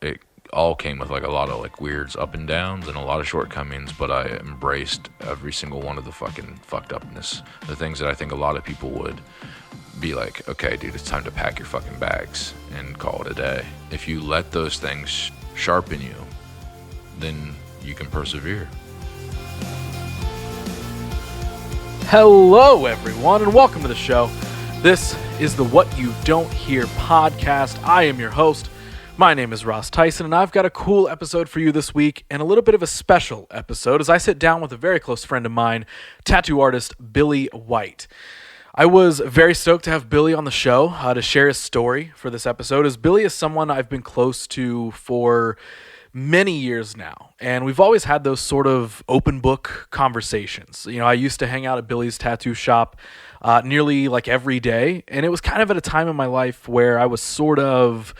it all came with like a lot of like weirds, up and downs, and a lot of shortcomings, but I embraced every single one of the fucking fucked upness, the things that I think a lot of people would be like, okay, dude, it's time to pack your fucking bags and call it a day. If you let those things sharpen you, then you can persevere. Hello, everyone, and welcome to the show. This is the What You Don't Hear podcast. I am your host. My name is Ross Theisen, and I've got a cool episode for you this week, and a little bit of a special episode as I sit down with a very close friend of mine, tattoo artist Billy White. I was very stoked to have Billy on the show to share his story for this episode, as Billy is someone I've been close to for many years now, and we've always had those sort of open book conversations. You know, I used to hang out at Billy's tattoo shop nearly like every day, and it was kind of at a time in my life where I was sort of,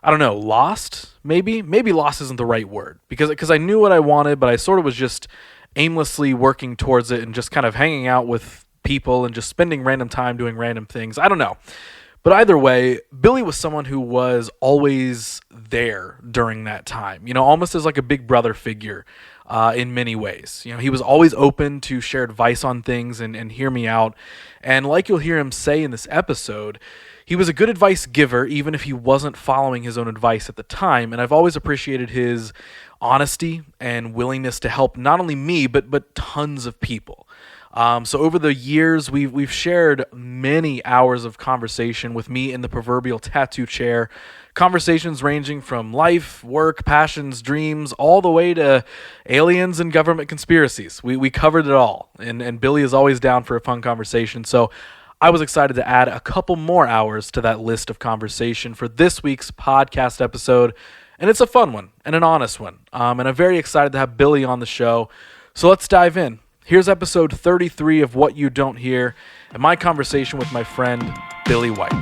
I don't know, lost, maybe lost isn't the right word, because I knew what I wanted, but I sort of was just aimlessly working towards it and just kind of hanging out with people and just spending random time doing random things. I don't know. But either way, Billy was someone who was always there during that time, you know, almost as like a big brother figure in many ways. You know, he was always open to share advice on things and hear me out. And like you'll hear him say in this episode, he was a good advice giver, even if he wasn't following his own advice at the time. And I've always appreciated his honesty and willingness to help not only me, but tons of people. So over the years, we've shared many hours of conversation with me in the proverbial tattoo chair, conversations ranging from life, work, passions, dreams, all the way to aliens and government conspiracies. We covered it all, and Billy is always down for a fun conversation. So I was excited to add a couple more hours to that list of conversation for this week's podcast episode, and it's a fun one and an honest one. And I'm very excited to have Billy on the show. So let's dive in. Here's episode 33 of What You Don't Hear, and my conversation with my friend, Billy White.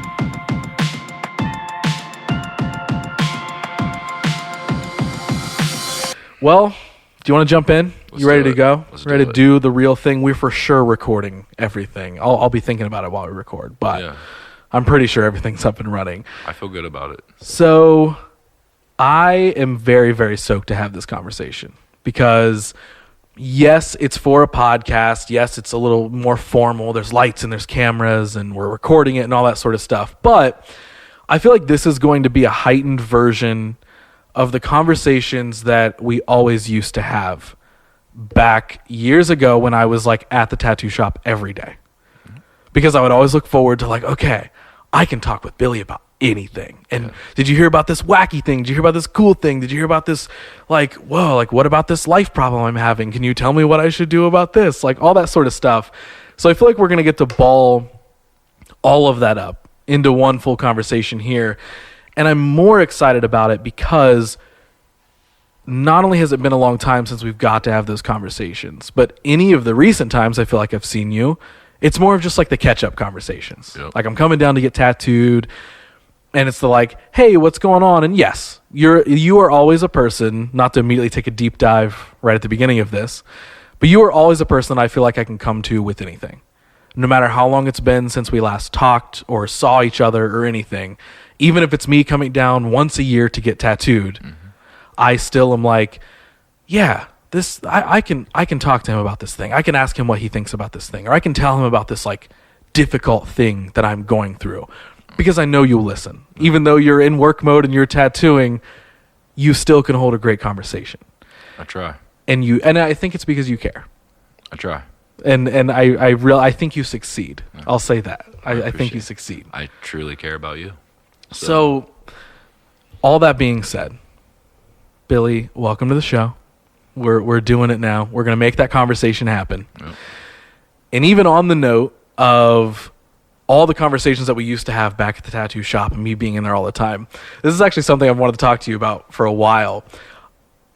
Well, do you want to jump in? You ready to go? Ready to do the real thing? We're for sure recording everything. I'll be thinking about it while we record, but yeah. I'm pretty sure everything's up and running. I feel good about it. So I am very, very stoked to have this conversation because yes, it's for a podcast. Yes, it's a little more formal. There's lights and there's cameras and we're recording it and all that sort of stuff. But I feel like this is going to be a heightened version of the conversations that we always used to have back years ago when I was like at the tattoo shop every day. Because I would always look forward to like, okay, I can talk with Billy about anything. And did you hear about this wacky thing? Did you hear about this cool thing? Did you hear about this, like, whoa, like what about this life problem I'm having? Can you tell me what I should do about this? Like all that sort of stuff. So I feel like we're going to get to ball all of that up into one full conversation here. And I'm more excited about it because not only has it been a long time since we've got to have those conversations, but any of the recent times I feel like I've seen you, it's more of just like the catch-up conversations. Yep. Like I'm coming down to get tattooed, and it's the like, hey, what's going on? And yes, you are always a person, not to immediately take a deep dive right at the beginning of this, but you are always a person that I feel like I can come to with anything. No matter how long it's been since we last talked or saw each other or anything, even if it's me coming down once a year to get tattooed, I still am like, yeah, this I can talk to him about this thing. I can ask him what he thinks about this thing, or I can tell him about this like difficult thing that I'm going through. Because I know you'll listen. Even though you're in work mode and you're tattooing, you still can hold a great conversation. I try. And I think it's because you care. I try. And I think you succeed. Yeah. I'll say that. I think you succeed. I truly care about you. So all that being said, Billy, welcome to the show. We're doing it now. We're going to make that conversation happen. Yep. And even on the note of all the conversations that we used to have back at the tattoo shop and me being in there all the time, this is actually something I've wanted to talk to you about for a while.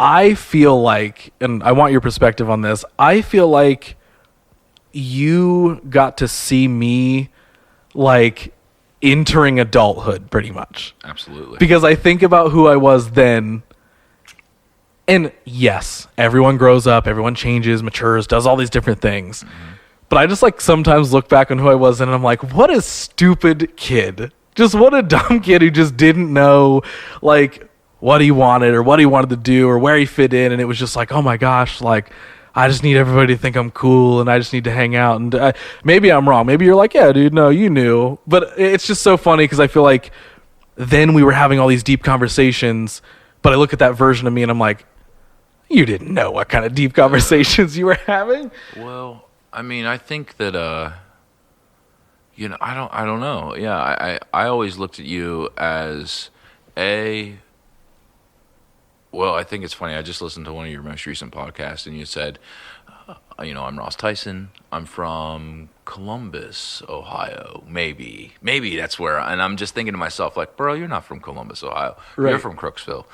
I feel like, and I want your perspective on this, I feel like you got to see me like entering adulthood pretty much. Absolutely. Because I think about who I was then, and yes, everyone grows up, everyone changes, matures, does all these different things. Mm-hmm. But I just like sometimes look back on who I was and I'm like, what a stupid kid. Just what a dumb kid who just didn't know like what he wanted or what he wanted to do or where he fit in, and it was just like, oh my gosh, like I just need everybody to think I'm cool and I just need to hang out. And maybe I'm wrong. Maybe you're like, yeah, dude, no, you knew. But it's just so funny because I feel like then we were having all these deep conversations, but I look at that version of me and I'm like, you didn't know what kind of deep conversations you were having. Well, I mean, I think that, you know, I don't know. Yeah, I always looked at you as well, I think it's funny. I just listened to one of your most recent podcasts, and you said, you know, I'm Ross Tyson. I'm from Columbus, Ohio. Maybe that's where. And I'm just thinking to myself, like, bro, you're not from Columbus, Ohio. Right. You're from Crooksville.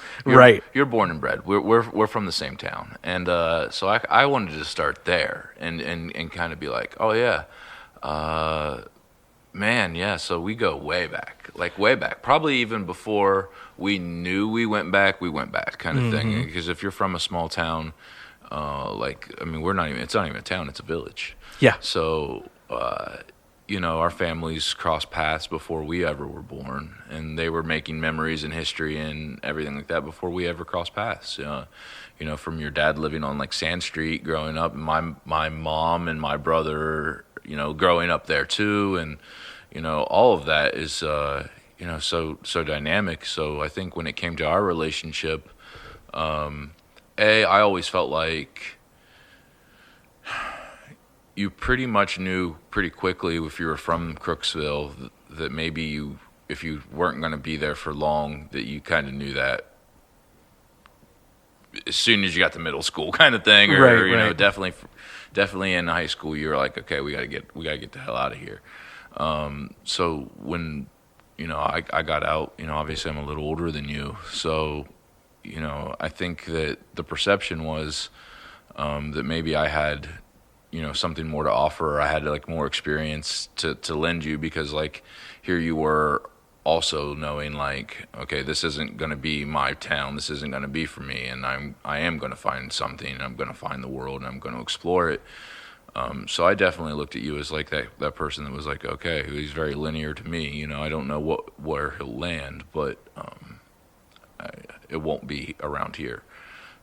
You're born and bred. We're from the same town. And so I wanted to start there and kind of be like, oh yeah, man, yeah. So we go way back, probably even before we knew we went back kind of thing. Because if you're from a small town, like, I mean, it's not even a town, it's a village. Yeah. So, you know, our families crossed paths before we ever were born, and they were making memories and history and everything like that before we ever crossed paths. You know, from your dad living on like Sand Street growing up, and my mom and my brother, you know, growing up there too, and you know, all of that is you know, so dynamic. So I think when it came to our relationship, I always felt like you pretty much knew pretty quickly if you were from Crooksville that maybe if you weren't going to be there for long, that you kind of knew that as soon as you got to middle school kind of thing, or you know, definitely in high school, you were like, okay, we gotta get the hell out of here. So when, you know, I got out, you know, obviously I'm a little older than you, so, you know, I think that the perception was that maybe I had, you know, something more to offer, or I had like more experience to lend you, because like here you were also knowing like, okay, this isn't going to be my town, this isn't going to be for me, and I am going to find something, and I'm going to find the world, and I'm going to explore it. So I definitely looked at you as like that person that was like, okay, he's very linear to me, you know, I don't know where he'll land, but it won't be around here.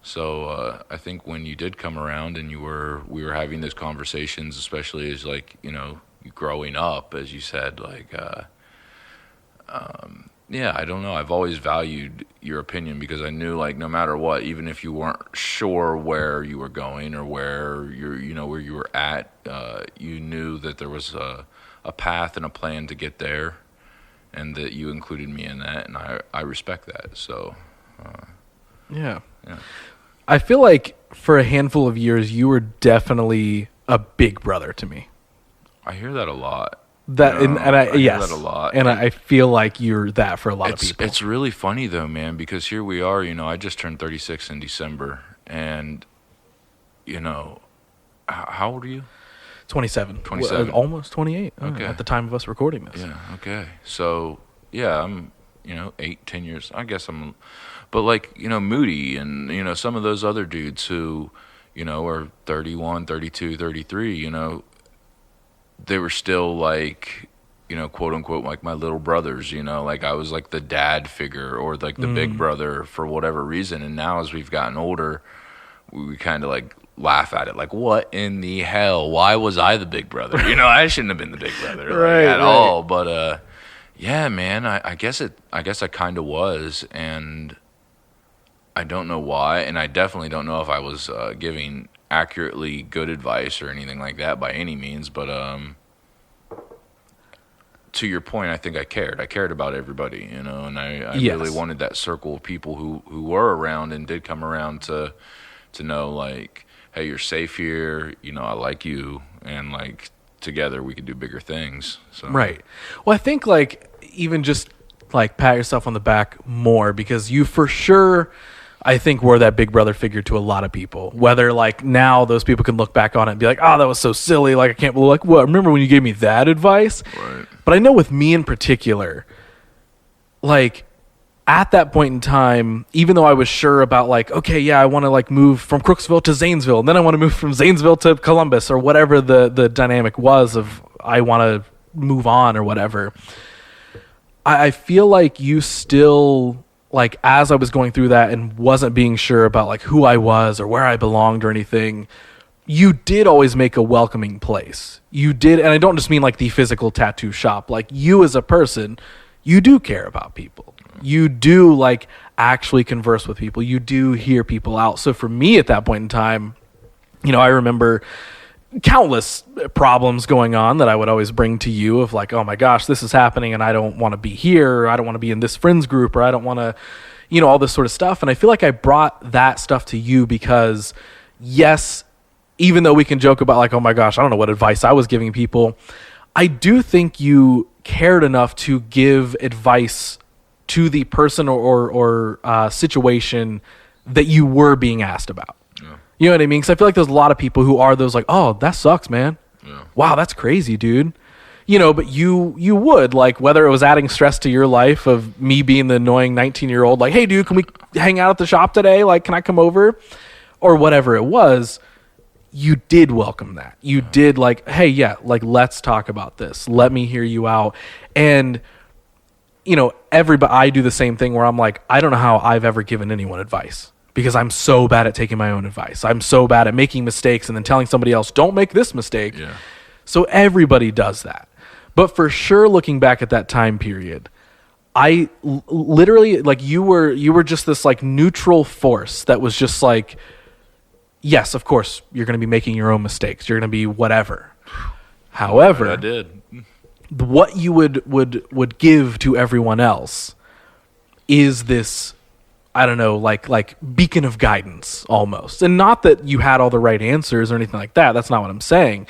So I think when you did come around and we were having those conversations, especially as like, you know, growing up, as you said, like, yeah, I don't know. I've always valued your opinion, because I knew like no matter what, even if you weren't sure where you were going or where where you were at, you knew that there was a path and a plan to get there, and that you included me in that, and I respect that. So, yeah. I feel like for a handful of years, you were definitely a big brother to me. I hear that a lot. That, and I yes, hear that a lot. And I feel like you're that for a lot of people. It's really funny though, man, because here we are. You know, I just turned 36 in December, and you know, how old are you? 27. Almost 28. Okay. At the time of us recording this. Yeah. Okay. So yeah, I'm 8-10 years. I guess I'm, but like, you know, Moody and you know some of those other dudes who, you know, are 31, 32, 33. You know, they were still like, you know, quote unquote, like my little brothers, you know, like I was like the dad figure or like the big brother for whatever reason. And now as we've gotten older, we kind of like laugh at it. Like, what in the hell? Why was I the big brother? You know, I shouldn't have been the big brother at all. But, yeah, man, I guess I kind of was. And I don't know why. And I definitely don't know if I was giving accurately good advice or anything like that by any means, but to your point, I think I cared about everybody, you know, and I really wanted that circle of people who were around and did come around to know like, hey, you're safe here, you know, I like you, and like together we could do bigger things. So right. Well, I think like even just like pat yourself on the back more, because you for sure, I think, were that big brother figure to a lot of people. Whether like now those people can look back on it and be like, oh, that was so silly. Like I can't believe, like, what? Remember when you gave me that advice? Right. But I know with me in particular, like at that point in time, even though I was sure about like, okay, yeah, I want to like move from Crooksville to Zanesville, and then I want to move from Zanesville to Columbus, or whatever the dynamic was of I want to move on or whatever. I feel like you still like as I was going through that and wasn't being sure about like who I was or where I belonged or anything, you did always make a welcoming place. You did, and I don't just mean like the physical tattoo shop. Like you as a person, you do care about people. You do like actually converse with people. You do hear people out. So for me at that point in time, you know, I remember countless problems going on that I would always bring to you of like, oh my gosh, this is happening and I don't want to be here, or I don't want to be in this friends group, or I don't want to, you know, all this sort of stuff. And I feel like I brought that stuff to you because, yes, even though we can joke about like, oh my gosh, I don't know what advice I was giving people, I do think you cared enough to give advice to the person or situation that you were being asked about. Yeah. You know what I mean? Because I feel like there's a lot of people who are those like, oh, that sucks, man. Yeah. Wow, that's crazy, dude. You know, but you would, like, whether it was adding stress to your life of me being the annoying 19-year-old, like, hey, dude, can we hang out at the shop today? Like, can I come over? Or whatever it was, you did welcome that. You did like, hey, yeah, like, let's talk about this. Let me hear you out. And, you know, I do the same thing where I'm like, I don't know how I've ever given anyone advice. Because I'm so bad at taking my own advice. I'm so bad at making mistakes and then telling somebody else, don't make this mistake. Yeah. So everybody does that. But for sure, looking back at that time period, I literally, like, you were just this like neutral force that was just like, yes, of course, you're going to be making your own mistakes. You're going to be whatever. However, I did. What you would give to everyone else is this, I don't know, like beacon of guidance almost. And not that you had all the right answers or anything like that. That's not what I'm saying.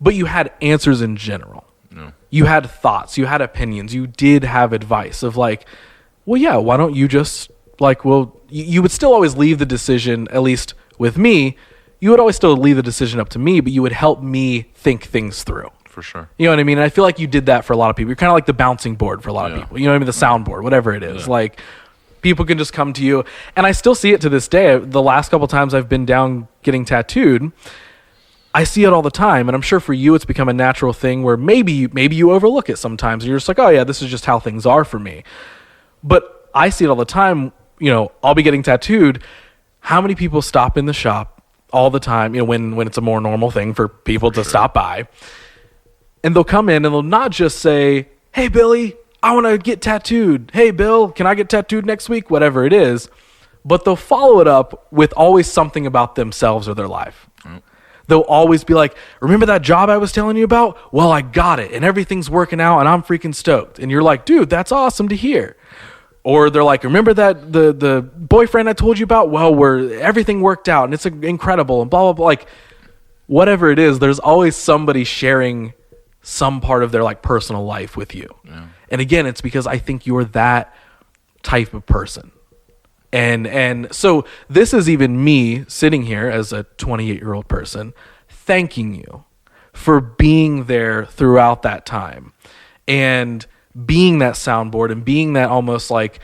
But you had answers in general. No. You had thoughts. You had opinions. You did have advice of like, well, yeah, why don't you just like, well, you would still always leave the decision, at least with me, you would always still leave the decision up to me, but you would help me think things through. For sure. You know what I mean? And I feel like you did that for a lot of people. You're kind of like the bouncing board for a lot of people. You know what I mean? The soundboard, whatever it is. Yeah. Like, people can just come to you. And I still see it to this day. The last couple times I've been down getting tattooed, I see it all the time. And I'm sure for you, it's become a natural thing where maybe you overlook it sometimes. And you're just like, oh yeah, this is just how things are for me. But I see it all the time. You know, I'll be getting tattooed. How many people stop in the shop all the time, you know, when it's a more normal thing for people to stop by, and they'll come in and they'll not just say, hey, Billy, I want to get tattooed. Hey, Bill, can I get tattooed next week? Whatever it is. But they'll follow it up with always something about themselves or their life. They'll always be like, remember that job I was telling you about? Well, I got it and everything's working out and I'm freaking stoked. And you're like, dude, that's awesome to hear. Or they're like, remember that the boyfriend I told you about? Well, everything worked out and it's incredible and blah, blah, blah. Like, whatever it is, there's always somebody sharing some part of their like personal life with you. Yeah. And again, it's because I think you're that type of person. And so this is even me sitting here as a 28-year-old person thanking you for being there throughout that time and being that soundboard and being that almost like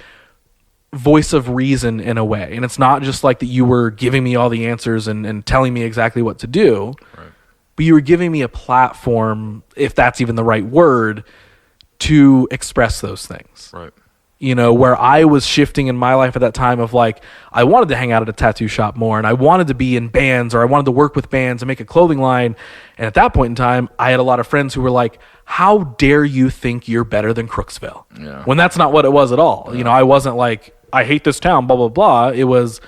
voice of reason in a way. And it's not just like that you were giving me all the answers and telling me exactly what to do, right, but you were giving me a platform, if that's even the right word, to express those things. Right. You know, where I was shifting in my life at that time of like, I wanted to hang out at a tattoo shop more and I wanted to be in bands or I wanted to work with bands and make a clothing line. And at that point in time, I had a lot of friends who were like, how dare you think you're better than Crooksville? Yeah. When that's not what it was at all. Yeah. You know, I wasn't like, I hate this town, blah, blah, blah. It was,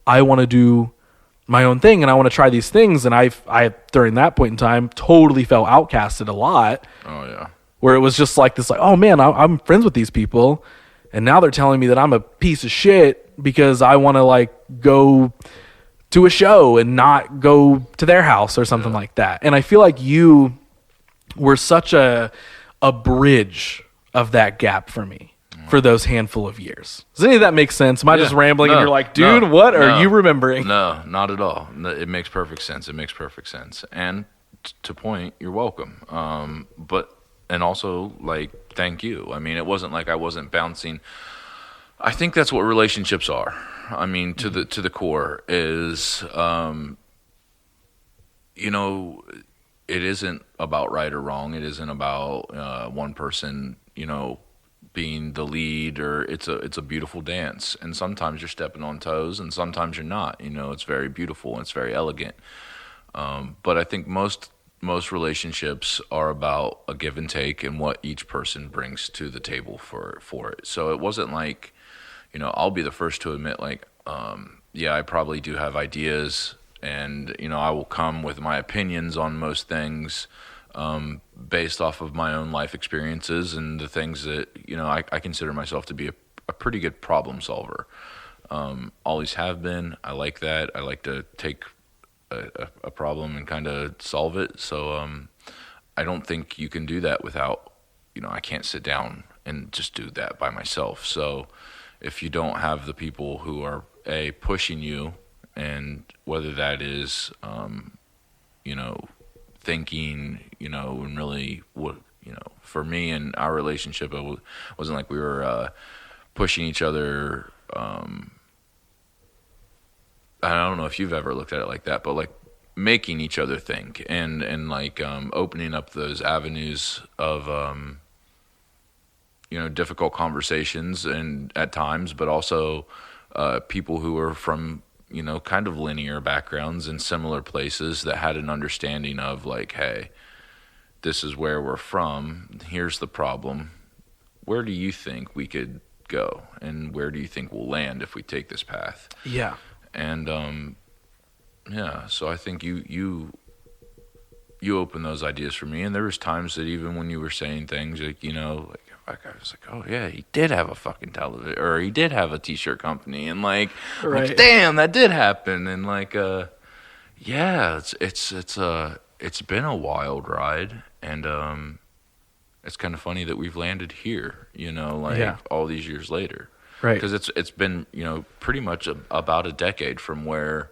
I want to do my own thing and I want to try these things. And I during that point in time, totally felt outcasted a lot. Oh, yeah. Where it was just like this, like, oh man, I'm friends with these people. And now they're telling me that I'm a piece of shit because I want to like go to a show and not go to their house or something like that. And I feel like you were such a bridge of that gap for me for those handful of years. Does any of that make sense? Am I just rambling and you're like, dude, what are you remembering? No, not at all. It makes perfect sense. It makes perfect sense. And to point, you're welcome. And also, like, thank you. I mean, it wasn't like I wasn't bouncing. I think that's what relationships are. I mean, to the core is, you know, it isn't about right or wrong. It isn't about one person, you know, being the lead, or it's a beautiful dance, and sometimes you're stepping on toes and sometimes you're not. It's very beautiful and it's very elegant. But I think most relationships are about a give and take and what each person brings to the table for it. So it wasn't like, I'll be the first to admit, like, yeah, I probably do have ideas, and I will come with my opinions on most things, based off of my own life experiences and the things that I consider myself to be a pretty good problem solver. Always have been. I like that. I like to take a problem and kind of solve it. So I don't think you can do that without, I can't sit down and just do that by myself. So if you don't have the people who are pushing you, and whether that is thinking, and really what, for me and our relationship, it wasn't like we were pushing each other. I don't know if you've ever looked at it like that, but like making each other think, and like opening up those avenues of difficult conversations, and at times, but also people who are from kind of linear backgrounds in similar places that had an understanding of like, hey, this is where we're from, here's the problem, where do you think we could go, and where do you think we'll land if we take this path? Yeah. And yeah, so I think you opened those ideas for me, and there was times that even when you were saying things like, like I was like, oh yeah, he did have a fucking television, or he did have a t-shirt company, and like, right. Like, damn, that did happen, and like, yeah, it's been a wild ride, and it's kind of funny that we've landed here, all these years later. Right. Because it's been, pretty much about a decade from where,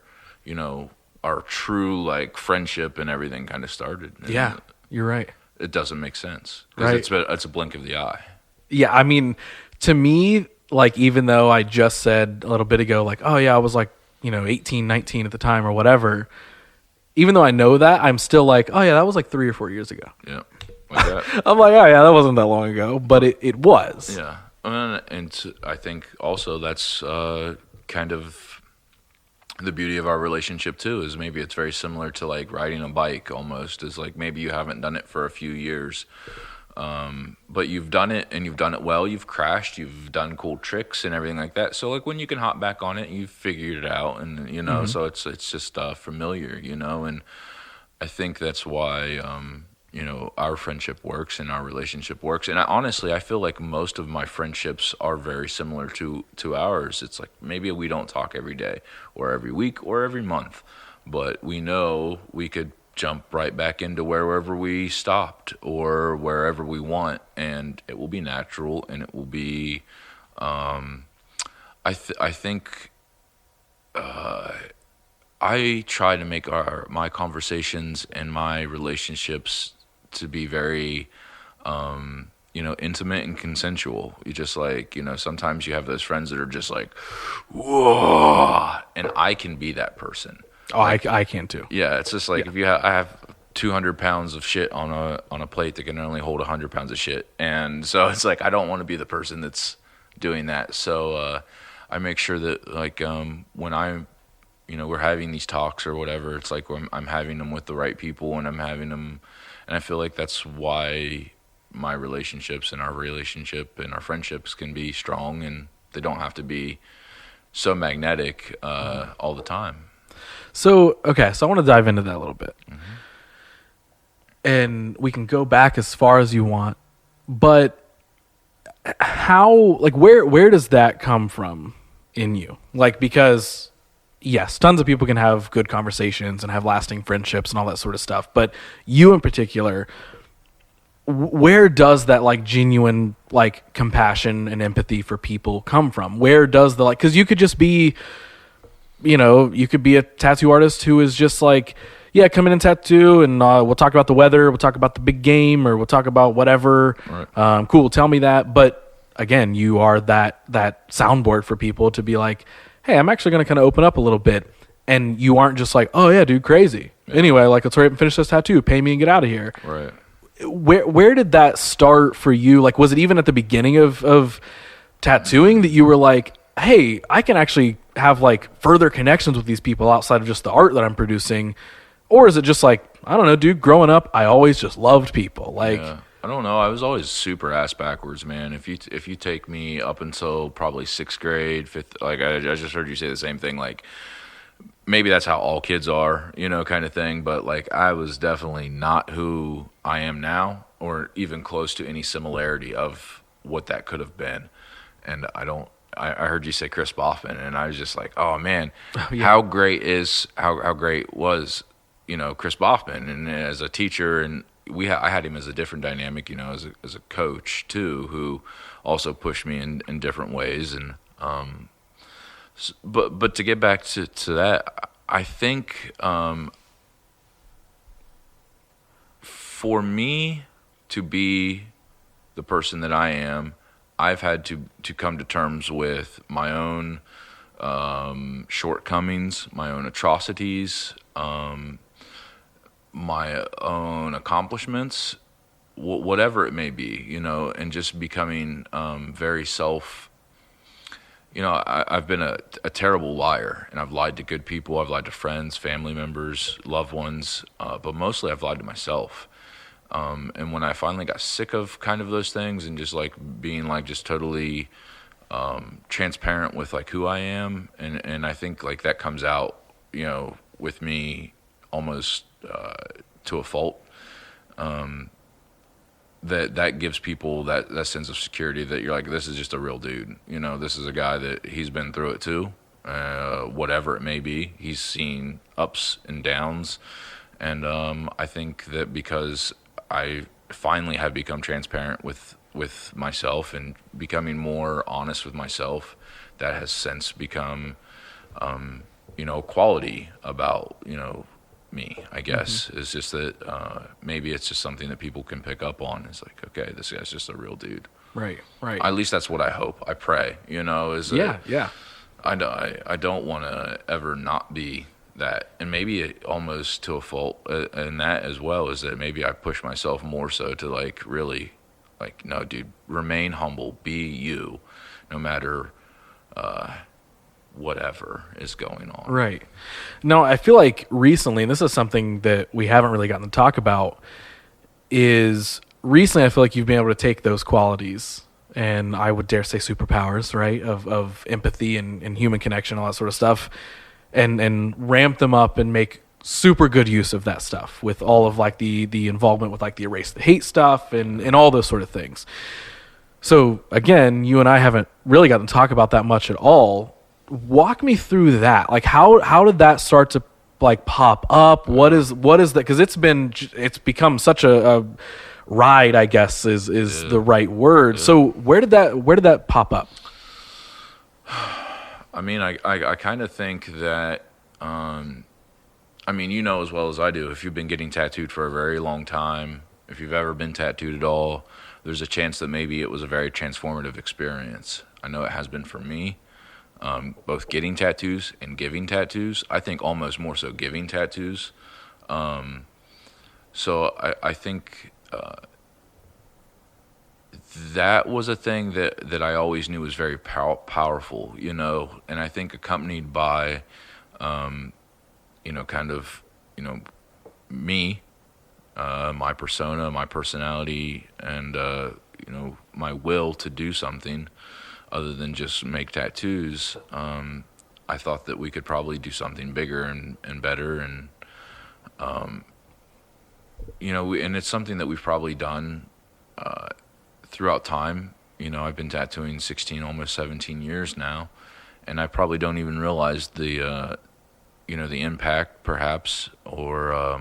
our true, like, friendship and everything kind of started. And yeah, you're right. It doesn't make sense. Because it's a blink of the eye. Yeah, I mean, to me, like, even though I just said a little bit ago, like, oh, yeah, I was, like, 18, 19 at the time or whatever, even though I know that, I'm still like, oh, yeah, that was, like, 3 or 4 years ago. Yeah, like that. I'm like, oh, yeah, that wasn't that long ago, but it was. Yeah. And I think also that's kind of the beauty of our relationship too, is maybe it's very similar to like riding a bike almost, is like maybe you haven't done it for a few years, but you've done it and you've done it well, you've crashed, you've done cool tricks and everything like that. So like when you can hop back on it, you've figured it out, and mm-hmm. So it's just familiar, and I think that's why our friendship works and our relationship works. And honestly, I feel like most of my friendships are very similar to ours. It's like maybe we don't talk every day or every week or every month, but we know we could jump right back into wherever we stopped or wherever we want, and it will be natural, and it will be, I think I try to make my conversations and my relationships to be very, intimate and consensual. You just like, sometimes you have those friends that are just like, whoa, and I can be that person. Oh, like, I can too. Yeah, it's just like if I have 200 pounds of shit on a plate that can only hold 100 pounds of shit, and so it's like I don't want to be the person that's doing that. So I make sure that like when I'm, we're having these talks or whatever, it's like I'm having them with the right people, and I'm having them. And I feel like that's why my relationships and our relationship and our friendships can be strong, and they don't have to be so magnetic all the time. So, okay, so I want to dive into that a little bit. Mm-hmm. And we can go back as far as you want, but how, like, where does that come from in you? Like, because yes, tons of people can have good conversations and have lasting friendships and all that sort of stuff. But you in particular, where does that like genuine like compassion and empathy for people come from? Where does the like, because you could just be, you could be a tattoo artist who is just like, yeah, come in and tattoo, and we'll talk about the weather, we'll talk about the big game, or we'll talk about whatever. Right. Cool, tell me that. But again, you are that soundboard for people to be like, hey, I'm actually going to kind of open up a little bit. And you aren't just like, oh, yeah, dude, crazy. Yeah. Anyway, like, let's hurry up and finish this tattoo. Pay me and get out of here. Right. where did that start for you? Like, was it even at the beginning of tattooing that you were like, hey, I can actually have like further connections with these people outside of just the art that I'm producing? Or is it just like, I don't know, dude, growing up, I always just loved people. Like, Yeah. I don't know. I was always super ass backwards, man. If you take me up until probably 6th grade, 5th, like I just heard you say the same thing. Like maybe that's how all kids are, kind of thing. But like I was definitely not who I am now, or even close to any similarity of what that could have been. And I heard you say Chris Boffman, and I was just like, oh man, how great was Chris Boffman, and as a teacher, and I had him as a different dynamic, as a coach too, who also pushed me in different ways. And but to get back to that, I think for me to be the person that I am, I've had to come to terms with my own shortcomings, my own atrocities, my own accomplishments, whatever it may be, and just becoming very I've been a terrible liar, and I've lied to good people. I've lied to friends, family members, loved ones, but mostly I've lied to myself. And when I finally got sick of kind of those things and just like being like just totally transparent with like who I am, and I think like that comes out, with me almost to a fault. That gives people that sense of security that you're like, this is just a real dude. This is a guy that he's been through it too. Whatever it may be, he's seen ups and downs, and I think that because I finally have become transparent with myself and becoming more honest with myself, that has since become quality about me, I guess. It's just that maybe it's just something that people can pick up on. It's like, okay, this guy's just a real dude. Right. At least that's what I hope. I pray, Yeah. I don't want to ever not be that. And maybe almost to a fault in that as well, is that maybe I push myself more so to like really like, no, dude, remain humble, be you, no matter whatever is going on. Right. No, I feel like recently, and this is something that we haven't really gotten to talk about, is recently I feel like you've been able to take those qualities, and I would dare say superpowers, right, of empathy and human connection, all that sort of stuff, and ramp them up and make super good use of that stuff with all of like the involvement with like the erase the hate stuff and all those sort of things. So again, you and I haven't really gotten to talk about that much at all. Walk me through that. Like how did that start to like pop up? What is that? Because it's become such a ride, I guess is the right word. Yeah. So where did that pop up? I mean, I kind of think that as well as I do, if you've been getting tattooed for a very long time, if you've ever been tattooed at all, there's a chance that maybe it was a very transformative experience. I know it has been for me. Both getting tattoos and giving tattoos. I think almost more so giving tattoos. So I think that was a thing that I always knew was very powerful, and I think accompanied by, me, my persona, my personality, and, my will to do something other than just make tattoos. I thought that we could probably do something bigger and better, and and it's something that we've probably done throughout time. I've been tattooing 16, almost 17 years now, and I probably don't even realize the the impact perhaps, or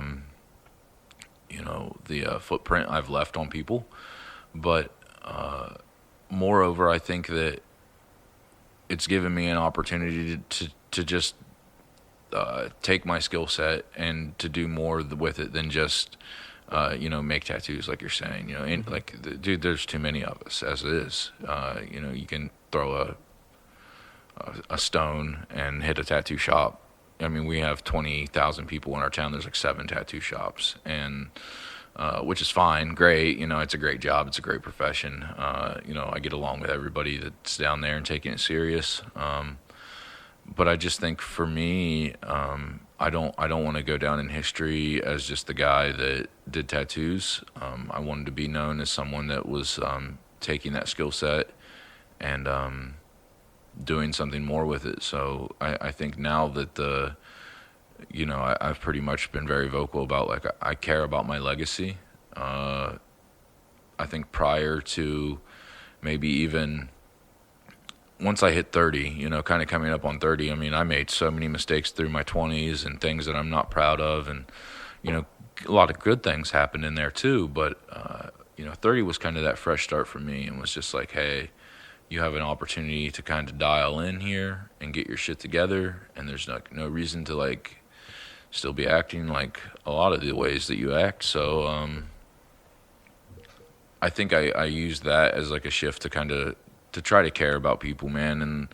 the footprint I've left on people. But moreover, I think that it's given me an opportunity to just take my skill set and to do more with it than just make tattoos, like you're saying. And like, dude, there's too many of us as it is. You can throw a stone and hit a tattoo shop. I mean, we have 20,000 people in our town. There's like 7 tattoo shops, and which is fine, great. It's a great job. It's a great profession. I get along with everybody that's down there and taking it serious. But I just think for me, I don't want to go down in history as just the guy that did tattoos. I wanted to be known as someone that was taking that skill set and doing something more with it. So I think now that I've pretty much been very vocal about, like, I care about my legacy. I think prior to maybe even once I hit 30, kind of coming up on 30, I mean, I made so many mistakes through my 20s and things that I'm not proud of. And, a lot of good things happened in there too. But, 30 was kind of that fresh start for me, and was just like, hey, you have an opportunity to kind of dial in here and get your shit together. And there's no reason to, like, still be acting like a lot of the ways that you act. So I think I use that as like a shift to try to care about people, man. And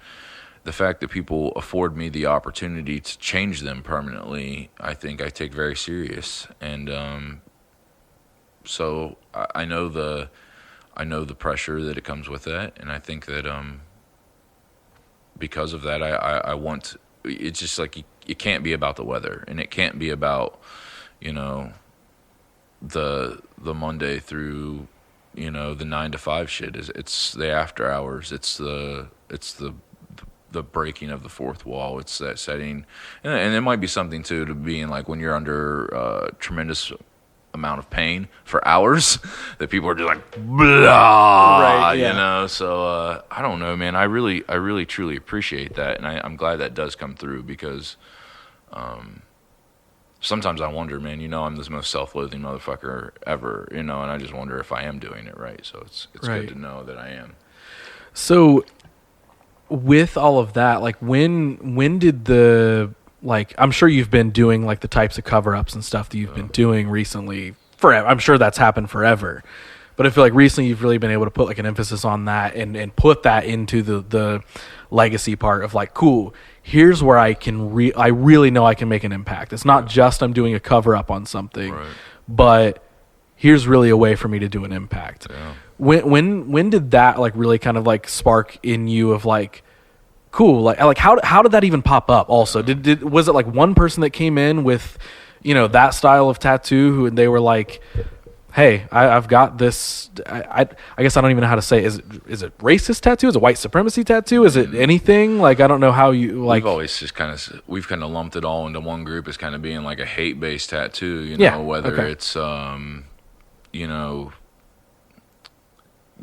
the fact that people afford me the opportunity to change them permanently, I think I take very serious. And so I know the pressure that it comes with that, and I think that because of that, I want. It's just like it can't be about the weather, and it can't be about the Monday through the 9 to 5 shit. It's the after hours. It's the breaking of the fourth wall. It's that setting, and it might be something too to being like when you're under tremendous amount of pain for hours that people are just like blah, right, yeah. So I don't know, man. I really truly appreciate that, and I'm glad that does come through, because sometimes I wonder, man, I'm the most self-loathing motherfucker ever, and I just wonder if I am doing it right. So it's right. Good to know that I am. So with all of that, like when did the, like, I'm sure you've been doing like the types of cover-ups and stuff that you've been doing recently forever. I'm sure that's happened forever. But I feel like recently you've really been able to put like an emphasis on that and put that into the legacy part of like, cool, here's where I really know I can make an impact. It's not just I'm doing a cover-up on something, right, but here's really a way for me to do an impact. Yeah. When did that like really kind of like spark in you of like, cool, like how did that even pop up? Also, was it like one person that came in with, that style of tattoo, and they were like, hey, I've got this. I guess I don't even know how to say. Is it racist tattoo? Is it white supremacy tattoo? Is it anything? Like, I don't know how you like. We've always just we've kind of lumped it all into one group as kind of being like a hate-based tattoo. Whether it's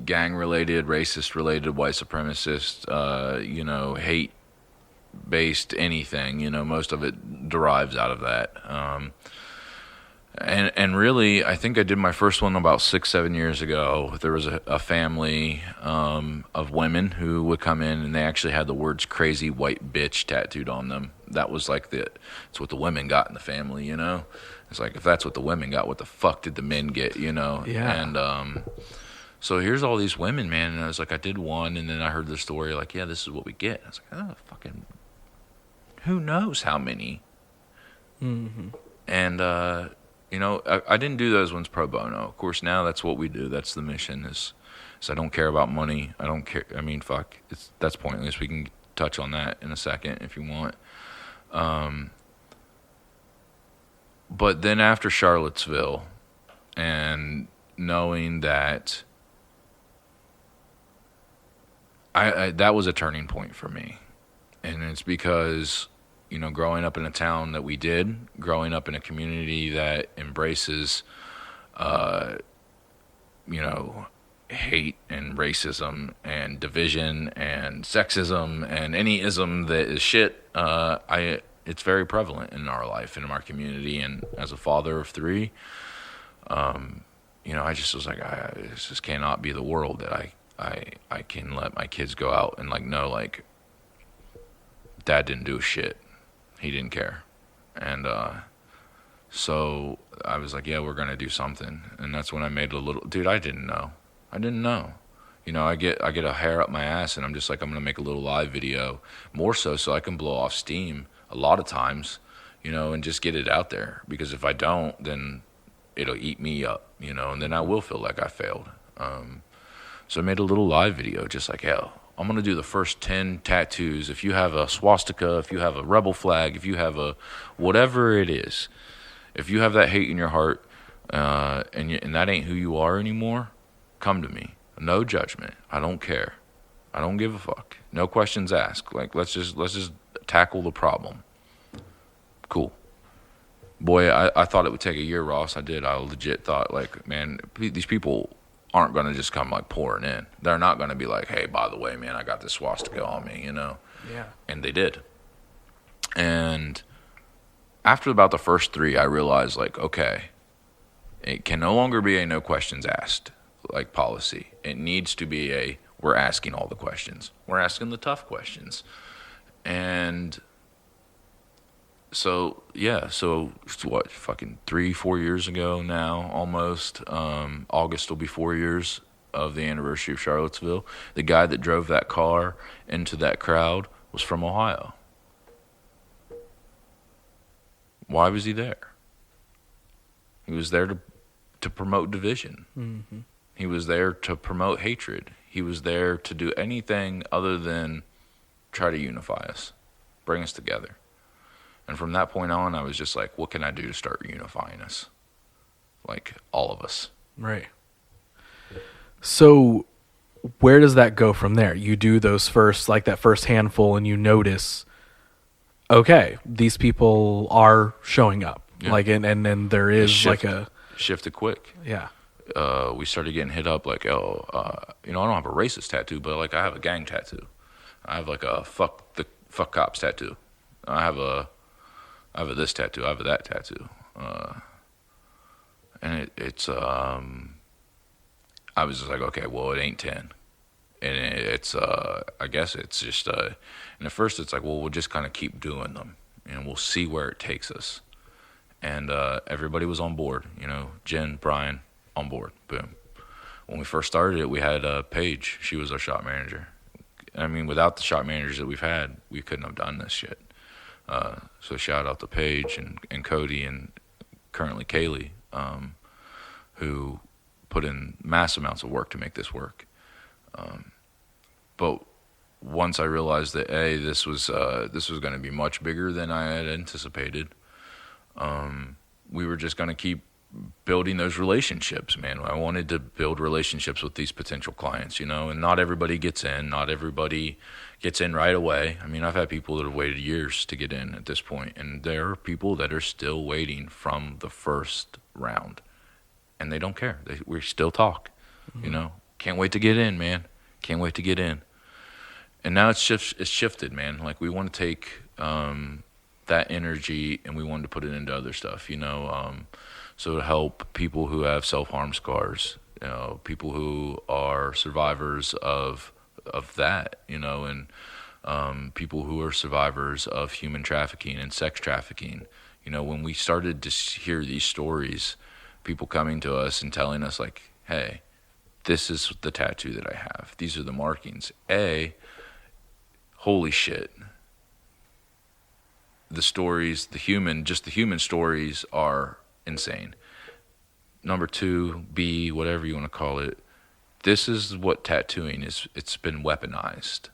gang-related, racist-related, white supremacist, hate-based anything. Most of it derives out of that. And really, I think I did my first one about 6-7 years ago. There was a family of women who would come in, and they actually had the words "crazy white bitch" tattooed on them. That was like it's what the women got in the family. It's like, if that's what the women got, what the fuck did the men get? Yeah. And so here's all these women, man, and I was like, I did one, and then I heard the story, like, yeah, this is what we get. I was like, oh, fucking, who knows how many? Mm-hmm. And I didn't do those ones pro bono. Of course, now that's what we do. That's the mission. Is I don't care about money. I don't care. I mean, fuck, that's pointless. We can touch on that in a second if you want. But then after Charlottesville, and knowing that that was a turning point for me. And it's because, growing up in a town that we did, growing up in a community that embraces, hate and racism and division and sexism and any ism that is shit, it's very prevalent in our life and in our community. And as a father of 3, I just was like, this just cannot be the world that I can let my kids go out and know Dad didn't do shit. He didn't care. And so I was like, yeah, we're going to do something. And that's when I made dude, I didn't know. I get a hair up my ass, and I'm just like, I'm going to make a little live video, more so I can blow off steam a lot of times, and just get it out there. Because if I don't, then it'll eat me up, and then I will feel like I failed. So I made a little live video, just like, hell, I'm going to do the first 10 tattoos. If you have a swastika, if you have a rebel flag, if you have a whatever it is, if you have that hate in your heart, and that ain't who you are anymore, come to me. No judgment. I don't care. I don't give a fuck. No questions asked. Like, let's just tackle the problem. Cool. Boy, I thought it would take a year, Ross. I did. I legit thought, like, man, these people aren't going to just come, like, pouring in. They're not going to be like, hey, by the way, man, I got this swastika on me, Yeah. And they did. And after about the first 3, I realized, like, okay, it can no longer be a no questions asked, like, policy. It needs to be a we're asking all the questions. We're asking the tough questions. And so, yeah, what, fucking 3-4 years ago now, almost, August will be 4 years of the anniversary of Charlottesville. The guy that drove that car into that crowd was from Ohio. Why was he there? He was there to promote division. Mm-hmm. He was there to promote hatred. He was there to do anything other than try to unify us, bring us together. And from that point on, I was just like, what can I do to start unifying us? Like, all of us. Right. So where does that go from there? You do those first, like that first handful, and you notice, okay, these people are showing up. Yeah. Like, and then there is like a... Shifted quick. Yeah. We started getting hit up like, I don't have a racist tattoo, but like I have a gang tattoo. I have like a fuck cops tattoo. I have a this tattoo. I have a that tattoo. And it's I was just like, okay, well, it ain't 10. And it's I guess it's just and at first it's like, well, we'll just kind of keep doing them and we'll see where it takes us. And everybody was on board, Jen, Brian, on board. Boom. When we first started it, we had Paige. She was our shop manager. I mean, without the shop managers that we've had, we couldn't have done this shit. So shout out to Paige and Cody and currently Kaylee, who put in mass amounts of work to make this work. But once I realized that this was going to be much bigger than I had anticipated, we were just going to keep building those relationships, man. I wanted to build relationships with these potential clients, and not everybody gets in. Not everybody gets in right away. I mean, I've had people that have waited years to get in at this point, and there are people that are still waiting from the first round, and they don't care. We still talk, Can't wait to get in, man. Can't wait to get in. And now it's shifted, man. Like, we want to take that energy and we want to put it into other stuff, so to help people who have self-harm scars, people who are survivors of that, and people who are survivors of human trafficking and sex trafficking. When we started to hear these stories, people coming to us and telling us, like, hey, this is the tattoo that I have. These are the markings. Holy shit. The stories, the human stories are insane. Number 2, B, whatever you want to call it, this is what tattooing is. It's been weaponized,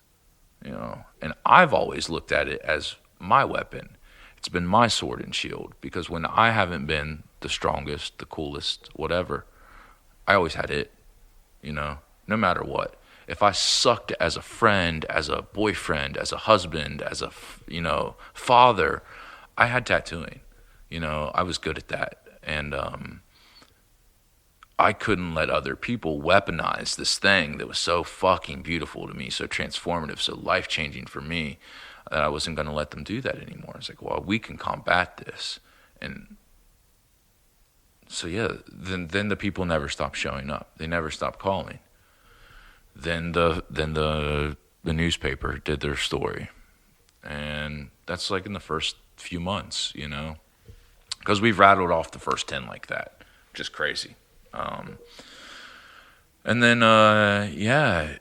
and I've always looked at it as my weapon. It's been my sword and shield, because when I haven't been the strongest, the coolest, whatever, I always had it, no matter what. If I sucked as a friend, as a boyfriend, as a husband, as a, father, I had tattooing. I was good at that. And I couldn't let other people weaponize this thing that was so fucking beautiful to me, so transformative, so life-changing for me, that I wasn't going to let them do that anymore. It's like, well, we can combat this. And so, yeah, then the people never stopped showing up. They never stopped calling. Then the newspaper did their story. And that's like in the first few months, because we've rattled off the first 10 like that, which is crazy. And then, the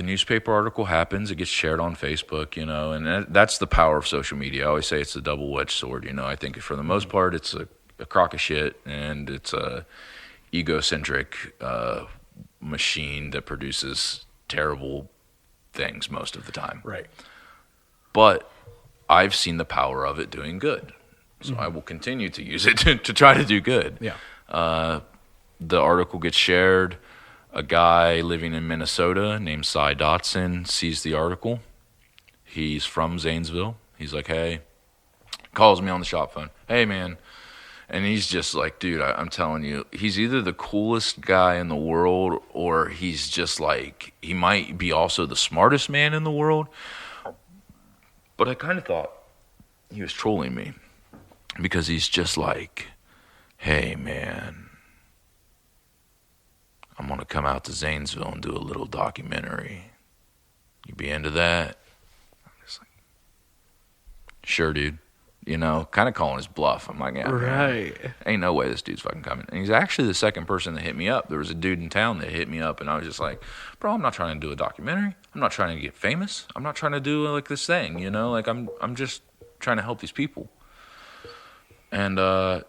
newspaper article happens. It gets shared on Facebook, and that's the power of social media. I always say it's a double-edged sword. I think for the most part, it's a crock of shit, and it's a egocentric machine that produces terrible things most of the time. Right. But I've seen the power of it doing good. So I will continue to use it to try to do good. Yeah. The article gets shared. A guy living in Minnesota named Cy Dotson sees the article. He's from Zanesville. He's like, hey, calls me on the shop phone. Hey, man. And he's just like, dude, I'm telling you, he's either the coolest guy in the world or he's just like, he might be also the smartest man in the world. But I kind of thought he was trolling me because he's just like, hey, man, I'm going to come out to Zanesville and do a little documentary. You be into that? I'm just like, sure, dude. You know, kind of calling his bluff. I'm like, yeah, right. Man, ain't no way this dude's fucking coming. And he's actually the second person that hit me up. There was a dude in town that hit me up, and I was just like, bro, I'm not trying to do a documentary. I'm not trying to get famous. I'm not trying to do like this thing, you know? Like, I'm just trying to help these people. And,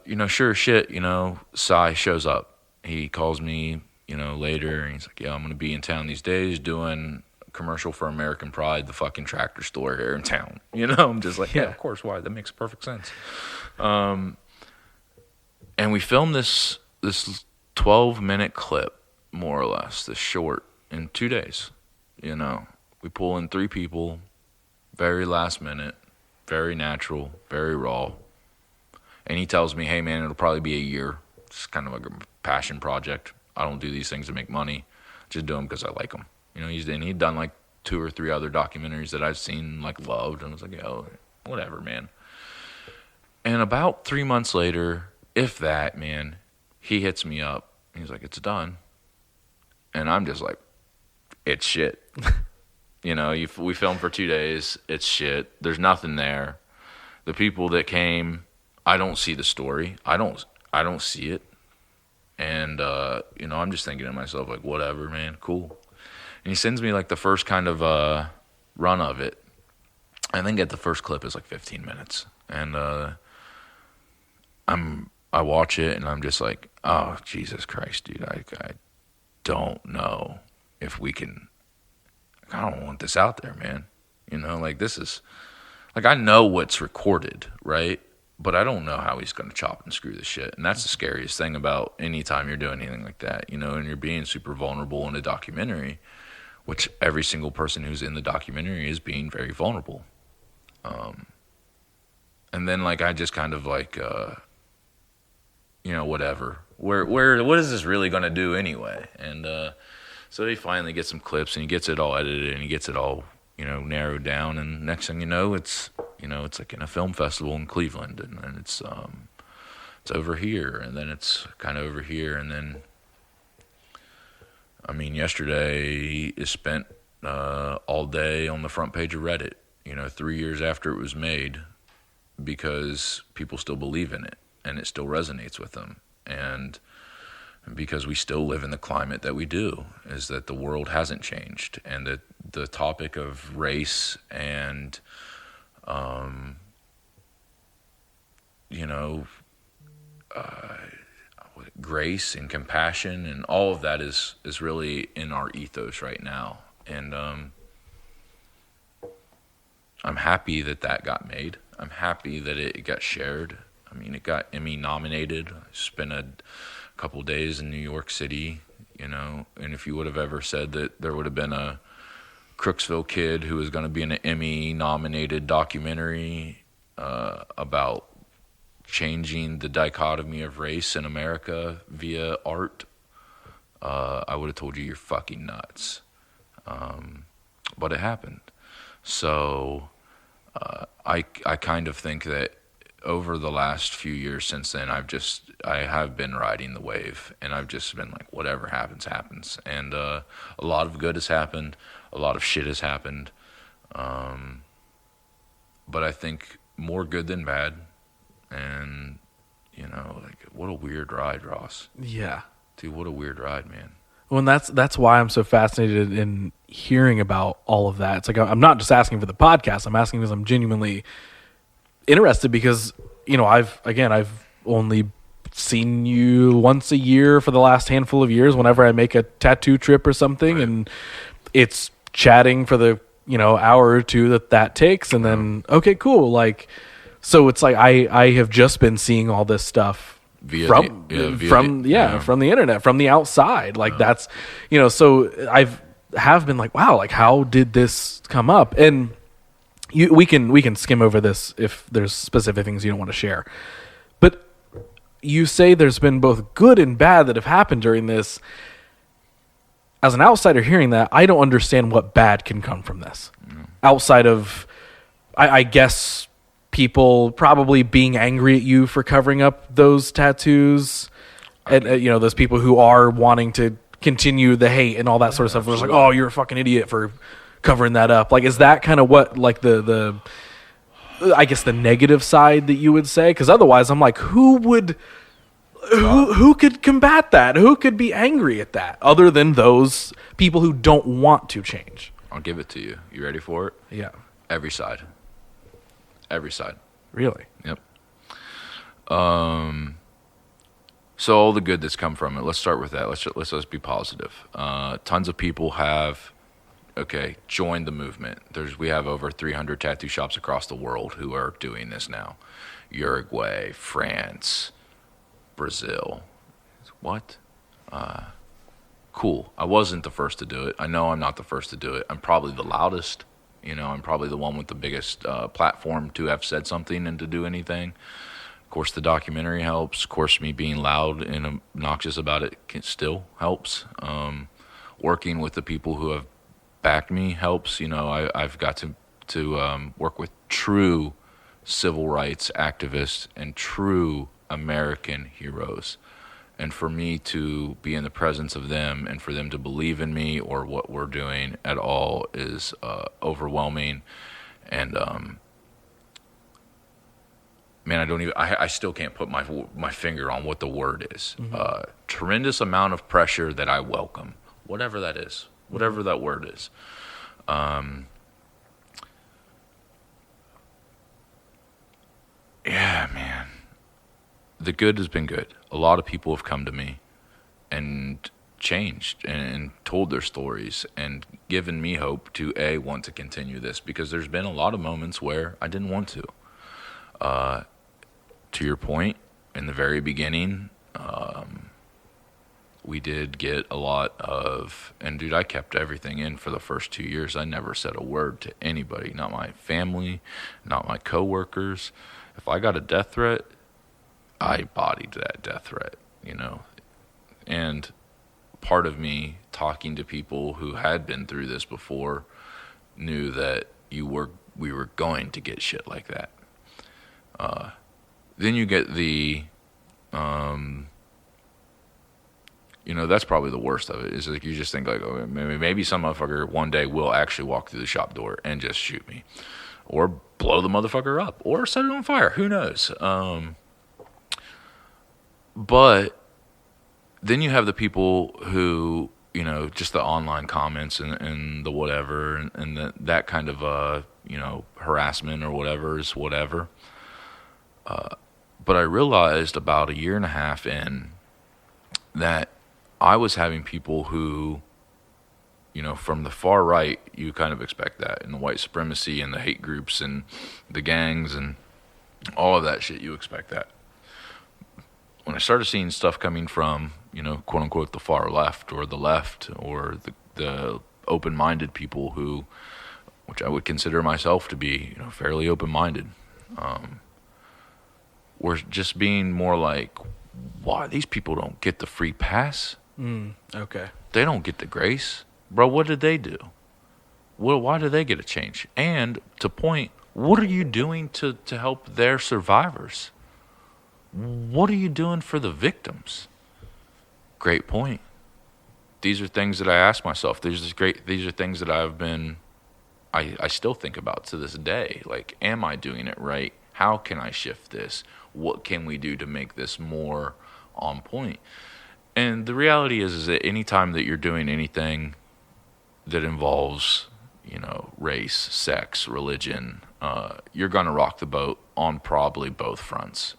you know, sure as shit, you know, Cy shows up. He calls me, you know, later, and he's like, yeah, I'm going to be in town these days doing commercial for American Pride, the fucking tractor store here in town. You know, I'm just like, yeah, of course, why? That makes perfect sense. And we filmed this 12-minute clip, more or less, this short, in 2 days. You know, we pull in 3 people, very last minute, very natural, very raw. And he tells me, hey, man, it'll probably be a year. It's kind of like a passion project. I don't do these things to make money. Just do them because I like them. You know, he'd done like 2 or 3 other documentaries that I've seen, like, loved, and I was like, oh, whatever, man. And about 3 months later, if that, man, he hits me up. He's like, it's done. And I'm just like, it's shit. You know, we filmed for 2 days. It's shit. There's nothing there. The people that came, I don't see the story. I don't see it. And, you know, I'm just thinking to myself, like, whatever, man, cool. And he sends me, like, the first kind of run of it. I think the first clip is, like, 15 minutes. And I watch it, and I'm just like, oh, Jesus Christ, dude. I don't know if we can. I don't want this out there, man. You know, like, this is. Like, I know what's recorded, right? But I don't know how he's going to chop and screw this shit. And that's the scariest thing about any time you're doing anything like that, you know, and you're being super vulnerable in a documentary, which every single person who's in the documentary is being very vulnerable. And then, like, I just kind of, like, you know, whatever. What is this really going to do anyway? And so he finally gets some clips, and he gets it all edited, and he gets it all, you know, narrowed down. And next thing you know, it's like in a film festival in Cleveland, and then it's over here, and then it's kind of over here, and then, I mean, yesterday is spent all day on the front page of Reddit, you know, 3 years after it was made, because people still believe in it, and it still resonates with them, and because we still live in the climate that we do, is that the world hasn't changed, and that the topic of race and you know, grace and compassion and all of that is really in our ethos right now. And I'm happy that got made. I'm happy that it got shared. I mean, it got Emmy-nominated. I spent a couple days in New York City, you know, and if you would have ever said that there would have been a Crooksville kid who was going to be in an Emmy-nominated documentary about changing the dichotomy of race in America via art, I would have told you you're fucking nuts. But it happened. So I kind of think that over the last few years since then, I have been riding the wave, and I've just been like, whatever happens, happens. And a lot of good has happened. A lot of shit has happened. But I think more good than bad. And, you know, like, what a weird ride, Ross. Yeah. Dude, what a weird ride, man. Well, and that's why I'm so fascinated in hearing about all of that. It's like, I'm not just asking for the podcast. I'm asking because I'm genuinely interested, because, you know, I've only seen you once a year for the last handful of years whenever I make a tattoo trip or something, Right. and it's chatting for the hour or two that takes, and then okay, cool. Like, so it's like I have just been seeing all this stuff from the internet, from the outside. Like that's so have been like, wow, like how did this come up? And we can skim over this if there's specific things you don't want to share. But you say there's been both good and bad that have happened during this. As an outsider hearing that, I don't understand what bad can come from this. Outside of, I guess, people probably being angry at you for covering up those tattoos. And, those people who are wanting to continue the hate and all that sort of stuff. It's like, oh, you're a fucking idiot for covering that up. Like, is that kind of what, like, the I guess the negative side that you would say? Because otherwise, I'm like, who could combat that? Who could be angry at that other than those people who don't want to change? I'll give it to you. You ready for it? Yeah. Every side. Every side. Really? Yep. So all the good that's come from it. Let's start with that. Let's be positive. Tons of people have joined the movement. We have over 300 tattoo shops across the world who are doing this now. Uruguay, France, Brazil. What? Cool. I wasn't the first to do it. I know I'm not the first to do it. I'm probably the loudest. I'm probably the one with the biggest platform to have said something and to do anything. Of course, the documentary helps. Of course, me being loud and obnoxious about it still helps. Working with the people who have backed me helps. I've got to work with true civil rights activists and true American heroes. And for me to be in the presence of them and for them to believe in me or what we're doing at all is overwhelming. And man, I still can't put my finger on what the word is. Mm-hmm. Tremendous amount of pressure that I welcome, whatever that is, whatever that word is. Yeah, man. The good has been good. A lot of people have come to me and changed and told their stories and given me hope to want to continue this, because there's been a lot of moments where I didn't want to. To your point, in the very beginning, we did get a lot of, and dude, I kept everything in for the first 2 years. I never said a word to anybody, not my family, not my coworkers. If I got a death threat, I bodied that death threat, and part of me talking to people who had been through this before knew that we were going to get shit like that. Then you get the, that's probably the worst of it, is like you just think like, oh, maybe some motherfucker one day will actually walk through the shop door and just shoot me or blow the motherfucker up or set it on fire. Who knows? But then you have the people who, just the online comments and the whatever and that kind of, harassment or whatever is whatever. But I realized about a year and a half in that I was having people who, from the far right, you kind of expect that, and the white supremacy and the hate groups and the gangs and all of that shit, you expect that. When I started seeing stuff coming from, quote unquote, the far left or the open-minded people who, which I would consider myself to be, fairly open-minded, were just being more like, why these people don't get the free pass? Okay. They don't get the grace. Bro, what did they do? Well, why do they get a change? And to point, what are you doing to help their survivors? What are you doing for the victims? Great point. These are things that I ask myself. These are things that I still think about to this day. Like, am I doing it right? How can I shift this? What can we do to make this more on point? And the reality is that any time that you're doing anything that involves, race, sex, religion, you're going to rock the boat on probably both fronts.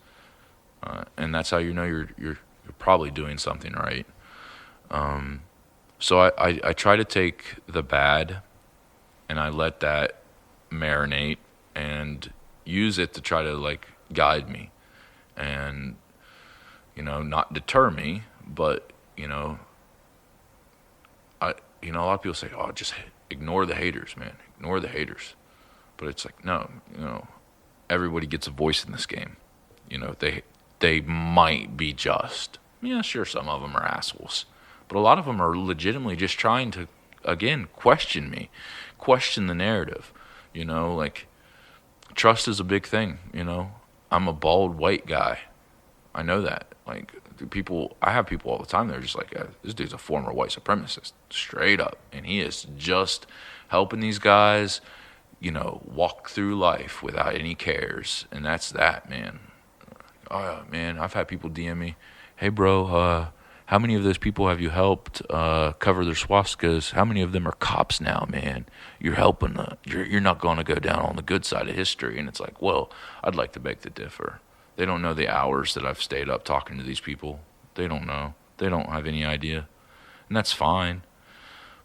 and that's how you know you're probably doing something right. So I try to take the bad, and I let that marinate and use it to try to like guide me, and not deter me, but a lot of people say, oh, just ignore the haters, man, ignore the haters. But it's like, no, everybody gets a voice in this game. They might be just. Yeah, sure, some of them are assholes. But a lot of them are legitimately just trying to, again, question me, question the narrative. Like, trust is a big thing, I'm a bald white guy. I know that. Like, I have people all the time that are just like, this dude's a former white supremacist, straight up. And he is just helping these guys, walk through life without any cares. And that's that, man. Oh, man, I've had people DM me, hey, bro, how many of those people have you helped cover their swastikas? How many of them are cops now, man? You're helping you're not going to go down on the good side of history. And it's like, well, I'd like to beg to differ. They don't know the hours that I've stayed up talking to these people. They don't know. They don't have any idea. And that's fine.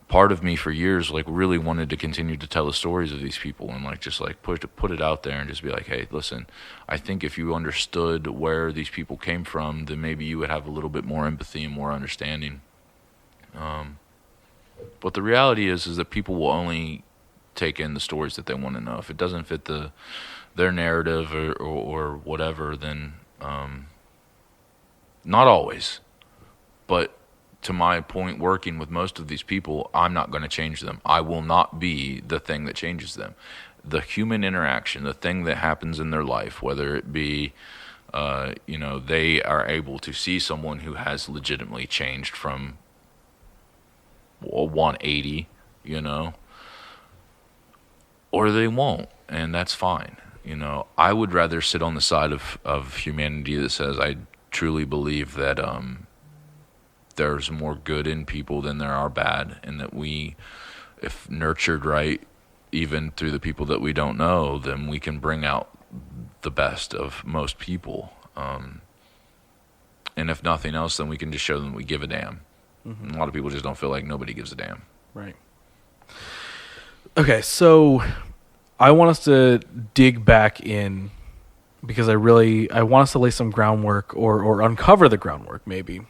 Part of me for years really wanted to continue to tell the stories of these people and just put it out there and just be like, hey, listen, I think if you understood where these people came from, then maybe you would have a little bit more empathy and more understanding. But the reality is that people will only take in the stories that they want to know. If it doesn't fit their narrative or whatever, then not always, but to my point, working with most of these people, I'm not going to change them. I will not be the thing that changes them. The human interaction, the thing that happens in their life, whether it be, they are able to see someone who has legitimately changed from 180, or they won't, and that's fine. I would rather sit on the side of humanity that says I truly believe that there's more good in people than there are bad, and that we, if nurtured right, even through the people that we don't know, then we can bring out the best of most people. And if nothing else, then we can just show them we give a damn. Mm-hmm. A lot of people just don't feel like nobody gives a damn. Right. Okay, so I want us to dig back in because I want us to lay some groundwork or uncover the groundwork maybe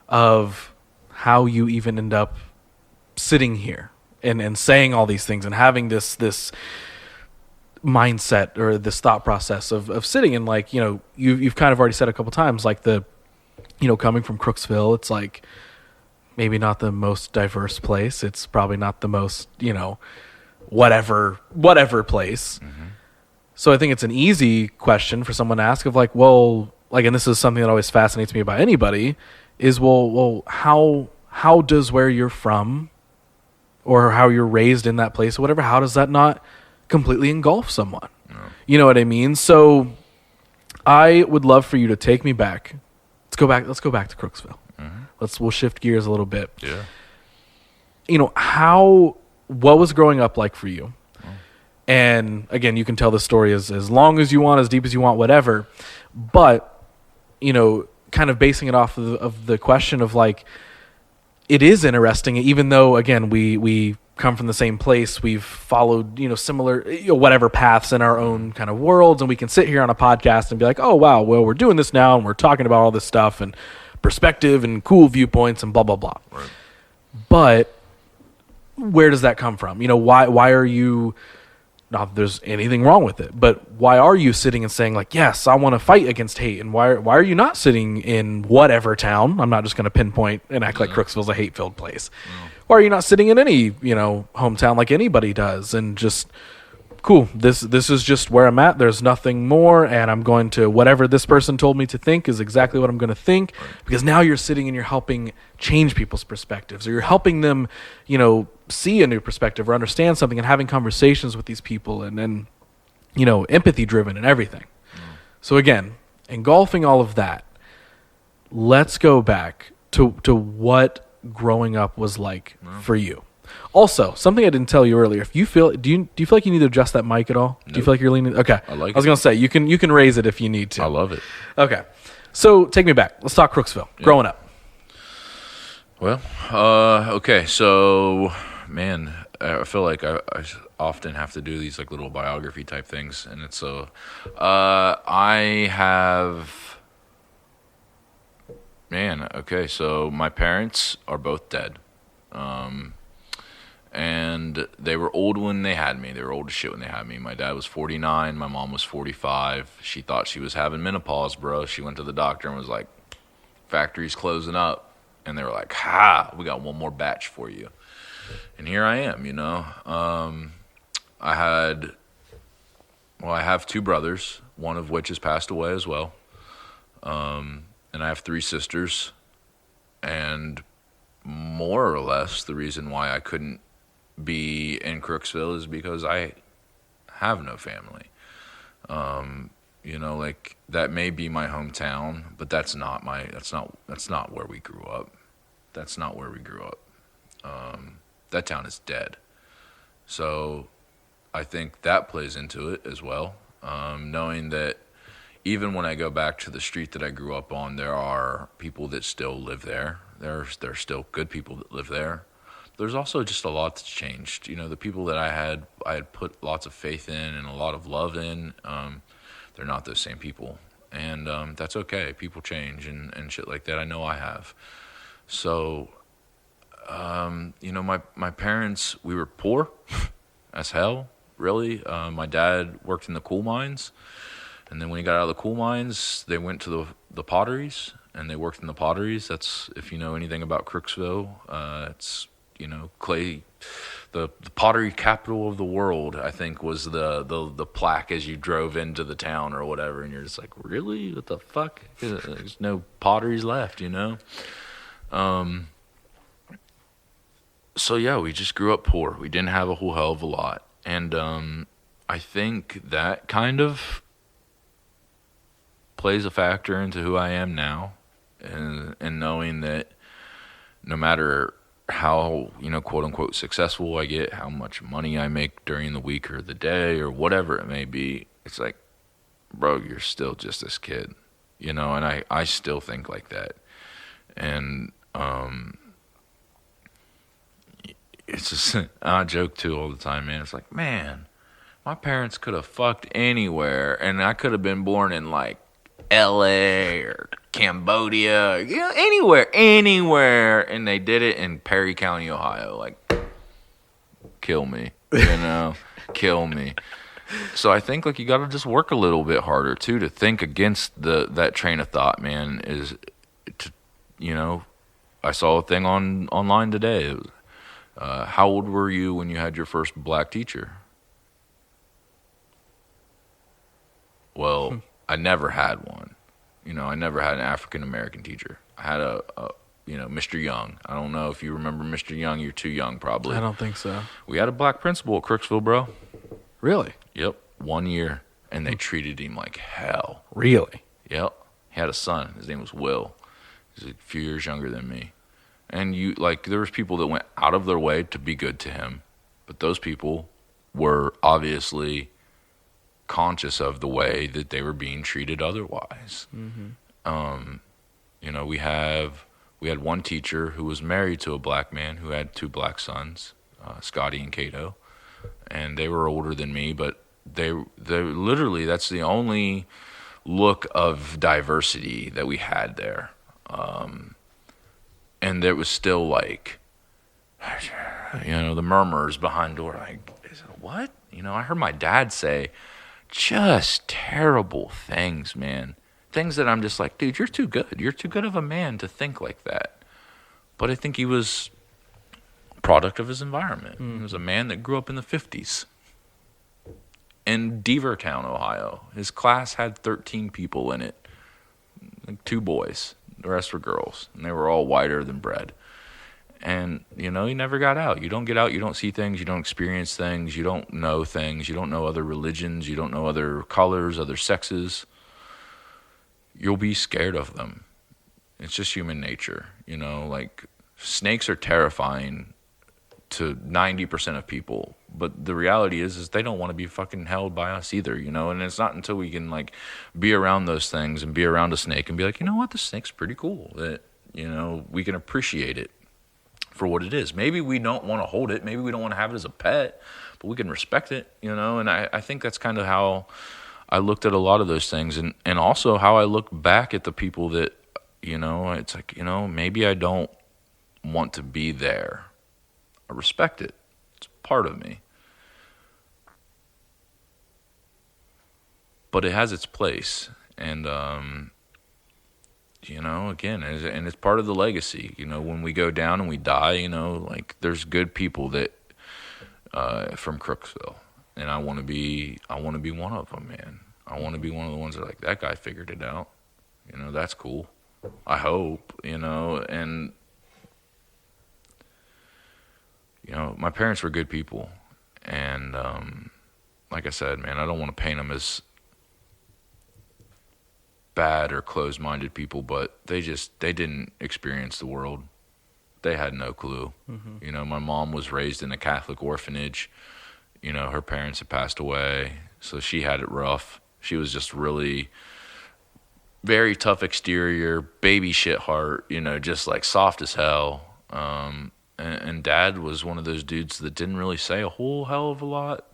of how you even end up sitting here and saying all these things and having this mindset or this thought process of sitting and you've kind of already said a couple times, coming from Crooksville, it's maybe not the most diverse place. It's probably not the most, whatever place. Mm-hmm. So I think it's an easy question for someone to ask of and this is something that always fascinates me about anybody is, how does where you're from or how you're raised in that place or whatever, how does that not completely engulf someone? No. You know what I mean? So I would love for you to take me back. Let's go back to Crooksville. Mm-hmm. We'll shift gears a little bit. Yeah. What was growing up like for you? Oh. And again, you can tell the story as long as you want, as deep as you want, whatever. But, kind of basing it off of the question of it is interesting, even though, again, we come from the same place, we've followed, similar, whatever paths in our own kind of worlds, and we can sit here on a podcast and be like, oh, wow, well, we're doing this now, and we're talking about all this stuff, and perspective, and cool viewpoints, and blah, blah, blah. Right. But where does that come from? Why are you... Not that there's anything wrong with it, but why are you sitting and saying yes, I want to fight against hate? And why are you not sitting in whatever town? I'm not just going to pinpoint and act like Crooksville's a hate-filled place. No. Why are you not sitting in any, hometown like anybody does and just, cool, this is just where I'm at. There's nothing more, and I'm going to, whatever this person told me to think is exactly what I'm going to think, because now you're sitting and you're helping change people's perspectives, or you're helping them, see a new perspective or understand something and having conversations with these people and empathy driven and everything. So again, engulfing all of that, let's go back to what growing up was like for you. Also, something I didn't tell you earlier, do you feel like you need to adjust that mic at all? Nope. Do you feel like you're leaning? Okay. I was going to say, you can raise it if you need to. I love it. Okay. So take me back. Let's talk Crooksville. Yeah. Growing up. Well, okay, so, man, I feel like I often have to do these, like, little biography type things, and it's so, I have, man, okay, so my parents are both dead, and they were old when they had me. They were old as shit when they had me. My dad was 49, my mom was 45. She thought she was having menopause, bro. She went to the doctor and was like, factory's closing up. And they were like, we got one more batch for you. And here I am, you know. I have two brothers, one of which has passed away as well. And I have three sisters. And more or less, the reason why I couldn't be in Crooksville is because I have no family. You know, like, that may be my hometown, but that's not where we grew up. That's not where we grew up. That town is dead. So I think that plays into it as well. Knowing that even when I go back to the street that I grew up on, there are people that still live there. There's still good people that live there. There's also just a lot that's changed. You know, the people that I had put lots of faith in and a lot of love in, they're not those same people. And that's okay. People change and shit like that. I know I have. So, you know, my parents, we were poor as hell, really. My dad worked in the coal mines. And then when he got out of the coal mines, they went to the potteries. And they worked in the potteries. That's, if you know anything about Crooksville, it's, you know, clay. The pottery capital of the world, I think, was the plaque as you drove into the town or whatever, and you're just like, really? What the fuck? There's no potteries left, you know? So yeah, we just grew up poor. We didn't have a whole hell of a lot. And I think that kind of plays a factor into who I am now, and knowing that no matter how, you know, quote unquote successful I get, how much money I make during the week or the day or whatever it may be, it's like, bro, you're still just this kid, you know, and I still think like that. And it's just, I joke too all the time, man. It's like, man, my parents could have fucked anywhere, and I could have been born in like LA or Cambodia, you know, anywhere, and they did it in Perry County, Ohio. Like, kill me, you know, kill me. So I think, like, you got to just work a little bit harder too to think against that train of thought, man. Is to, you know, I saw a thing online today. It was, how old were you when you had your first black teacher? Well, I never had one. You know, I never had an African-American teacher. I had a you know, Mr. Young. I don't know if you remember Mr. Young. You're too young, probably. I don't think so. We had a black principal at Crooksville, bro. Really? Yep. 1 year. And they treated him like hell. Really? Yep. He had a son. His name was Will. He's a few years younger than me. And you, like, there was people that went out of their way to be good to him. But those people were obviously conscious of the way that they were being treated otherwise. Mm-hmm. You know, we had one teacher who was married to a black man who had two black sons, Scotty and Cato, and they were older than me, but they literally, that's the only look of diversity that we had there. And there was still, like, you know, the murmurs behind door, like, what? You know, I heard my dad say just terrible things, man. Things that I'm just like, dude, you're too good. You're too good of a man to think like that. But I think he was a product of his environment. He was a man that grew up in the 50s in Beavertown, Ohio. His class had 13 people in it, like 2 boys. The rest were girls, and they were all whiter than bread. And, you know, he never got out. You don't get out, you don't see things, you don't experience things, you don't know things, you don't know other religions, you don't know other colors, other sexes. You'll be scared of them. It's just human nature, you know, like, snakes are terrifying to 90% of people. But the reality is they don't want to be fucking held by us either, you know? And it's not until we can, like, be around those things and be around a snake and be like, you know what, this snake's pretty cool, that, you know, we can appreciate it for what it is. Maybe we don't want to hold it. Maybe we don't want to have it as a pet, but we can respect it, you know? And I think that's kind of how I looked at a lot of those things. And also how I look back at the people that, you know, it's like, you know, maybe I don't want to be there. I respect it. It's part of me. But it has its place. And, you know, again, and it's part of the legacy. You know, when we go down and we die, you know, like, there's good people that, from Crooksville. And I want to be one of them, man. I want to be one of the ones that are like, that guy figured it out. You know, that's cool. I hope, you know, and, you know, my parents were good people. And, like I said, man, I don't want to paint them as bad or closed-minded people, but they didn't experience the world. They had no clue. Mm-hmm. You know, my mom was raised in a Catholic orphanage. You know, her parents had passed away, so she had it rough. She was just really very tough exterior, baby shit heart, you know, just like soft as hell. And Dad was one of those dudes that didn't really say a whole hell of a lot.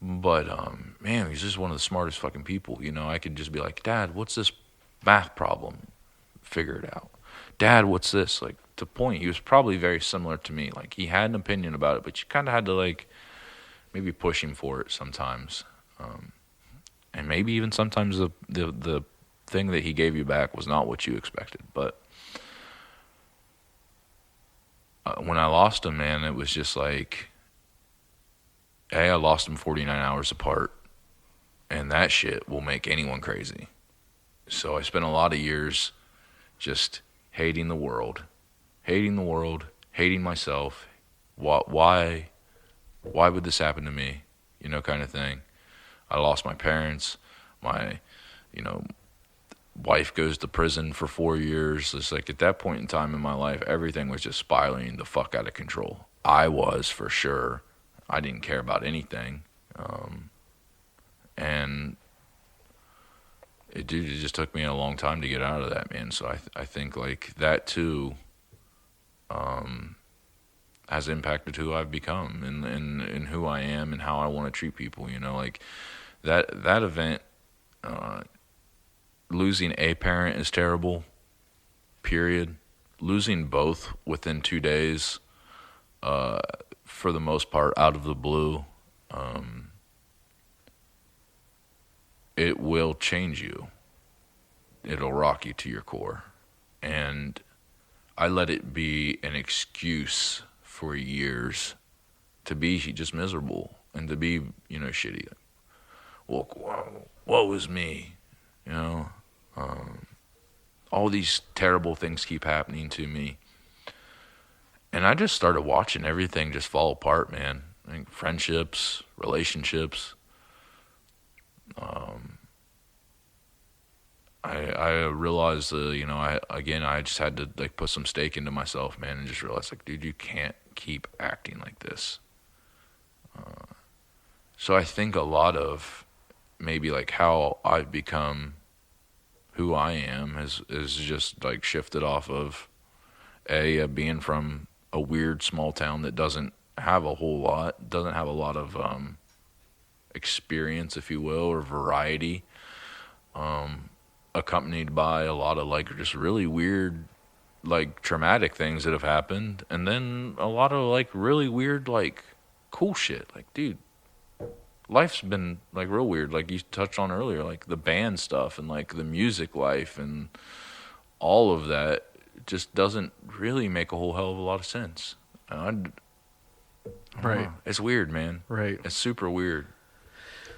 But, man, he's just one of the smartest fucking people. You know, I could just be like, Dad, what's this math problem? Figure it out. Dad, what's this? Like, to point, he was probably very similar to me. Like, he had an opinion about it, but you kind of had to, like, maybe push him for it sometimes. And maybe even sometimes the thing that he gave you back was not what you expected. But when I lost him, man, it was just like, I lost him 49 hours apart, and that shit will make anyone crazy. So I spent a lot of years just hating the world, hating myself. Why would this happen to me? You know, kind of thing. I lost my parents. My, you know, wife goes to prison for 4 years. It's like at that point in time in my life, everything was just spiraling the fuck out of control. I was, for sure. I didn't care about anything. And it just took me a long time to get out of that, man. So I think like that too has impacted who I've become and who I am and how I want to treat people, you know, like that event, losing a parent is terrible, period. Losing both within 2 days, for the most part, out of the blue, it will change you. It'll rock you to your core. And I let it be an excuse for years to be just miserable and to be, you know, shitty. Well, woe is me, you know. All these terrible things keep happening to me. And I just started watching everything just fall apart, man. I think friendships, relationships. I realized, you know, I just had to like put some stake into myself, man, and just realize like, dude, you can't keep acting like this. So I think a lot of maybe like how I've become who I am is just like shifted off of being from a weird small town that doesn't have a whole lot, doesn't have a lot of experience, if you will, or variety, accompanied by a lot of like just really weird, like traumatic things that have happened, and then a lot of like really weird, like cool shit. Like, dude, life's been like real weird, like you touched on earlier, like the band stuff and like the music life and all of that just doesn't really make a whole hell of a lot of sense. Right. It's weird, man. Right. It's super weird.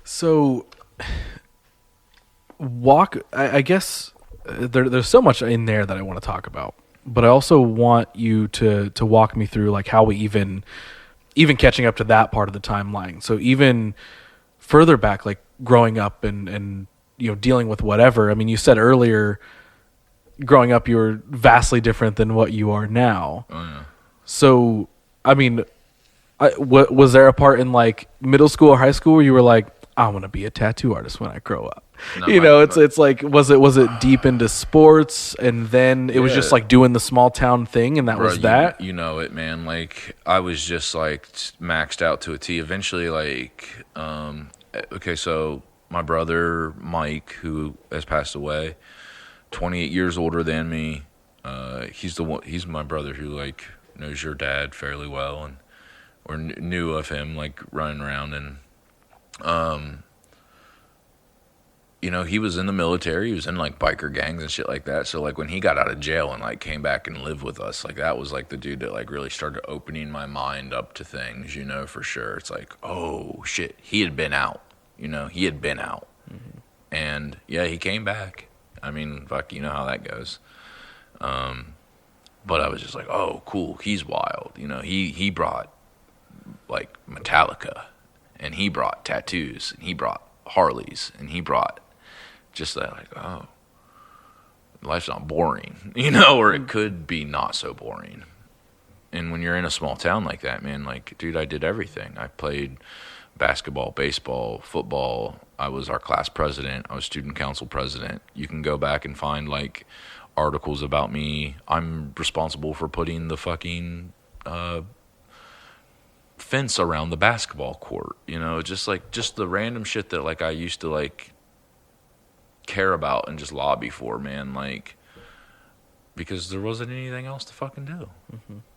So, I guess there's so much in there that I want to talk about, but I also want you to walk me through like how we even catching up to that part of the timeline. So even further back, like growing up and you know, dealing with whatever. I mean, you said earlier, growing up, you were vastly different than what you are now. Oh, yeah. So, I mean, Was there a part in like middle school or high school where you were like, I want to be a tattoo artist when I grow up? No, It's like, was it deep into sports, and then it was just like doing the small town thing, and that was that? You know it, man. Like, I was just like maxed out to a T. Eventually, like, okay, so my brother Mike, who has passed away, 28 years older than me. He's my brother who like knows your dad fairly well, and or knew of him like running around, and you know, he was in the military. He was in like biker gangs and shit like that. So like when he got out of jail and like came back and lived with us, like that was like the dude that like really started opening my mind up to things, you know, for sure. It's like, oh shit, he had been out, you know, Mm-hmm. And yeah, he came back. I mean, fuck, you know how that goes. But I was just like, oh, cool, he's wild. You know, he brought like Metallica, and he brought tattoos, and he brought Harleys, and he brought just that, like, oh, life's not boring, you know, or it could be not so boring. And when you're in a small town like that, man, like, dude, I did everything. I played basketball, baseball, football. I was our class president. I was student council president. You can go back and find, like, articles about me. I'm responsible for putting the fucking fence around the basketball court, you know, just the random shit that, like, I used to, like, care about and just lobby for, man, like, because there wasn't anything else to fucking do,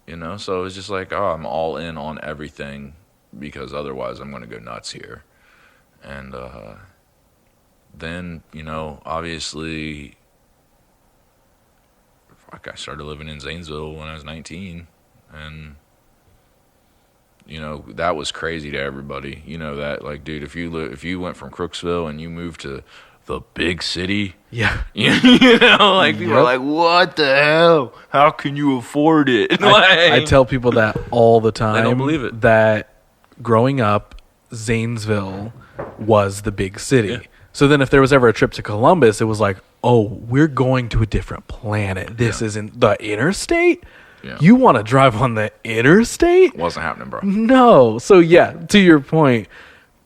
you know, so it was just like, oh, I'm all in on everything, because otherwise I'm going to go nuts here. And then, you know, obviously, fuck, I started living in Zanesville when I was 19, and you know, that was crazy to everybody. You know that, like, dude, if you went from Crooksville and you moved to the big city, yeah, you know, like, people are like, what the hell? How can you afford it? I tell people that all the time. I don't believe it. That growing up, Zanesville was the big city. Yeah. So then if there was ever a trip to Columbus, it was like, oh, we're going to a different planet. This isn't the interstate. Yeah. You want to drive on the interstate? Wasn't happening, bro. No. So, yeah, to your point,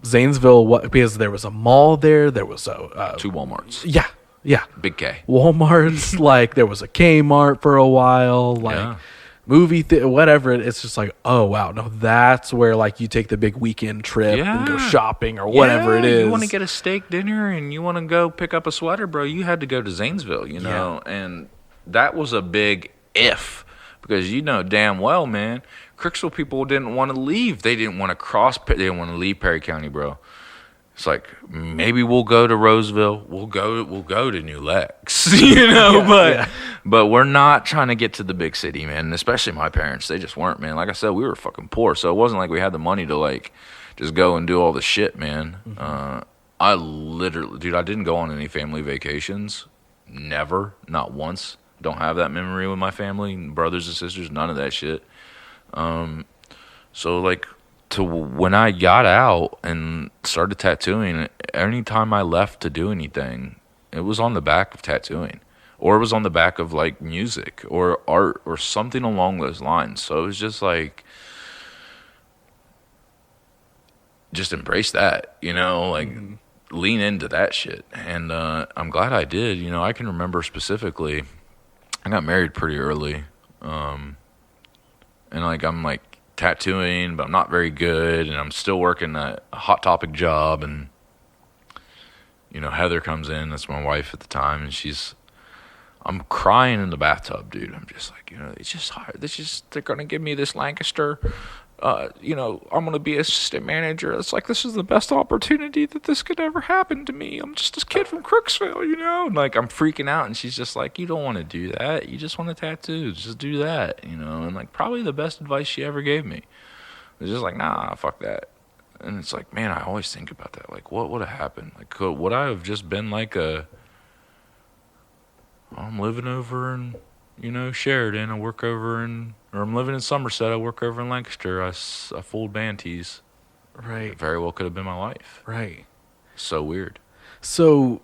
Zanesville, because there was a mall there. There was a... 2 Walmarts. Yeah, yeah. Big K. Walmarts. Like, there was a Kmart for a while. Like, movie, whatever. It's just like, oh, wow. No, that's where, like, you take the big weekend trip and go shopping or whatever it is. You want to get a steak dinner and you want to go pick up a sweater, bro. You had to go to Zanesville, you know. Yeah. And that was a big if. Because you know damn well, man, Crooksville people didn't want to leave. They didn't want to they didn't want to leave Perry County, bro. It's like, maybe we'll go to Roseville. We'll go to New Lex, you know. But we're not trying to get to the big city, man. And especially my parents, they just weren't, man. Like I said, we were fucking poor, so it wasn't like we had the money to like just go and do all the shit, man. Mm-hmm. I literally, dude, I didn't go on any family vacations. Never, not once. Don't have that memory with my family, brothers and sisters, none of that shit. So like, to when I got out and started tattooing, anytime I left to do anything, it was on the back of tattooing, or it was on the back of like music or art or something along those lines. So it was just like, just embrace that, you know, like lean into that shit. And I'm glad I did. You know, I can remember specifically, I got married pretty early, and like I'm like tattooing, but I'm not very good, and I'm still working a Hot Topic job, and you know, Heather comes in, that's my wife at the time, and I'm crying in the bathtub, dude. I'm just like, you know, it's just hard. They're gonna give me this Lancaster. You know, I'm going to be assistant manager. It's like, this is the best opportunity that this could ever happen to me. I'm just this kid from Crooksville, you know? And, like, I'm freaking out, and she's just like, you don't want to do that. You just want to tattoo. Just do that, you know? And, like, probably the best advice she ever gave me. It was just like, nah, fuck that. And it's like, man, I always think about that. Like, what would have happened? Like, would I have just been like I'm living over in, you know, Sheridan. I work over or I'm living in Somerset. I work over in Lancaster. I fold Banties. Right. It very well could have been my life. Right. So weird. So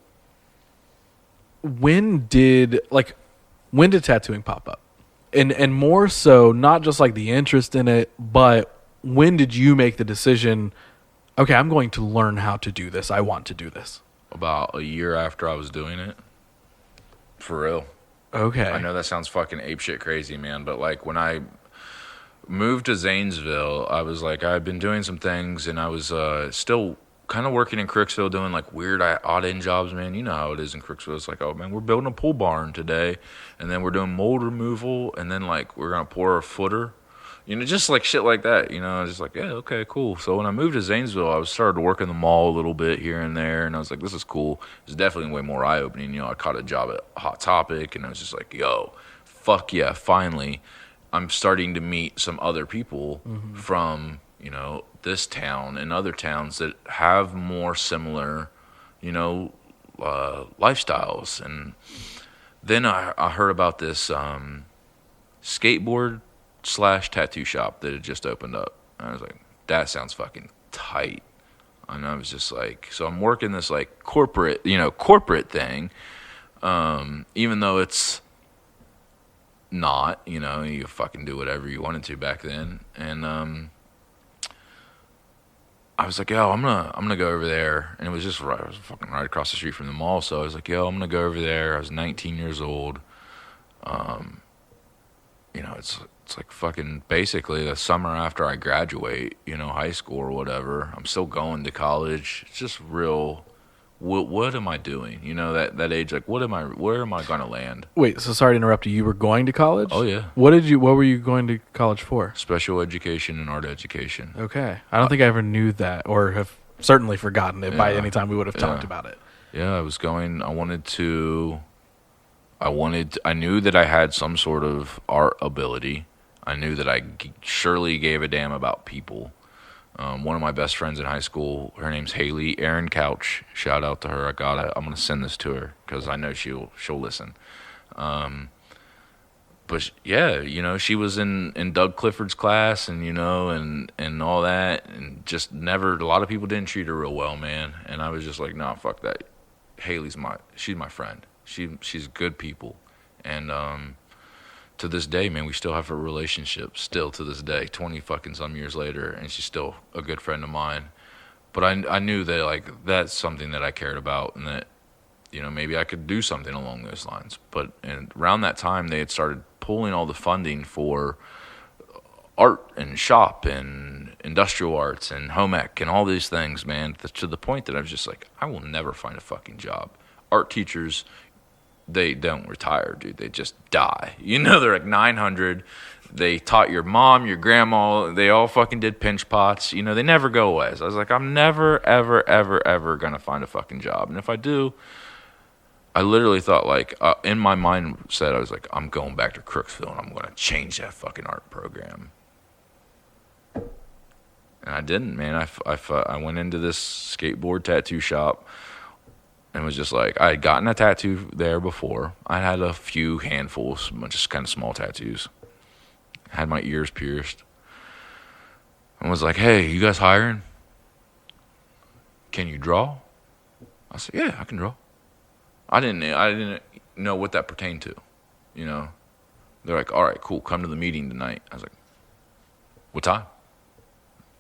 when did tattooing pop up? And more so, not just like the interest in it, but when did you make the decision, okay, I'm going to learn how to do this. I want to do this. About a year after I was doing it. For real. Okay. I know that sounds fucking apeshit crazy, man, but like when I moved to Zanesville, I was like, I'd been doing some things, and I was still kind of working in Crooksville doing like weird odd end jobs, man. You know how it is in Crooksville. It's like, oh man, we're building a pool barn today, and then we're doing mold removal, and then like we're gonna pour a footer, you know, just like shit like that, you know. Just like, yeah, okay, cool. So when I moved to Zanesville, I started to work in the mall a little bit here and there, and I was like, this is cool. It's definitely way more eye opening. You know, I caught a job at Hot Topic, and I was just like, yo, fuck yeah, finally I'm starting to meet some other people from, you know, this town and other towns that have more similar, you know, lifestyles. And then I heard about this skateboard / tattoo shop that had just opened up. And I was like, that sounds fucking tight. And I was just like, so I'm working this like corporate thing, even though it's not, you know, you fucking do whatever you wanted to back then. And I was like, yo, I'm gonna go over there. And it was just I was fucking right across the street from the mall. So I was like, yo, I'm gonna go over there. I was 19 years old. You know, it's like fucking basically the summer after I graduate, you know, high school or whatever. I'm still going to college. It's just real. What am I doing? You know, that age, like, where am I going to land? Wait, so sorry to interrupt you. You were going to college? Oh, yeah. What were you going to college for? Special education and art education. Okay. I don't think I ever knew that, or have certainly forgotten it by any time we would have talked about it. Yeah, I knew that I had some sort of art ability. I knew that I surely gave a damn about people. One of my best friends in high school, her name's Haley Erin Couch. Shout out to her. I'm gonna send this to her because I know she'll listen. But yeah, you know, she was in Doug Clifford's class, and you know, and all that, and just never. A lot of people didn't treat her real well, man. And I was just like, nah, fuck that. Haley's she's my friend. She's good people, and to this day, man, we still have a relationship. Still to this day, 20 fucking some years later, and she's still a good friend of mine. But I knew that like that's something that I cared about, and that, you know, maybe I could do something along those lines. But around that time, they had started pulling all the funding for art and shop and industrial arts and home ec and all these things, man, to the point that I was just like, I will never find a fucking job. Art teachers, they don't retire, dude. They just die. You know, they're like 900. They taught your mom, your grandma. They all fucking did pinch pots. You know, they never go away. So I was like, I'm never, ever, ever, ever going to find a fucking job. And if I do, I literally thought, like, in my mindset, I was like, I'm going back to Crooksville, and I'm going to change that fucking art program. And I didn't, man. I went into this skateboard tattoo shop and was just like, I had gotten a tattoo there before. I had a few handfuls, just kind of small tattoos. Had my ears pierced. And was like, hey, you guys hiring? Can you draw? I said, yeah, I can draw. I didn't know what that pertained to, you know. They're like, all right, cool, come to the meeting tonight. I was like, what time?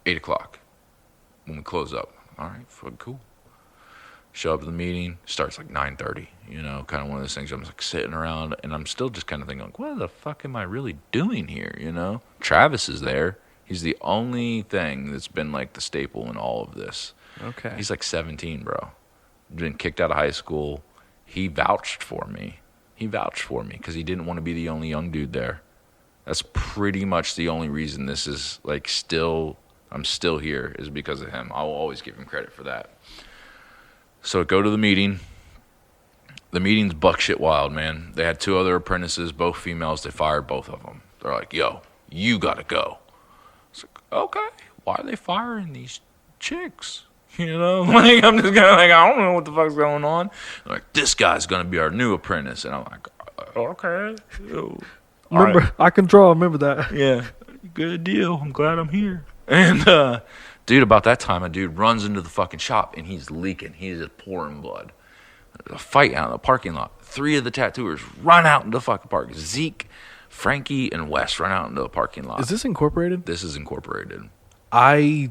8 o'clock when we close up. All right, fucking cool. Show up to the meeting, starts like 9:30, you know, kind of one of those things. I'm like sitting around, and I'm still just kind of thinking, like, what the fuck am I really doing here, you know? Travis is there. He's the only thing that's been like the staple in all of this. Okay. He's like 17, bro. Been kicked out of high school. He vouched for me. Because he didn't want to be the only young dude there. That's pretty much the only reason this is like I'm still here, is because of him. I will always give him credit for that. So go to the meeting. The meeting's buckshit wild, man. They had 2 other apprentices, both females. They fired both of them. They're like, yo, you got to go. It's like, okay, why are they firing these chicks? You know, like, I'm just kind of like, I don't know what the fuck's going on. They're like, this guy's going to be our new apprentice. And I'm like, okay. Remember, right. I can draw. Remember that. Yeah. Good deal. I'm glad I'm here. And, dude, about that time, a dude runs into the fucking shop, and he's leaking. He's just pouring blood. There's a fight out in the parking lot. 3 of the tattooers run out into the fucking park. Zeke, Frankie, and Wes run out into the parking lot. Is this incorporated? This is incorporated. My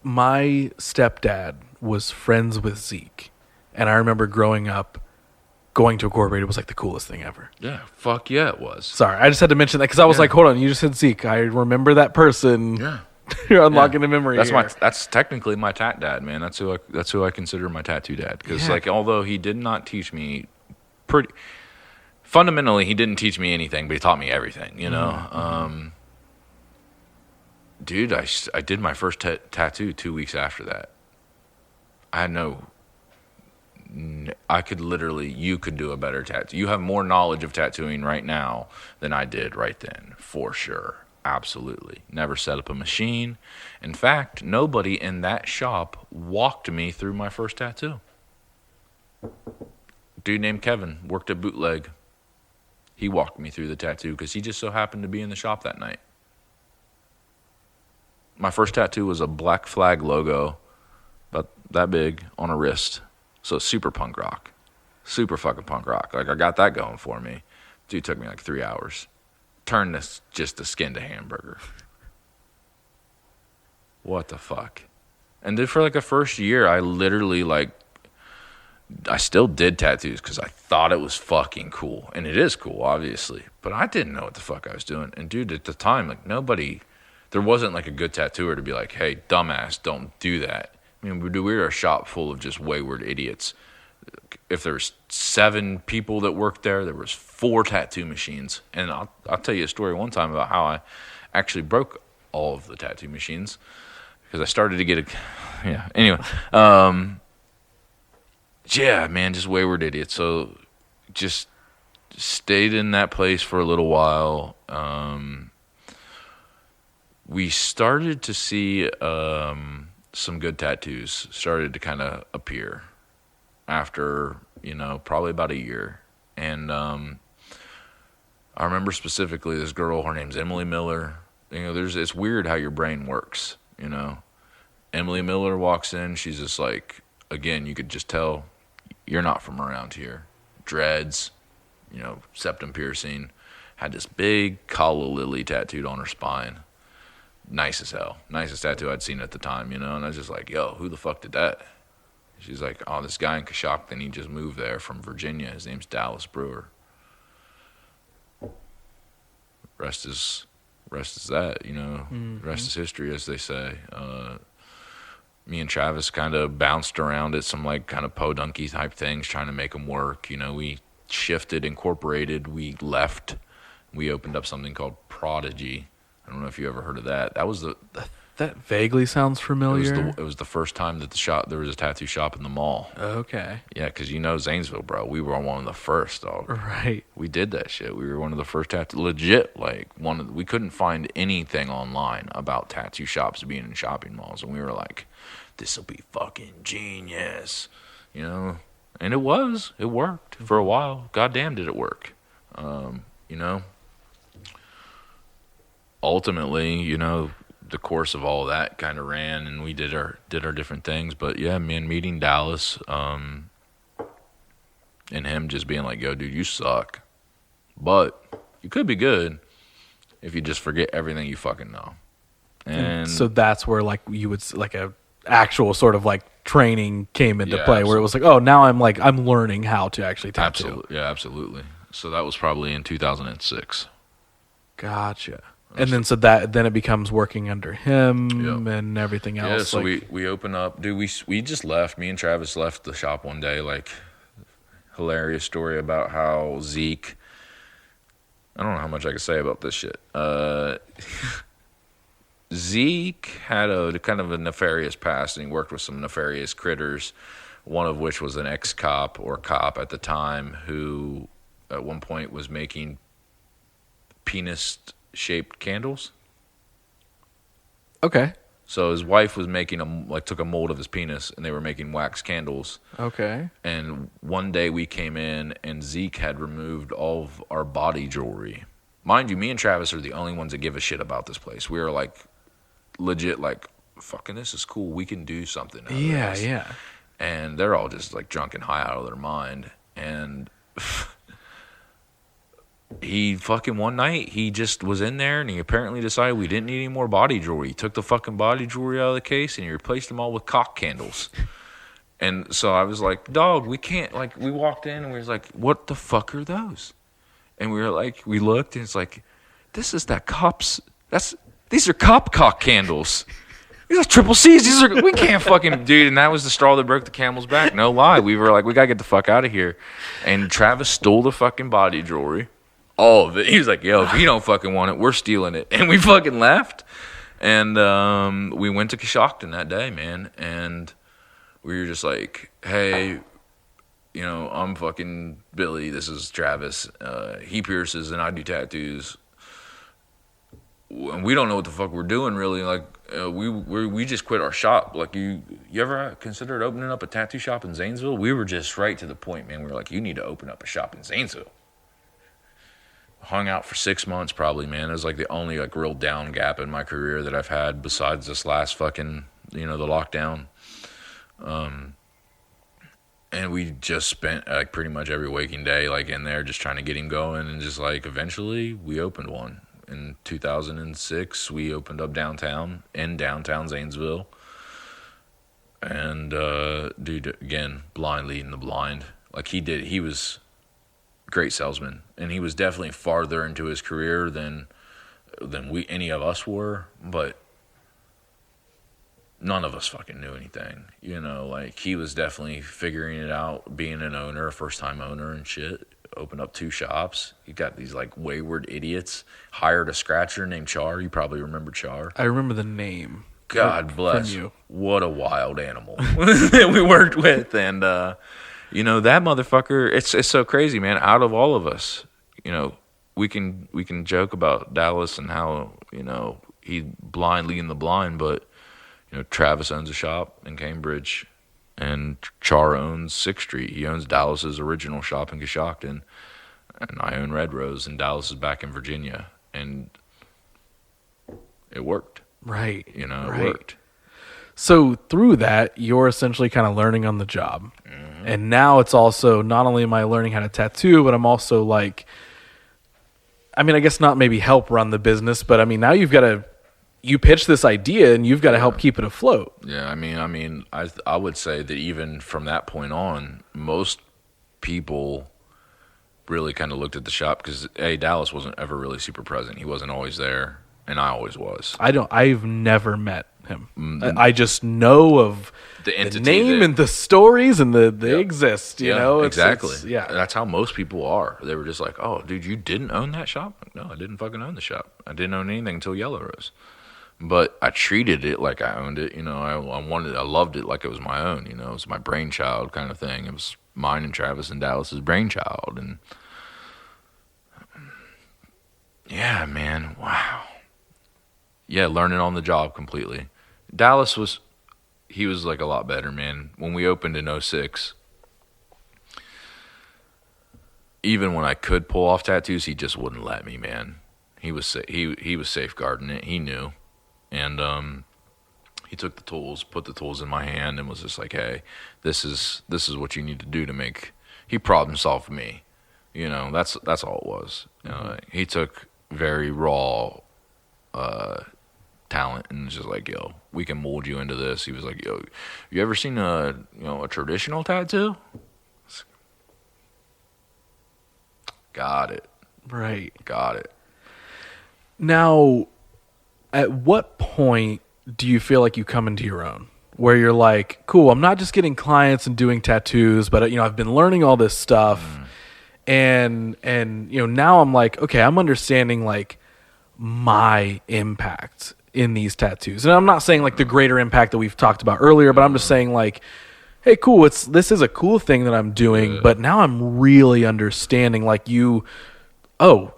stepdad was friends with Zeke, and I remember growing up, going to Incorporated was like the coolest thing ever. Yeah, fuck yeah, it was. Sorry, I just had to mention that because I was like, hold on, you just said Zeke. I remember that person. Yeah. You're unlocking a memory. That's technically my tat dad, man. That's who I consider my tattoo dad. Because like, although he did not teach me fundamentally, he didn't teach me anything, but he taught me everything. You know, dude, I did my first tattoo 2 weeks after that. I could literally, you could do a better tattoo. You have more knowledge of tattooing right now than I did right then, for sure. Absolutely. Never set up a machine. In fact, nobody in that shop walked me through my first tattoo. Dude named Kevin worked at Bootleg. He walked me through the tattoo because he just so happened to be in the shop that night. My first tattoo was a Black Flag logo, about that big, on a wrist. So super punk rock. Super fucking punk rock. Like, I got that going for me. Dude, took me like 3 hours. Turned this just the skin to hamburger. What the fuck? And then for like a first year, I literally I still did tattoos because I thought it was fucking cool. And it is cool, obviously. But I didn't know what the fuck I was doing. And dude, at the time, like there wasn't like a good tattooer to be like, hey, dumbass, don't do that. I mean, we were a shop full of just wayward idiots. If there's 7 people that worked there was 4 tattoo machines. And I'll tell you a story one time about how I actually broke all of the tattoo machines because I started to get anyway. Yeah, man, just wayward idiots. So just stayed in that place for a little while. We started to see some good tattoos started to kind of appear after, probably about a year. And I remember specifically this girl, her name's Emily Miller. It's weird how your brain works, Emily Miller walks in, she's just like, again, you could just tell you're not from around here. Dreads, septum piercing, had this big calla lily tattooed on her spine. Nice as hell. Nicest tattoo I'd seen at the time, and I was just like, yo, who the fuck did that? She's like, oh, this guy in Coshocton, he just moved there from Virginia. His name's Dallas Brewer. Rest is that, Rest is history, as they say. Me and Travis kind of bounced around at some like kind of podunky type things, trying to make them work. We shifted, incorporated, we left. We opened up something called Prodigy. I don't know if you ever heard of that. That was that vaguely sounds familiar. It was the first time that there was a tattoo shop in the mall. Okay. Yeah, because Zanesville, bro. We were one of the first, dog. Right. We did that shit. We were one of the first legit. We couldn't find anything online about tattoo shops being in shopping malls, and we were like, this will be fucking genius, And it was. It worked for a while. Goddamn, did it work. Ultimately, the course of all that kind of ran, and we did our different things. But yeah, man, meeting Dallas, and him just being like, "Yo, dude, you suck, but you could be good if you just forget everything you fucking know." And so that's where you would a actual sort of training came into play, where it was like, oh, now I'm learning how to actually tattoo. Absolutely, yeah, absolutely. So that was probably in 2006. Gotcha. And then then it becomes working under him and everything else. Yeah, so we open up. Dude, we just left. Me and Travis left the shop one day. Hilarious story about how Zeke. I don't know how much I can say about this shit. Zeke had a kind of a nefarious past, and he worked with some nefarious critters, one of which was an ex-cop or cop at the time who at one point was making penis-shaped candles. Okay. So his wife was making took a mold of his penis, and they were making wax candles. Okay. And one day we came in, and Zeke had removed all of our body jewelry. Mind you, me and Travis are the only ones that give a shit about this place. We are legit fucking this is cool. We can do something out of this. Yeah. And they're all just drunk and high out of their mind. And he fucking one night, he just was in there and he apparently decided we didn't need any more body jewelry. He took the fucking body jewelry out of the case and he replaced them all with cock candles. And so I was like, dog, we can't, like, we walked in and we was like, what the fuck are those? And we were like, we looked and it's like, these are cop cock candles. These are triple C's. We can't fucking, dude. And that was the straw that broke the camel's back. No lie. We were like, we gotta get the fuck out of here. And Travis stole the fucking body jewelry, all of it. He was like, yo, if you don't fucking want it, we're stealing it. And we fucking left. And we went to Coshocton that day, man. And we were just like, hey, you know, I'm fucking Billy. This is Travis. He pierces and I do tattoos. And we don't know what the fuck we're doing, really. Like, we just quit our shop. Like, you ever considered opening up a tattoo shop in Zanesville? We were just right to the point, man. We were like, you need to open up a shop in Zanesville. Hung out for 6 months, probably, man. It was like the only like real down gap in my career that I've had besides this last fucking, you know, the lockdown. And we just spent like pretty much every waking day like in there just trying to get him going, and just like eventually we opened one. In 2006, we opened up in downtown Zanesville. And, dude, again, blind leading the blind. Like he was a great salesman. And he was definitely farther into his career than any of us were. But none of us fucking knew anything. You know, like he was definitely figuring it out, being an owner, a first-time owner and shit. Opened up 2 shops. He got these like wayward idiots. Hired a scratcher named Char. You probably remember Char. I remember the name. God bless. From you. What a wild animal that we worked with. And you know, that motherfucker, it's so crazy, man. Out of all of us, you know, we can joke about Dallas and how, you know, he blind leading the blind, but you know, Travis owns a shop in Cambridge. And Char owns 6th Street. He owns Dallas's original shop in Coshocton. And I own Red Rose, and Dallas is back in Virginia. And it worked. Right. You know, it worked. So through that, you're essentially kind of learning on the job. Mm-hmm. And now it's also, not only am I learning how to tattoo, but I'm also like, I mean, I guess not maybe help run the business, but I mean, now you pitch this idea and you've got to help keep it afloat. Yeah, I mean, I would say that even from that point on, most people really kind of looked at the shop because Dallas wasn't ever really super present. He wasn't always there, and I always was. I've never met him. Mm-hmm. I just know of the name and the stories, and they exist. You know, exactly. That's how most people are. They were just like, "Oh, dude, you didn't own that shop?" Like, no, I didn't fucking own the shop. I didn't own anything until Yellow Rose. But I treated it like I owned it, you know. I loved it like it was my own, you know. It was my brainchild kind of thing. It was mine and Travis and Dallas's brainchild, and yeah, man, wow, yeah, learning on the job completely. Dallas was like a lot better, man. When we opened in 2006, even when I could pull off tattoos, he just wouldn't let me, man. He was he was safeguarding it. He knew. And he took the tools, put the tools in my hand, and was just like, "Hey, this is what you need to do to make." He problem solved me, you know. That's all it was. He took very raw talent and was just like, "Yo, we can mold you into this." He was like, "Yo, you ever seen a traditional tattoo?" Got it. Right. Got it. Now, at what point do you feel like you come into your own? Where you're like, cool, I'm not just getting clients and doing tattoos, but you know, I've been learning all this stuff. And you know, now I'm like, okay, I'm understanding like my impact in these tattoos. And I'm not saying like the greater impact that we've talked about earlier, but I'm just saying like, hey, cool, this is a cool thing that I'm doing, but now I'm really understanding like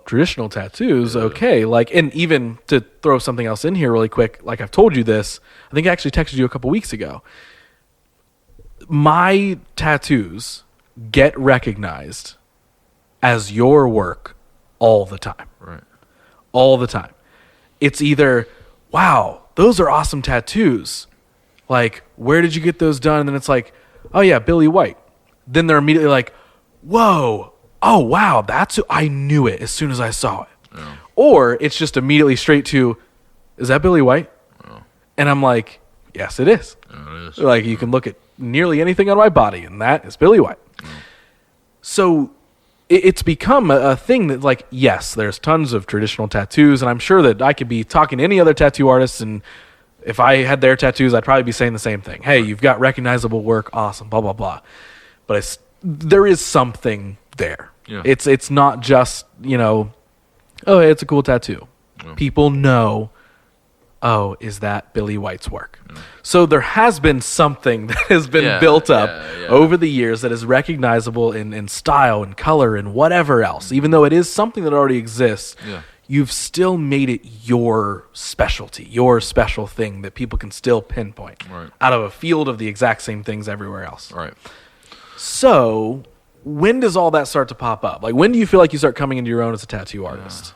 traditional tattoos, okay. Like, and even to throw something else in here really quick, like I've told you this, I think I actually texted you a couple weeks ago. My tattoos get recognized as your work all the time. Right. All the time. It's either, wow, those are awesome tattoos. Like, where did you get those done? And then it's like, oh yeah, Billy White. Then they're immediately like, whoa, oh wow, I knew it as soon as I saw it. Yeah. Or it's just immediately straight to, is that Billy White? Yeah. And I'm like, yes, it is. Yeah, it is. Like you can look at nearly anything on my body, and that is Billy White. Yeah. So it's become a thing that, like, yes, there's tons of traditional tattoos, and I'm sure that I could be talking to any other tattoo artists, and if I had their tattoos, I'd probably be saying the same thing. Hey, you've got recognizable work, awesome, blah, blah, blah. But there is something there. Yeah. It's not just, oh, hey, it's a cool tattoo. Yeah. People know, oh, is that Billy White's work? Yeah. So there has been something that has been built up over the years that is recognizable in style and color and whatever else. Even though it is something that already exists, you've still made it your specialty, your special thing that people can still pinpoint out of a field of the exact same things everywhere else. Right. So when does all that start to pop up? Like, when do you feel like you start coming into your own as a tattoo artist?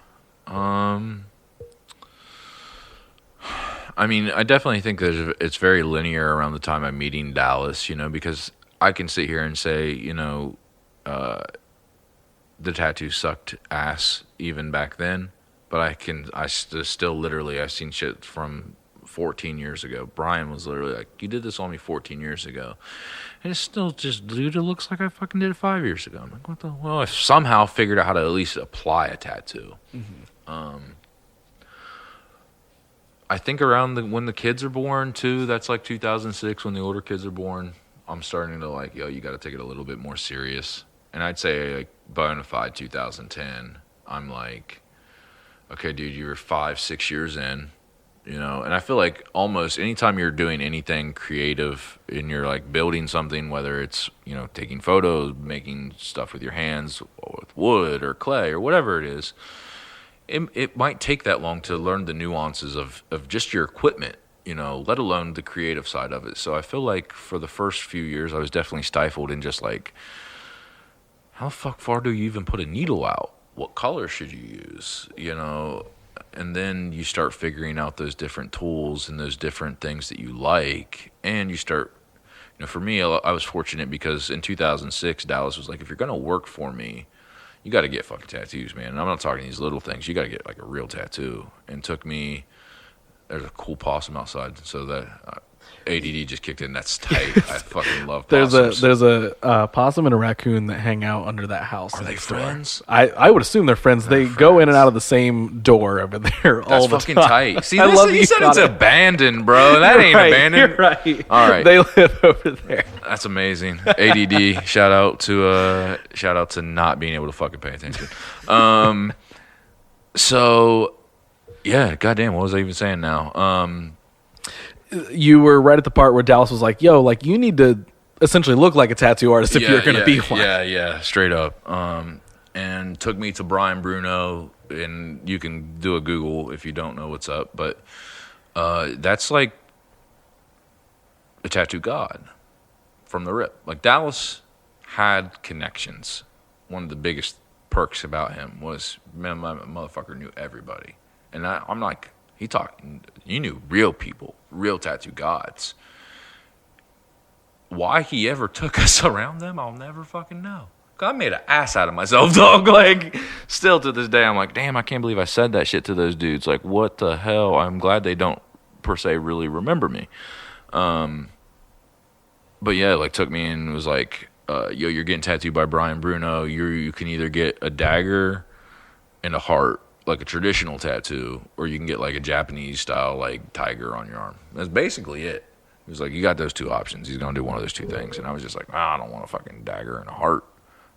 I mean, I definitely think that it's very linear around the time I'm meeting Dallas, because I can sit here and say, the tattoo sucked ass even back then, but I still literally, I've seen shit from 14 years ago. Brian was literally like, you did this on me 14 years ago. And it's still just, dude, it looks like I fucking did it 5 years ago. I'm like, what the? Well, I somehow figured out how to at least apply a tattoo. Mm-hmm. I think around when the kids are born, too, that's like 2006 when the older kids are born, I'm starting to like, you got to take it a little bit more serious. And I'd say like bona fide 2010, I'm like, okay, dude, you're 5-6 years in, and I feel like almost anytime you're doing anything creative and you're like building something, whether it's, taking photos, making stuff with your hands, with wood or clay or whatever it is, it might take that long to learn the nuances of just your equipment, let alone the creative side of it. So I feel like for the first few years, I was definitely stifled in just like, how the fuck far do you even put a needle out? What color should you use? And then you start figuring out those different tools and those different things that you like. And you start, for me, I was fortunate because in 2006, Dallas was like, if you're going to work for me, you got to get fucking tattoos, man. And I'm not talking these little things. You got to get like a real tattoo. And took me, there's a cool possum outside. So that ADD just kicked in. That's tight. I fucking love possums. There's a possum and a raccoon that hang out under that house. Are they friends? I would assume they're friends. They go in and out of the same door over there all the time. That's fucking tight. See, you said it's abandoned, bro. That ain't abandoned. You're right. All right. They live over there. That's amazing. ADD. Shout out to not being able to fucking pay attention. So, yeah, goddamn, what was I even saying now? You were right at the part where Dallas was like, yo, like, you need to essentially look like a tattoo artist if you're going to be one. Yeah, straight up. And took me to Brian Bruno, and you can do a Google if you don't know what's up, but that's like a tattoo god from the rip. Like, Dallas had connections. One of the biggest perks about him was, man, my motherfucker knew everybody. And I'm like, you knew real people, real tattoo gods. Why he ever took us around them, I'll never fucking know. I made an ass out of myself, dog. Like, still to this day, I'm like, damn, I can't believe I said that shit to those dudes. Like, what the hell? I'm glad they don't, per se, really remember me. But yeah, like, took me and was like, you're getting tattooed by Brian Bruno. You can either get a dagger and a heart, like a traditional tattoo, or you can get like a Japanese style like tiger on your arm. That's basically it. He was like, you got those two options. He's gonna do one of those two things. And I was just like, I don't want a fucking dagger and a heart.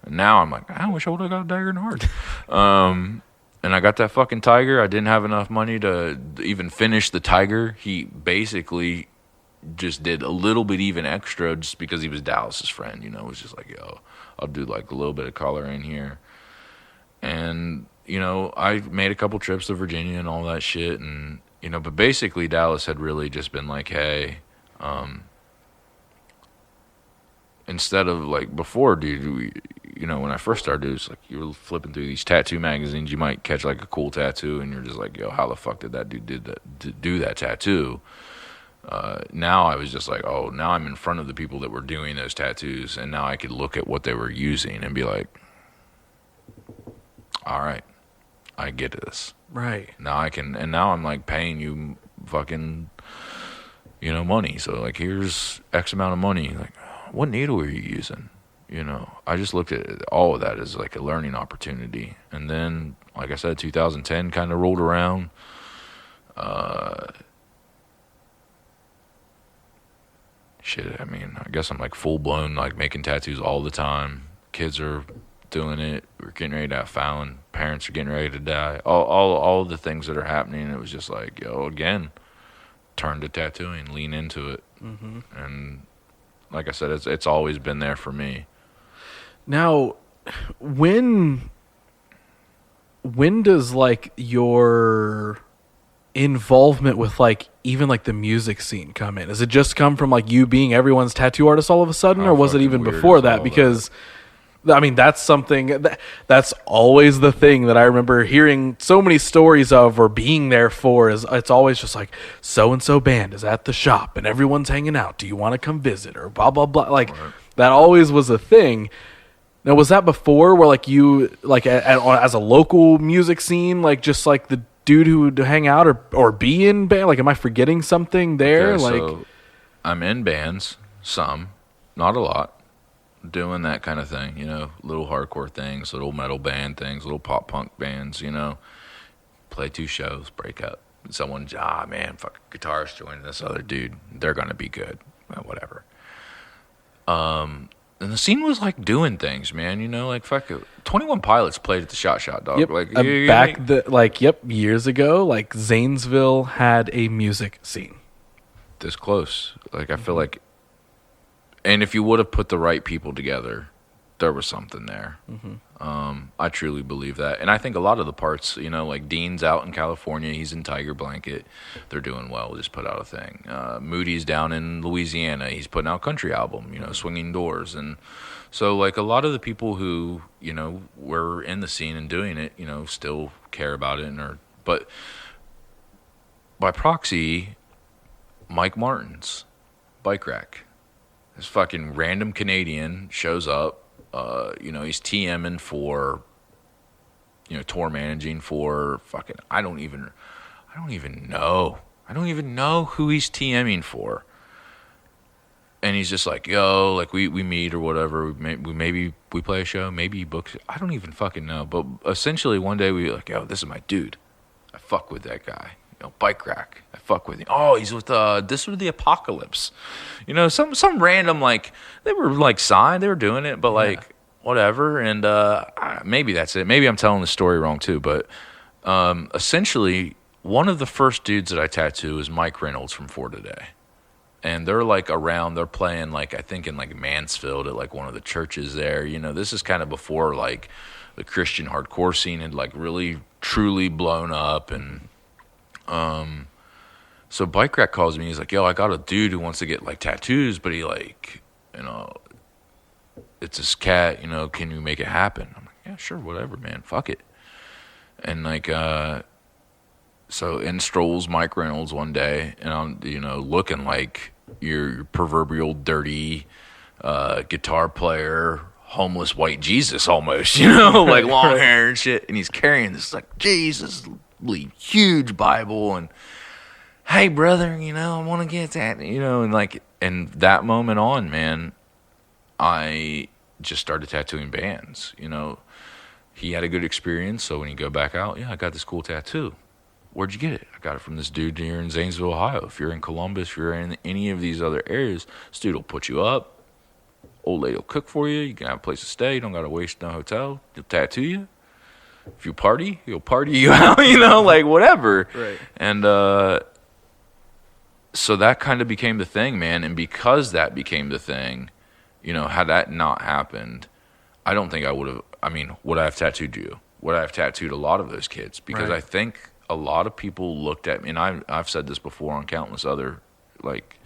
And now I'm like, I wish I would have got a dagger and a heart. And I got that fucking tiger. I didn't have enough money to even finish the tiger. He basically just did a little bit even extra just because he was Dallas's friend. It was just like, yo, I'll do like a little bit of color in here. And I made a couple trips to Virginia and all that shit, and but basically Dallas had really just been like, hey, instead of like before, dude, when I first started, it was like you were flipping through these tattoo magazines, you might catch like a cool tattoo, and you're just like, yo, how the fuck did that dude do that tattoo? Now I was just like, oh, now I'm in front of the people that were doing those tattoos, and now I could look at what they were using and be like, all right, I get this. Right. Now I can, and now I'm like paying you fucking, money. So like, here's X amount of money. Like, what needle are you using? I just looked at all of that as like a learning opportunity. And then, like I said, 2010 kind of rolled around. I guess I'm like full blown, like making tattoos all the time. Kids are doing it. We're getting ready to have Fallon. Parents are getting ready to die. All the things that are happening. It was just like, again, turn to tattooing, lean into it. Mm-hmm. And like I said, it's always been there for me. Now, when does like your involvement with like even like the music scene come in? Does it just come from like you being everyone's tattoo artist all of a sudden, or was it even before that? Because that's something that's always the thing that I remember hearing so many stories of, or being there for, is it's always just like, so and so band is at the shop and everyone's hanging out, do you want to come visit, or blah blah blah, like right. That always was a thing. Now, was that before, where like you like as a local music scene, like just like the dude who would hang out or be in band? Like, am I forgetting something there? Okay, so I'm in bands, some, not a lot, doing that kind of thing, little hardcore things, little metal band things, little pop punk bands, play 2 shows, break up. Someone, man, fuck, guitarist joining this other dude, they're gonna be good, well, whatever. And the scene was like doing things, man. Like fuck it. 21 Pilots played at the Shot dog. Yep. Like years ago, like Zanesville had a music scene. This close. Like I feel like, and if you would have put the right people together, there was something there. Mm-hmm. I truly believe that, and I think a lot of the parts, like Dean's out in California, he's in Tiger Blanket, they're doing well. We just put out a thing. Moody's down in Louisiana, he's putting out a country album, Swinging Doors, and so like a lot of the people who were in the scene and doing it, still care about it, but by proxy, Mike Martin's bike rack, this fucking random Canadian shows up. He's TMing for, tour managing for fucking, I don't even know who he's TMing for. And he's just like, yo, like we meet or whatever. Maybe we play a show, maybe he books it. I don't even fucking know. But essentially one day we were like, yo, this is my dude. I fuck with that guy. Bike rack. I fuck with him. Oh, he's with This or the Apocalypse. Some random, like, they were like signed, they were doing it, but like whatever. And maybe that's it. Maybe I'm telling the story wrong too. But essentially, one of the first dudes that I tattoo is Mike Reynolds from For Today. And they're like around, they're playing like, I think in like Mansfield at like one of the churches there. This is kind of before like the Christian hardcore scene had like really truly blown up. And so Bike Rack calls me. He's like, yo, I got a dude who wants to get like tattoos, but he like, it's this cat, can you make it happen? I'm like, yeah, sure, whatever, man, fuck it. And like, so in strolls Mike Reynolds one day, and I'm, looking like your proverbial dirty, guitar player, homeless white Jesus almost, like long hair and shit. And he's carrying this like Jesus huge Bible, and hey brother, I want to get that, and like, and that moment on, man, I just started tattooing bands. He had a good experience, so when you go back out, I got this cool tattoo. Where'd you get it? I got it from this dude here in Zanesville, Ohio. If you're in Columbus, if you're in any of these other areas, this dude will put you up. Old lady will cook for you. You can have a place to stay. You don't got to waste no hotel. He'll tattoo you. If you party, he'll party you out, like whatever. Right. And so that kind of became the thing, man. And because that became the thing, had that not happened, I don't think I would have, would I have tattooed you? Would I have tattooed a lot of those kids? Because I think a lot of people looked at me, and I've said this before on countless other like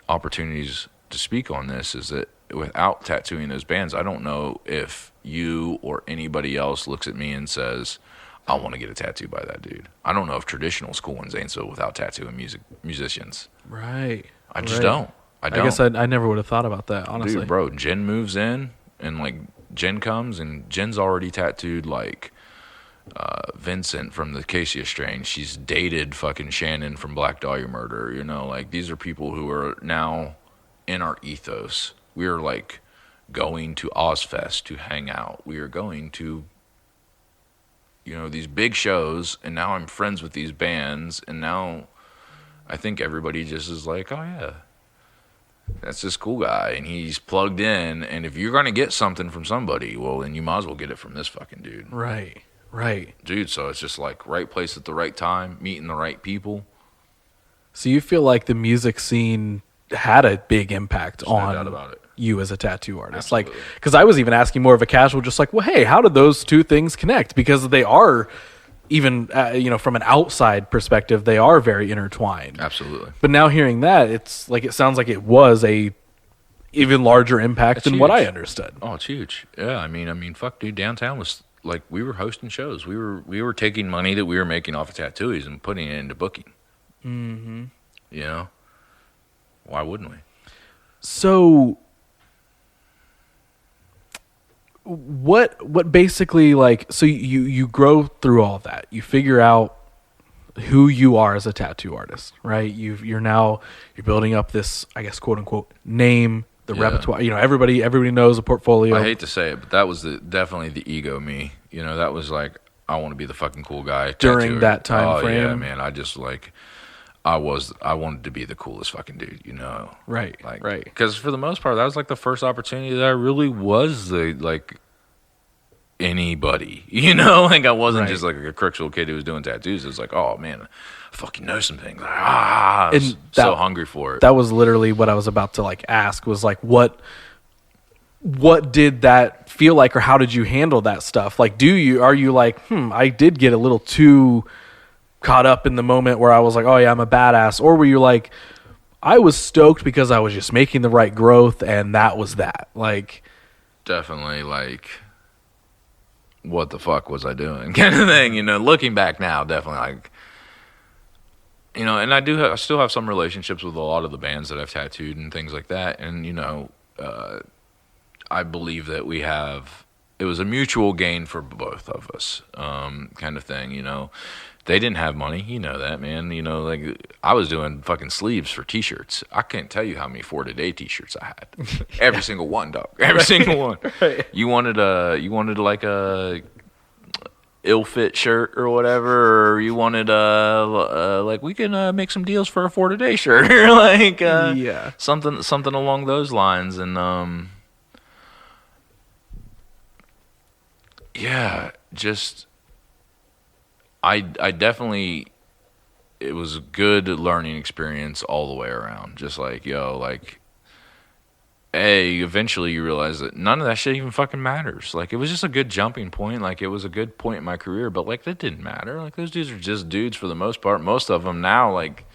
opportunities to speak on this, is that without tattooing those bands, I don't know if you or anybody else looks at me and says, I want to get a tattoo by that dude. I don't know if traditional school in Zanesville without tattooing musicians. Right. I just don't. I guess I never would have thought about that, honestly. Dude, bro, Jen moves in, and like Jen comes, and Jen's already tattooed like Vincent from the Casey strain. She's dated fucking Shannon from Black Dahlia Murder. You know, like these are people who are now in our ethos. We are like going to Ozfest to hang out. We are going to, you know, these big shows, and now I'm friends with these bands, and now I think everybody just is like, oh yeah, that's this cool guy, and he's plugged in, and if you're going to get something from somebody, well, then you might as well get it from this fucking dude. Right. Dude, so it's just like right place at the right time, meeting the right people. So you feel like the music scene had a big impact There's on no doubt about it. You as a tattoo artist. Absolutely. Like, because I was even asking more of a casual, just like, well, hey, how did those two things connect? Because they are, even from an outside perspective, they are very intertwined. Absolutely. But now hearing that, it's like it sounds like it was a even larger impact than what I understood. Oh, it's huge. Yeah, I mean, fuck, dude, downtown was like we were hosting shows. We were taking money that we were making off of tattoos and putting it into booking. Mm-hmm. You know, why wouldn't we? So, what basically, like, so you grow through all of that. You figure out who you are as a tattoo artist, right? You're building up this, I guess, quote unquote name, the repertoire. You know, everybody knows a portfolio. I hate to say it, but that was definitely the ego me. You know, that was like, I want to be the fucking cool guy during that time frame. Yeah, man. I just like, I wanted to be the coolest fucking dude, you know? Right. Because for the most part, that was like the first opportunity that I really was anybody, you know? Like I wasn't just like a crooks little kid who was doing tattoos. It was like, oh man, I fucking know some things. I was so hungry for it. That was literally what I was about to like ask, was like, what did that feel like, or how did you handle that stuff? Like, are you like, I did get a little too caught up in the moment where I was like, oh yeah, I'm a badass? Or were you like, I was stoked because I was just making the right growth and that was that? Like, definitely like, what the fuck was I doing kind of thing, you know? Looking back now, definitely like, you know, and I still have some relationships with a lot of the bands that I've tattooed and things like that. And, you know, I believe that it was a mutual gain for both of us, kind of thing, you know. They didn't have money, you know that, man. You know, like I was doing fucking sleeves for T-shirts. I can't tell you how many 4-Today T-shirts I had. Every single one, dog. Every single one. Right. You wanted like a ill-fit shirt or whatever, or you wanted like we can make some deals for a 4-Today shirt, or like something along those lines, and just. I definitely, it was a good learning experience all the way around. Just like, eventually you realize that none of that shit even fucking matters. Like, it was just a good jumping point. Like, it was a good point in my career, but, like, that didn't matter. Like, those dudes are just dudes for the most part. Most of them now, like,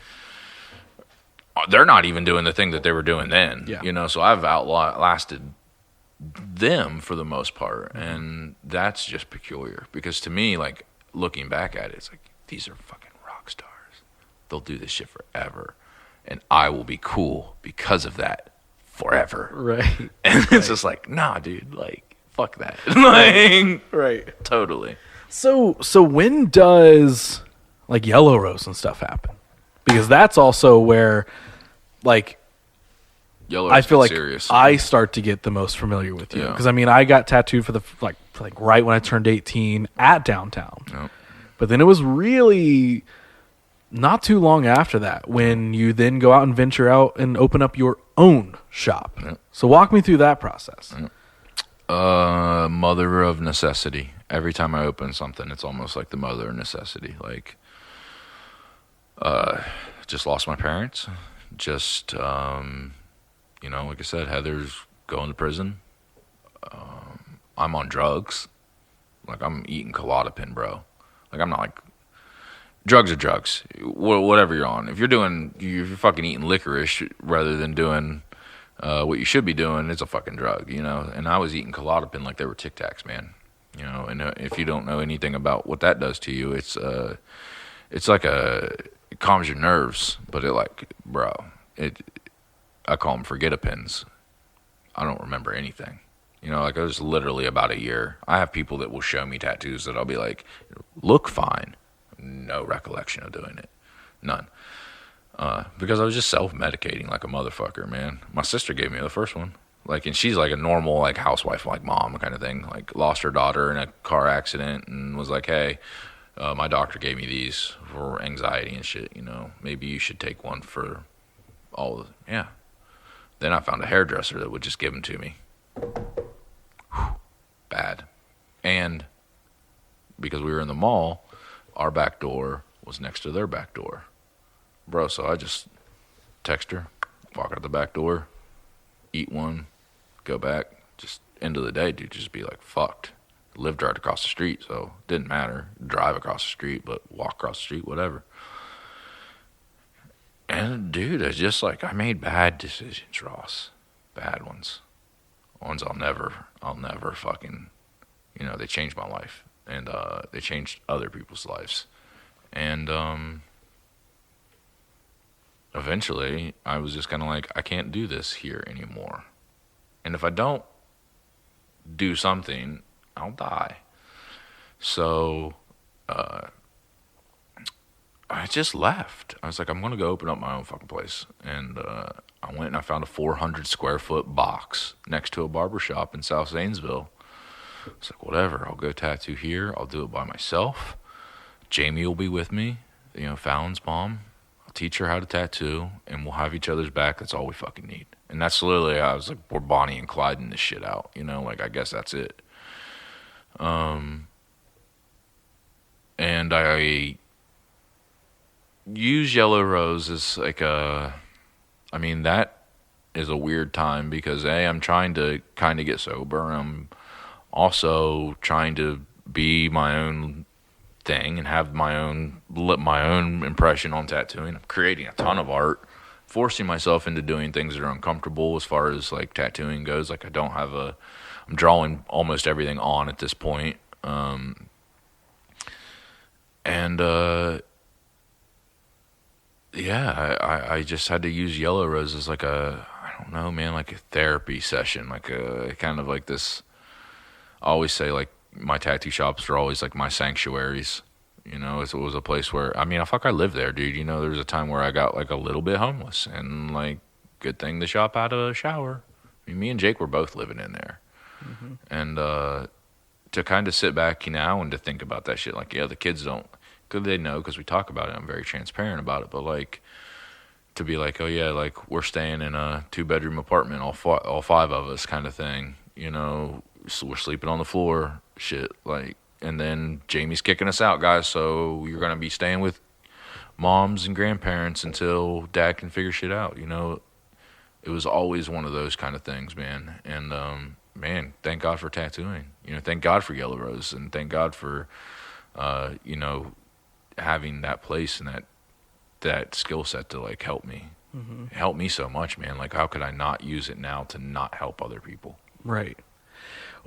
they're not even doing the thing that they were doing then. Yeah. You know, so I've outlasted them for the most part, and that's just peculiar. Because to me, like, looking back at it, it's like, these are fucking rock stars. They'll do this shit forever. And I will be cool because of that forever. Right. And it's just like, nah, dude, like, fuck that. Like, right. Totally. So when does, like, Yellow Rose and stuff happen? Because that's also where, like, Yellow Rose, I feel like serious. I start to get the most familiar with you. Because, I mean, I got tattooed for like right when I turned 18 at downtown. Yep. But then it was really not too long after that when you then go out and venture out and open up your own shop. Yep. So walk me through that process. Yep. Mother of necessity. Every time I open something, it's almost like the mother of necessity. Like, just lost my parents. Just, you know, like I said, Heather's going to prison. I'm on drugs. Like, I'm eating Klonopin, bro. Like, I'm not like, drugs are drugs. Whatever you're on. If you're fucking eating licorice rather than doing what you should be doing, it's a fucking drug, you know? And I was eating Klonopin like they were Tic Tacs, man. You know, and if you don't know anything about what that does to you, it's like it calms your nerves, but I call them forget-a-pins. I don't remember anything. You know, like it was literally about a year. I have people that will show me tattoos that I'll be like, look fine. No recollection of doing it. None. Because I was just self-medicating like a motherfucker, man. My sister gave me the first one. Like, and she's like a normal, like, housewife, like mom kind of thing. Like, lost her daughter in a car accident and was like, hey, my doctor gave me these for anxiety and shit, you know. Maybe you should take one for all of yeah. Then I found a hairdresser that would just give them to me. Whew. Bad. And because we were in the mall, our back door was next to their back door. Bro, so I just text her, walk out the back door, eat one, go back. Just end of the day, dude, just be like, fucked. Lived right across the street, so it didn't matter. Drive across the street, but walk across the street, whatever. And, dude, it's just like, I made bad decisions, Ross. Bad ones. Ones I'll never fucking, you know, they changed my life. And they changed other people's lives. And eventually, I was just kind of like, I can't do this here anymore. And if I don't do something, I'll die. So I just left. I was like, I'm going to go open up my own fucking place. And I went and I found a 400 square foot box next to a barber shop in South Zanesville. It's like, whatever, I'll go tattoo here. I'll do it by myself. Jamie will be with me, you know, Fallon's mom. I'll teach her how to tattoo, and we'll have each other's back. That's all we fucking need. And that's literally, I was like, we're Bonnie and Clyding this shit out, you know, like, I guess that's it. And I use Yellow Rose as like I mean, that is a weird time because I'm trying to kind of get sober. I'm also trying to be my own thing and have my own impression on tattooing. I'm creating a ton of art, forcing myself into doing things that are uncomfortable as far as like tattooing goes. Like I'm drawing almost everything on at this point. I just had to use Yellow Rose as like I don't know, man, like a therapy session, like a kind of like this. I always say like my tattoo shops are always like my sanctuaries. You know, it was a place where, I mean, I lived there, dude. You know, there was a time where I got like a little bit homeless, and like, good thing the shop had a shower. I mean, me and Jake were both living in there. Mm-hmm. And to kind of sit back now and to think about that shit, like, yeah, the kids don't, because they know, because we talk about it, I'm very transparent about it, but like, to be like, oh yeah, like, we're staying in a 2-bedroom apartment, all five of us kind of thing, you know, so we're sleeping on the floor, shit, like, and then Jamie's kicking us out, guys, so you're going to be staying with moms and grandparents until dad can figure shit out, you know. It was always one of those kind of things, man. And, man, thank God for tattooing. You know, thank God for Yellow Rose, and thank God for, you know, having that place and that skill set to, like, help me. Mm-hmm. It helped me so much, man. Like, how could I not use it now to not help other people? Right.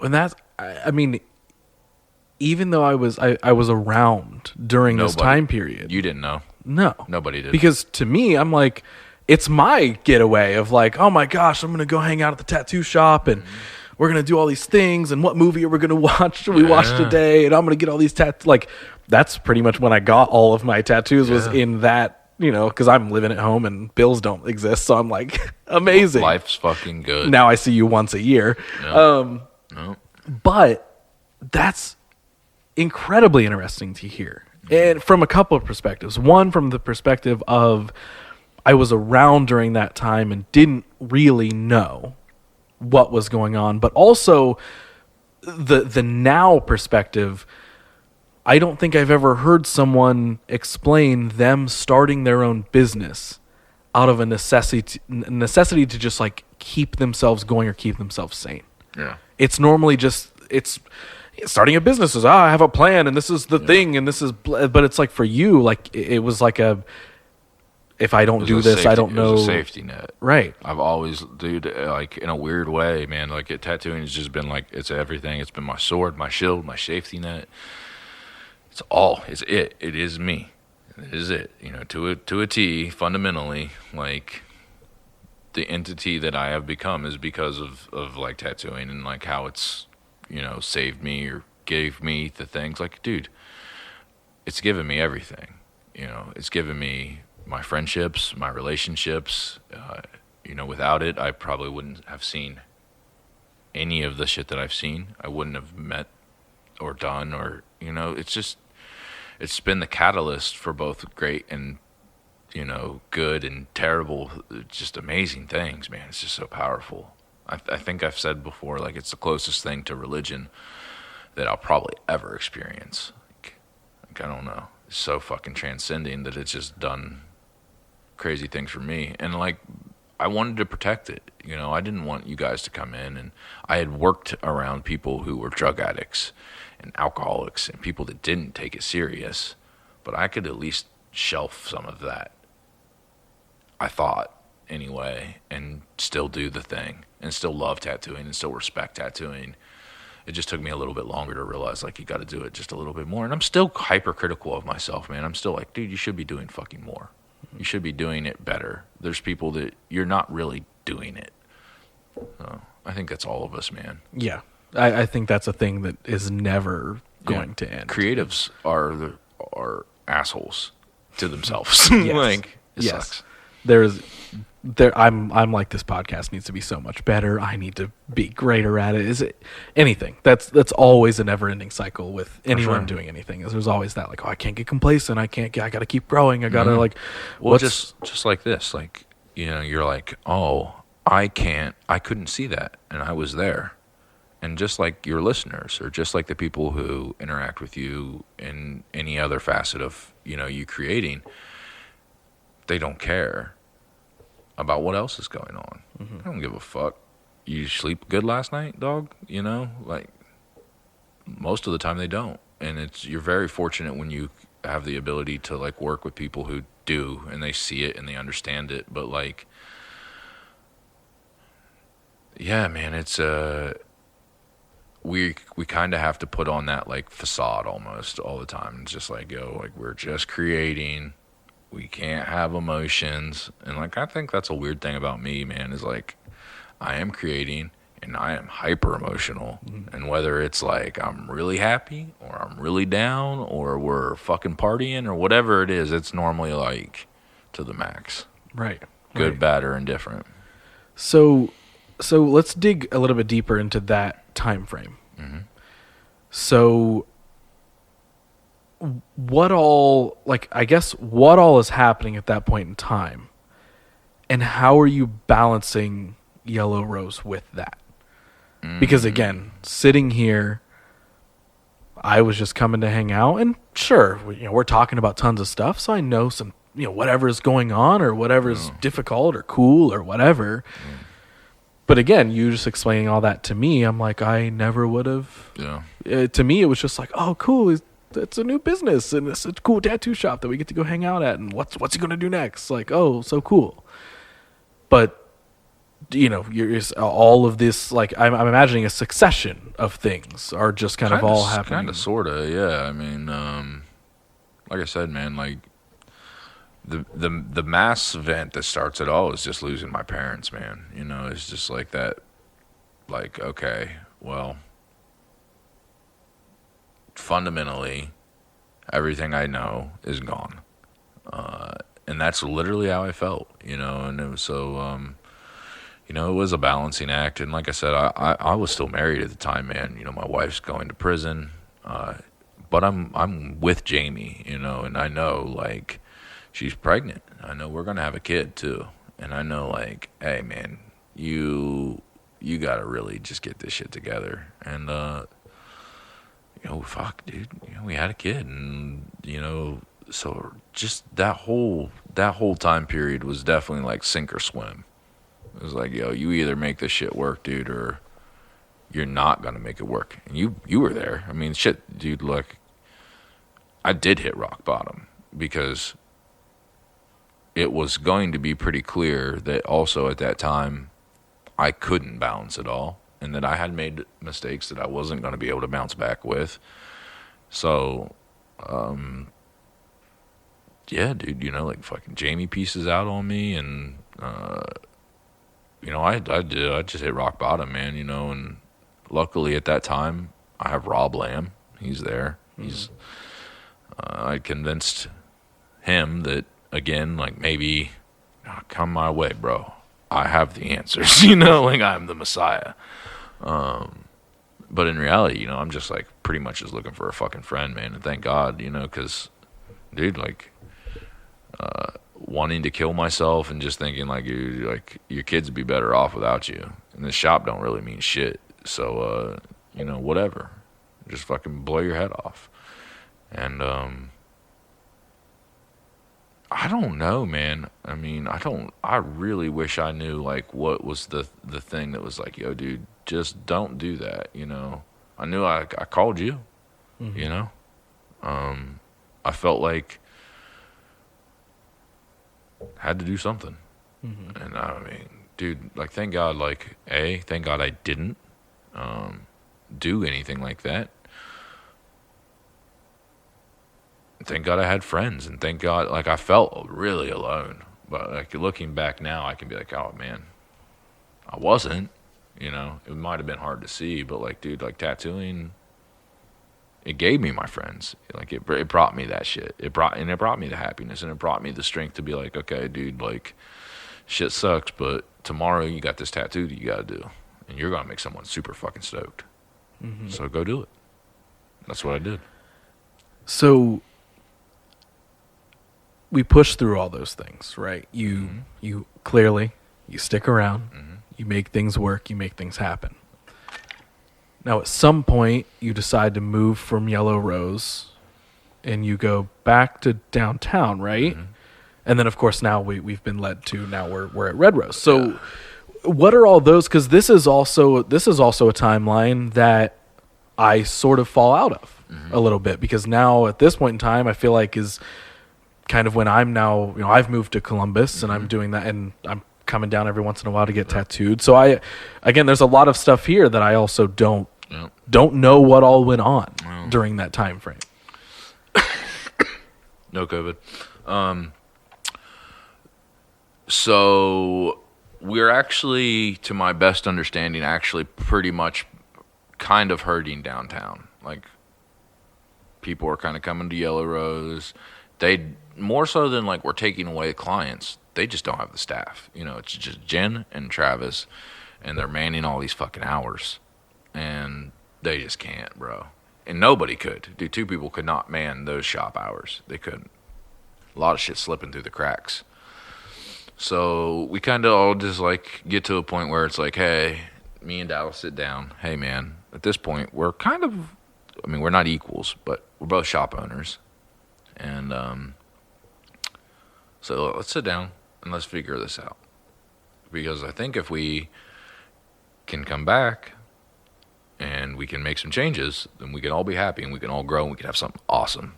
And that's, I mean, even though I was around during this time period. You didn't know? No. Nobody did. Because to me, I'm like, it's my getaway of like, oh my gosh, I'm going to go hang out at the tattoo shop and we're going to do all these things, and what movie are we going to watch? We watched today, and I'm going to get all these tattoos. Like, that's pretty much when I got all of my tattoos was in that, you know, because I'm living at home and bills don't exist. So I'm like, amazing. Life's fucking good. Now I see you once a year. No. But that's incredibly interesting to hear. And from a couple of perspectives. One, from the perspective of I was around during that time and didn't really know what was going on, but also the now perspective. I don't think I've ever heard someone explain them starting their own business out of a necessity to just like keep themselves going or keep themselves sane. Yeah. It's normally just, it's starting a business is, I have a plan and this is the thing and this is, but it's like for you, like it was like if I don't do this, I don't know. It was a safety net. Right. I've always, dude, like in a weird way, man, like tattooing has just been like, it's everything. It's been my sword, my shield, my safety net. It's it. It is me. It is it. You know, to a T, fundamentally, like, the entity that I have become is because of like tattooing and like how it's, saved me or gave me the things. Like, dude, it's given me everything. It's given me my friendships, my relationships. Without it, I probably wouldn't have seen any of the shit that I've seen. I wouldn't have met or done it's been the catalyst for both great and, good and terrible, just amazing things, man. It's just so powerful. I think I've said before, like, it's the closest thing to religion that I'll probably ever experience. Like I don't know. It's so fucking transcending that it's just done crazy things for me. And, like, I wanted to protect it. I didn't want you guys to come in. And I had worked around people who were drug addicts and alcoholics and people that didn't take it serious. But I could at least shelf some of that, I thought, anyway, and still do the thing and still love tattooing and still respect tattooing. It just took me a little bit longer to realize, like, you got to do it just a little bit more. And I'm still hypercritical of myself, man. I'm still like, dude, you should be doing fucking more. You should be doing it better. There's people that you're not really doing it. So I think that's all of us, man. Yeah. I think that's a thing that is never going to end. Creatives are assholes to themselves. Yes. Like, it sucks. I'm like, this podcast needs to be so much better. I need to be greater at it. Is it anything? That's always a never-ending cycle with anyone doing anything. Is there's always that, like, oh, I can't get complacent. I got to keep growing. I got to just like this, like, you're like, oh, I couldn't see that, and I was there. And just like your listeners, or just like the people who interact with you in any other facet of, you creating, they don't care about what else is going on. Mm-hmm. I don't give a fuck. You sleep good last night, dog? Like, most of the time they don't. And you're very fortunate when you have the ability to, like, work with people who do, and they see it and they understand it. But, like, yeah, man, it's we kind of have to put on that, like, facade almost all the time. It's just like, like, we're just creating. We can't have emotions. And, like, I think that's a weird thing about me, man, is, like, I am creating and I am hyper emotional. Mm-hmm. And whether it's like I'm really happy or I'm really down or we're fucking partying or whatever it is, it's normally, like, to the max. Right. Good, right. bad, or indifferent. So let's dig a little bit deeper into that time frame. Mm-hmm. So what all is happening at that point in time, and how are you balancing Yellow Rose with that? Mm-hmm. Because, again, sitting here, I was just coming to hang out, and sure, we're talking about tons of stuff, so I know some, whatever's going on or whatever's difficult or cool or whatever. But again, you just explaining all that to me, I'm like, I never would have. Yeah. To me, it was just like, oh, cool. It's a new business, and it's a cool tattoo shop that we get to go hang out at. And what's he going to do next? Like, oh, so cool. But, you're all of this, like, I'm imagining a succession of things are just kind of all happening. Kind of, sort of, yeah. I mean, like I said, man, like, the mass event that starts it all is just losing my parents, man. It's just like that, like, okay, well, fundamentally, everything I know is gone. And that's literally how I felt, and it was so, it was a balancing act. And like I said, I was still married at the time, man. My wife's going to prison, but I'm with Jamie, and I know, like, she's pregnant. I know we're going to have a kid, too. And I know, like, hey, man, you got to really just get this shit together. And, fuck, dude. We had a kid. And, so just that whole time period was definitely, like, sink or swim. It was like, you either make this shit work, dude, or you're not going to make it work. And you were there. I mean, shit, dude, look, I did hit rock bottom because it was going to be pretty clear that also at that time I couldn't balance it all, and that I had made mistakes that I wasn't going to be able to bounce back with. So, yeah, dude, like, fucking Jamie pieces out on me, and I did. I just hit rock bottom, man. And luckily at that time I have Rob Lamb. He's there. He's. I convinced him that again, like maybe come my way, bro. I have the answers. Like I'm the Messiah. But in reality, I'm just like pretty much just looking for a fucking friend, man. And thank God, because, dude, like, wanting to kill myself and just thinking like, dude, like your kids would be better off without you. And this shop don't really mean shit. So, whatever. Just fucking blow your head off. And, I don't know, man. I mean, I really wish I knew, like, what was the thing that was like, yo, dude, just don't do that, I knew I called you, I felt like I had to do something. And I mean, dude, like, thank God, like, thank God I didn't do anything like that. Thank God I had friends, and thank God, like, I felt really alone. But, like, looking back now, I can be like, oh, man, I wasn't, It might have been hard to see, but, like, dude, like, tattooing, it gave me my friends. Like, it brought me that shit. It brought me the happiness, and it brought me the strength to be like, okay, dude, like, shit sucks, but tomorrow you got this tattoo that you got to do, and you're going to make someone super fucking stoked. So go do it. That's what I did. So we push through all those things, right? You clearly, you stick around, you make things work, you make things happen. Now, at some point, you decide to move from Yellow Rose, and you go back to downtown, right? And then, of course, now we've been led to now we're at Red Rose. So, what are all those? Because this is also a timeline that I sort of fall out of a little bit, because now at this point in time, I feel like is kind of when I'm now, I've moved to Columbus and I'm doing that, and I'm coming down every once in a while to get tattooed. So again, there's a lot of stuff here that I also don't know what all went on during that time frame. No COVID. So we're actually, to my best understanding, actually pretty much kind of hurting downtown. Like, people are kind of coming to Yellow Rose. They, more so than like we're taking away clients, they just don't have the staff. It's just Jen and Travis, and they're manning all these fucking hours, and they just can't, bro. And nobody could. Dude, 2 people could not man those shop hours. They couldn't. A lot of shit slipping through the cracks. So we kind of all just like get to a point where it's like, hey, me and Dallas sit down. Hey, man, at this point, we're kind of, we're not equals, but we're both shop owners. And so let's sit down and let's figure this out. Because I think if we can come back and we can make some changes, then we can all be happy and we can all grow and we can have something awesome.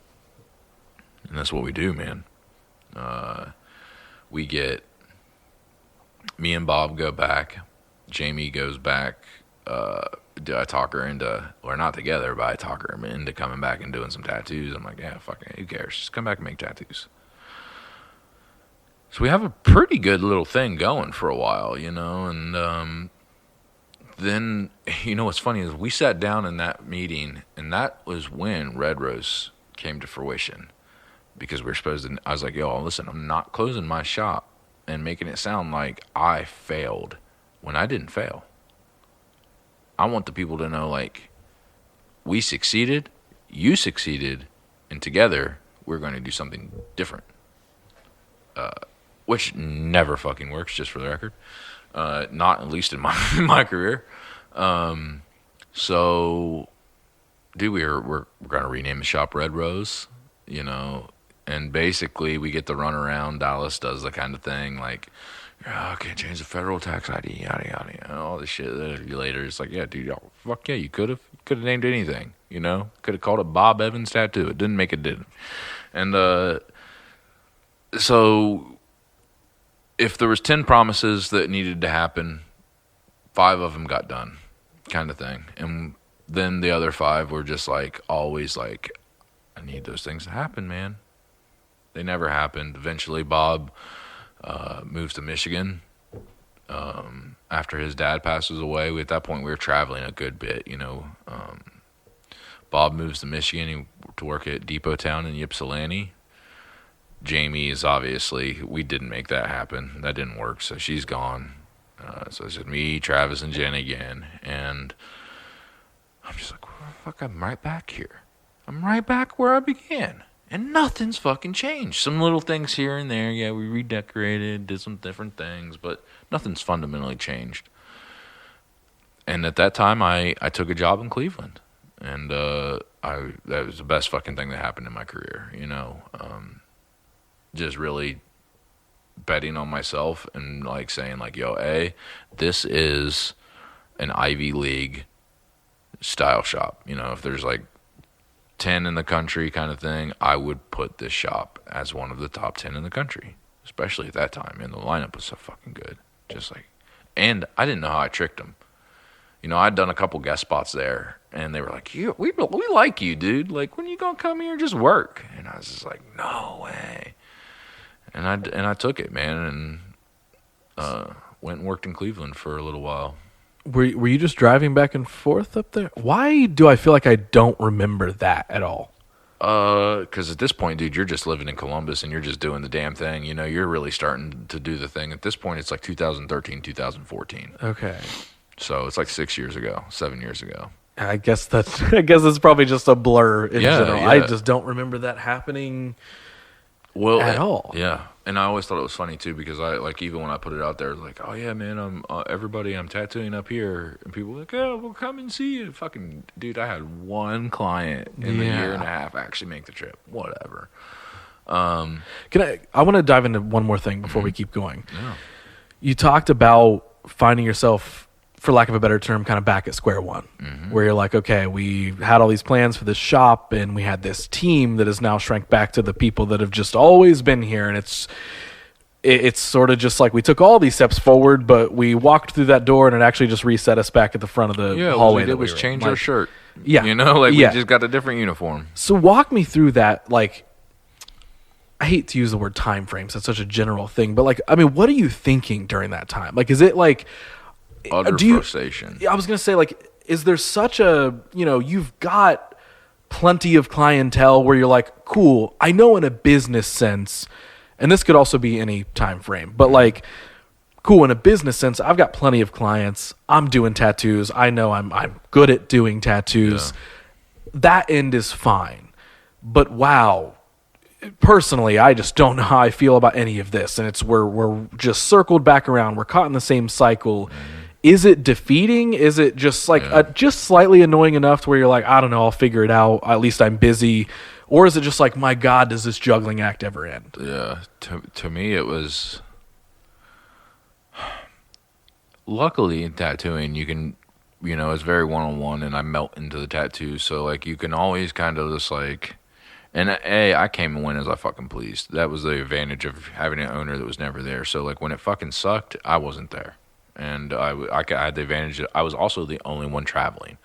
And that's what we do, man. Me and Bob go back. Jamie goes back. I talk her into, or not together, but I talk her into coming back and doing some tattoos. I'm like, yeah, fucking, who cares? Just come back and make tattoos. So we have a pretty good little thing going for a while, and then, what's funny is we sat down in that meeting, and that was when Red Rose came to fruition, because we were supposed to, I was like, yo, listen, I'm not closing my shop and making it sound like I failed when I didn't fail. I want the people to know, like, we succeeded, you succeeded, and together we're going to do something different. Which never fucking works, just for the record. Not at least in my career. So, dude, we're going to rename the shop Red Rose, and basically we get the run around. Dallas does the kind of thing like, I can't change the federal tax ID, yada, yada, all this shit. Later, it's like, yeah, dude, fuck yeah, you could have named anything, Could have called it Bob Evans Tattoo. It didn't make it, didn't. And so if there was 10 promises that needed to happen, 5 of them got done, kind of thing. And then the other 5 were just like, always like, I need those things to happen, man. They never happened. Eventually, Bob moves to Michigan. after his dad passes away. At that point, we were traveling a good bit. Bob moves to Michigan to work at Depot Town in Ypsilanti. Jamie is obviously, we didn't make that happen. That didn't work, so she's gone. So it's just me, Travis, and Jen again. And I'm just like, well, fuck, I'm right back here. I'm right back where I began. And nothing's fucking changed. Some little things here and there. Yeah, we redecorated, did some different things, but nothing's fundamentally changed. And at that time, I took a job in Cleveland. And that was the best fucking thing that happened in my career, just really betting on myself and like saying like, yo, this is an Ivy League style shop. If there's like 10 in the country kind of thing, I would put this shop as one of the top 10 in the country, especially at that time. And the lineup was so fucking good. And I didn't know how I tricked them. I'd done a couple guest spots there, and they were like, we like you, dude. Like, when you gonna come here and just work? And I was just like, no way. And I took it, man, and went and worked in Cleveland for a little while. Were you just driving back and forth up there? Why do I feel like I don't remember that at all? Because at this point, dude, you're just living in Columbus and you're just doing the damn thing. You're really starting to do the thing. At this point, it's like 2013, 2014. Okay. So it's like 7 years ago. I guess it's probably just a blur in general. Yeah. I just don't remember that happening at all. Yeah. And I always thought it was funny too, because I like, even when I put it out there, like, oh yeah, man, I'm tattooing up here, and people were like, oh, we'll come and see you. Fucking dude, I had one client in the year and a half actually make the trip. Whatever. I want to dive into one more thing before we keep going. Yeah. You talked about finding yourself, for lack of a better term, kind of back at square one, where you're like, okay, we had all these plans for this shop, and we had this team that has now shrank back to the people that have just always been here, and it's sort of just like we took all these steps forward, but we walked through that door, and it actually just reset us back at the front of the hallway. It was change our shirt. Yeah. We just got a different uniform. So walk me through that, like, I hate to use the word time frames. That's such a general thing, but like, I mean, what are you thinking during that time? Like, is it like... Utter frustration. I was going to say, like, is there such a, you've got plenty of clientele where you're like, cool, I know in a business sense, and this could also be any time frame, but like, cool, in a business sense, I've got plenty of clients. I'm doing tattoos. I know I'm good at doing tattoos. Yeah. That end is fine. But wow, personally, I just don't know how I feel about any of this. And it's we're just circled back around. We're caught in the same cycle. Is it defeating? Is it just like just slightly annoying enough to where you're like, I don't know, I'll figure it out. At least I'm busy. Or is it just like, my God, does this juggling act ever end? Yeah. To me, it was... Luckily, in tattooing, you can, it's very one-on-one, and I melt into the tattoo. So, like, you can always kind of just like... And I came and went as I fucking pleased. That was the advantage of having an owner that was never there. So, like, when it fucking sucked, I wasn't there. And I had the advantage that I was also the only one traveling.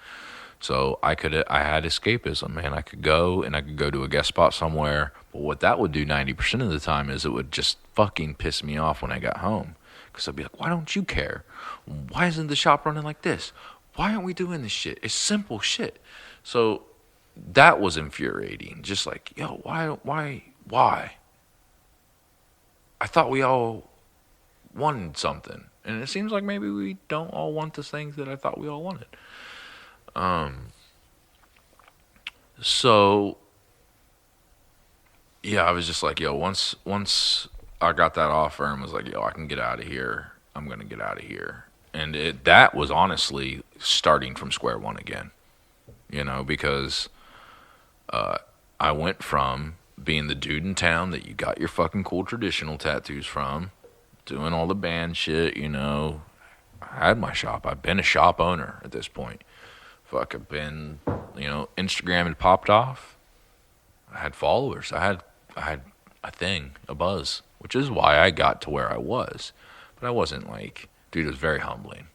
So I had escapism, man. I could go to a guest spot somewhere. But what that would do 90% of the time is it would just fucking piss me off when I got home. Because I'd be like, why don't you care? Why isn't the shop running like this? Why aren't we doing this shit? It's simple shit. So that was infuriating. Just like, yo, why? I thought we all wanted something. And it seems like maybe we don't all want the things that I thought we all wanted. So, yeah, I was just like, yo, once I got that offer and was like, yo, I can get out of here, I'm going to get out of here. And that was honestly starting from square one again, because I went from being the dude in town that you got your fucking cool traditional tattoos from, doing all the band shit, I had my shop. I've been a shop owner at this point. Fuck, I've been, Instagram had popped off. I had followers. I had a thing, a buzz, which is why I got to where I was. But I wasn't like, dude, it was very humbling.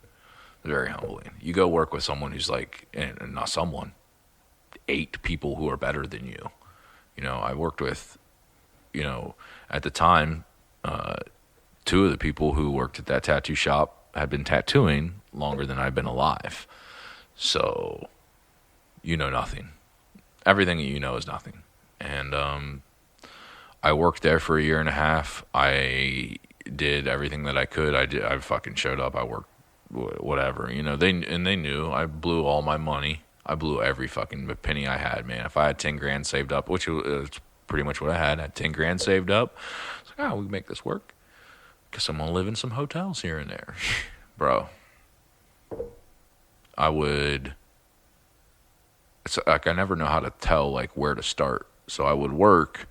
Very humbling. You go work with someone who's like, and not someone, 8 people who are better than you. I worked with, at the time, 2 of the people who worked at that tattoo shop had been tattooing longer than I'd been alive. So, you know nothing. Everything that you know is nothing. And I worked there for a year and a half. I did everything that I could. I fucking showed up. I worked whatever. They knew I blew all my money. I blew every fucking penny I had, man. If I had 10 grand saved up, which was pretty much what I had 10 grand saved up. I was like, we can make this work. Because I'm going to live in some hotels here and there. Bro, it's like I never know how to tell like where to start. So I would work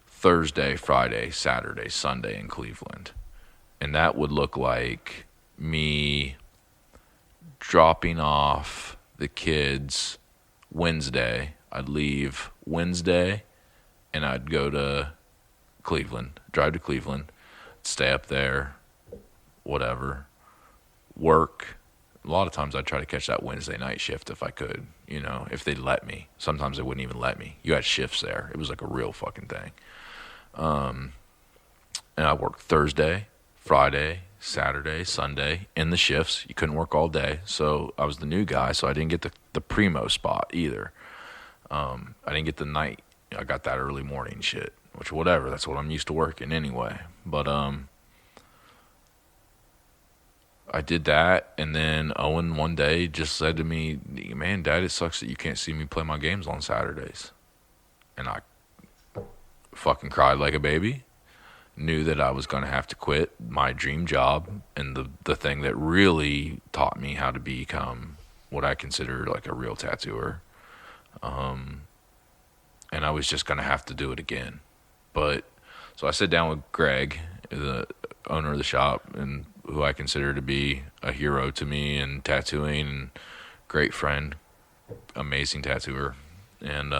Thursday, Friday, Saturday, Sunday in Cleveland. And that would look like me dropping off the kids Wednesday. I'd leave Wednesday and I'd go to Cleveland, drive to Cleveland, stay up there, whatever, work. A lot of times I'd try to catch that Wednesday night shift if I could, if they'd let me. Sometimes they wouldn't even let me. You had shifts there. It was like a real fucking thing. And I worked Thursday, Friday, Saturday, Sunday in the shifts. You couldn't work all day. So I was the new guy, so I didn't get the primo spot either. I didn't get the night. I got that early morning shit, which whatever. That's what I'm used to working anyway. But I did that, and then Owen one day just said to me, man, Dad, it sucks that you can't see me play my games on Saturdays. And I fucking cried like a baby. Knew that I was going to have to quit my dream job and the thing that really taught me how to become what I consider like a real tattooer. And I was just going to have to do it again. But so I sat down with Greg, the owner of the shop, and who I consider to be a hero to me in tattooing, and great friend, amazing tattooer. And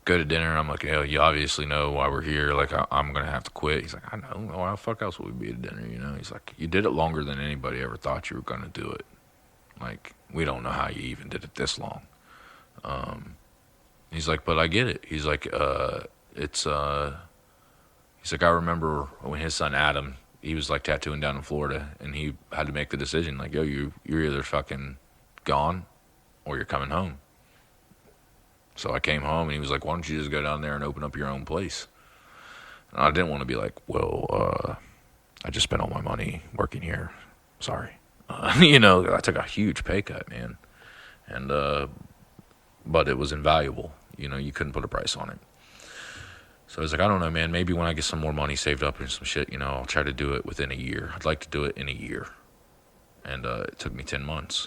go to dinner, and I'm like, you obviously know why we're here. Like, I'm going to have to quit. He's like, I know. Why the fuck else would we be at dinner, He's like, you did it longer than anybody ever thought you were going to do it. Like, we don't know how you even did it this long. He's like, but I get it. He's like, he's like, I remember when his son Adam, he was like tattooing down in Florida, and he had to make the decision, like, you're either fucking gone or you're coming home. So I came home, and he was like, why don't you just go down there and open up your own place? And I didn't want to be like, well, I just spent all my money working here. Sorry. I took a huge pay cut, man. And, but it was invaluable. You couldn't put a price on it. So I was like, I don't know, man. Maybe when I get some more money saved up and some shit, I'll try to do it within a year. I'd like to do it in a year. And it took me 10 months.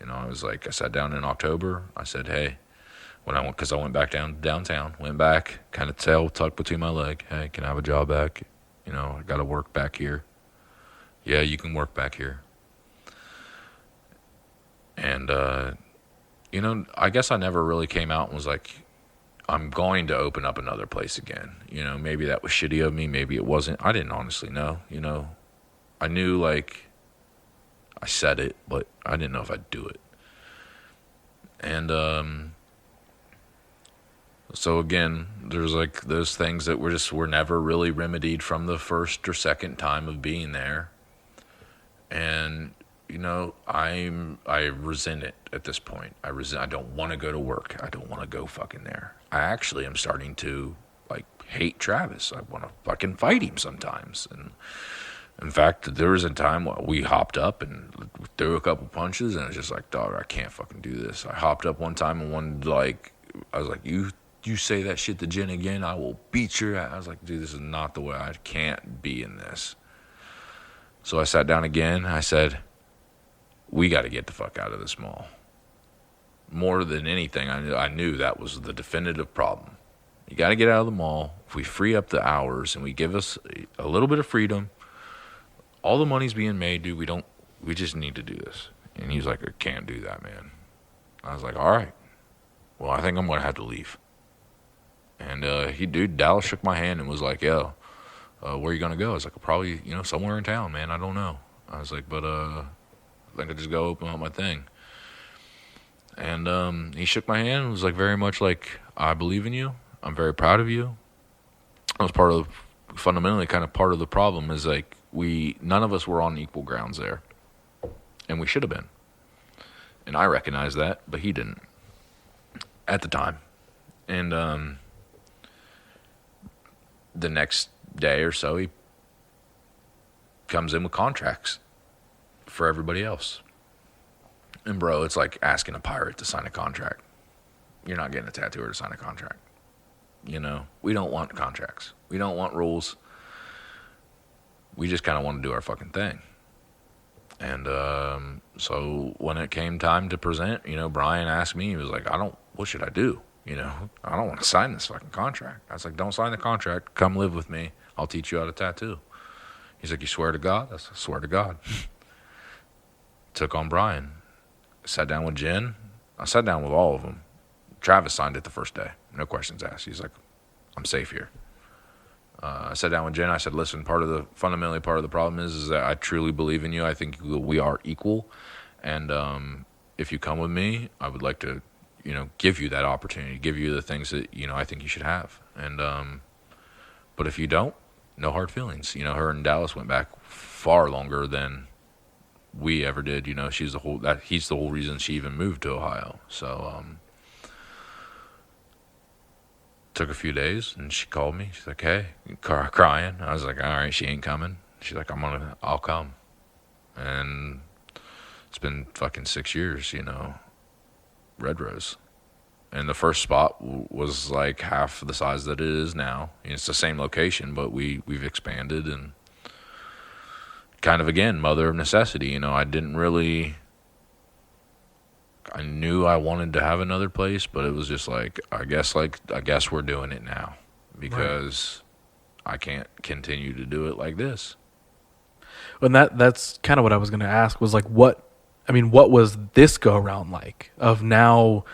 I was like, I sat down in October. I said, hey, because I went back downtown, went back, kind of tail tucked between my leg. Hey, can I have a job back? I got to work back here. Yeah, you can work back here. And, I guess I never really came out and was like, I'm going to open up another place again. Maybe that was shitty of me. Maybe it wasn't. I didn't honestly know, I knew, like, I said it, but I didn't know if I'd do it. And, so again, there's like those things that were never really remedied from the first or second time of being there. And, I resent it at this point. I don't want to go to work. I don't want to go fucking there. I actually am starting to, like, hate Travis. I want to fucking fight him sometimes. And in fact, there was a time where we hopped up and threw a couple punches, and it's just like, dog, I can't fucking do this. I hopped up one time and I was like, you say that shit to Jen again, I will beat your ass. I was like, dude, this is not the way. I can't be in this. So I sat down again. I said, we got to get the fuck out of this mall. More than anything, I knew that was the definitive problem. You got to get out of the mall. If we free up the hours and we give us a little bit of freedom, all the money's being made, dude. We just need to do this. And he was like, I can't do that, man. I was like, all right. Well, I think I'm going to have to leave. And Dallas shook my hand and was like, yo, where are you going to go? I was like, probably, somewhere in town, man. I don't know. I was like, but I think I'll just go open up my thing. And he shook my hand and was like, very much like, I believe in you. I'm very proud of you. I was fundamentally kind of part of the problem is like, none of us were on equal grounds there, and we should have been. And I recognized that, but he didn't at the time. And the next day or so, he comes in with contracts for everybody else. And bro, it's like asking a pirate to sign a contract. You're not getting a tattooer to sign a contract. You know, we don't want contracts. We don't want rules. We just kind of want to do our fucking thing. And so when it came time to present, you know, Brian asked me, he was like, what should I do? You know, I don't want to sign this fucking contract. I was like, don't sign the contract. Come live with me. I'll teach you how to tattoo. He's like, you swear to God? I said, I swear to God. Took on Brian. Sat down with Jen. I sat down with all of them. Travis signed it the first day. No questions asked. He's like, I'm safe here. I sat down with Jen. I said, listen, fundamentally part of the problem is that I truly believe in you. I think we are equal. And if you come with me, I would like to, you know, give you that opportunity, give you the things that, you know, I think you should have. And but if you don't, no hard feelings. You know, her and Dallas went back far longer than we ever did. You know, he's the whole reason she even moved to Ohio. So took a few days, and she called me. She's like, hey, crying. I was like, all right, she ain't coming. She's like, I'll come. And it's been fucking 6 years, you know, Red Rose. And the first spot was like half the size that it is now. It's the same location, but we've expanded, and kind of, again, mother of necessity. You know, I knew I wanted to have another place, but it was just like, I guess we're doing it now, because right. I can't continue to do it like this. And that's kind of what I was going to ask, was like, what was this go around like of now?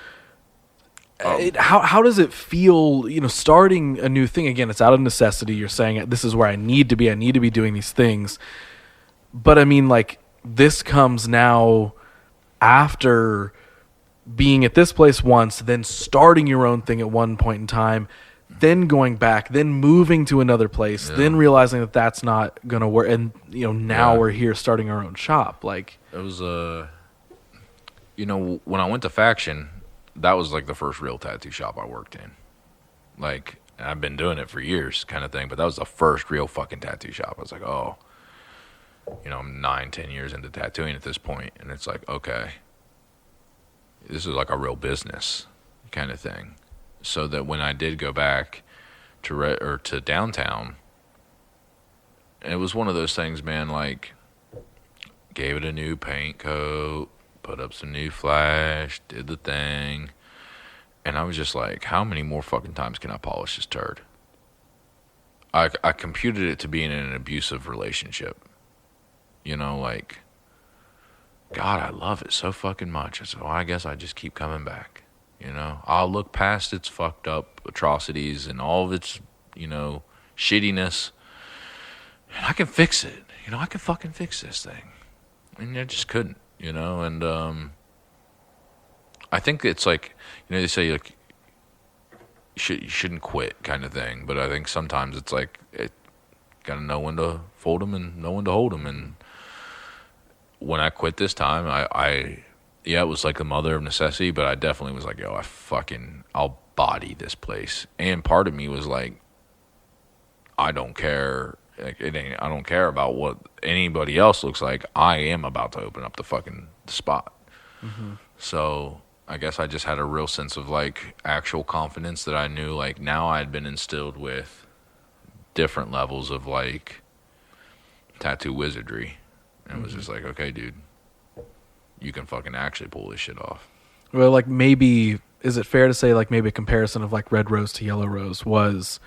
How does it feel, you know, starting a new thing again? It's out of necessity. You're saying this is where I need to be. I need to be doing these things. But I mean, like, this comes now after being at this place once, then starting your own thing at one point in time, then going back, then moving to another place, then realizing that that's not going to work. And, you know, now we're here starting our own shop. Like, it was, you know, when I went to Faction, that was like the first real tattoo shop I worked in. Like, I've been doing it for years kind of thing, but that was the first real fucking tattoo shop. I was like, oh, you know, I'm 9-10 years into tattooing at this point, and it's like, okay, this is like a real business kind of thing. So that when I did go back to downtown, it was one of those things, man, like, gave it a new paint coat, put up some new flash, did the thing, and I was just like, how many more fucking times can I polish this turd? I computed it to being in an abusive relationship. You know, like, God, I love it so fucking much. So I guess I just keep coming back. You know, I'll look past its fucked up atrocities and all of its, you know, shittiness, and I can fix it. You know, I can fucking fix this thing. And I just couldn't, you know, and I think it's like, you know, they say, like, you shouldn't quit kind of thing, but I think sometimes it's like, gotta know when to fold them and know when to hold them. And when I quit this time, it was like the mother of necessity, but I definitely was like, yo, I'll body this place. And part of me was like, I don't care. Like, I don't care about what anybody else looks like. I am about to open up the fucking spot. Mm-hmm. So I guess I just had a real sense of, like, actual confidence that I knew, like, now I had been instilled with different levels of, like, tattoo wizardry. And it was just like, okay, dude, you can fucking actually pull this shit off. Well, like, maybe, is it fair to say, like, maybe a comparison of, like, Red Rose to Yellow Rose was,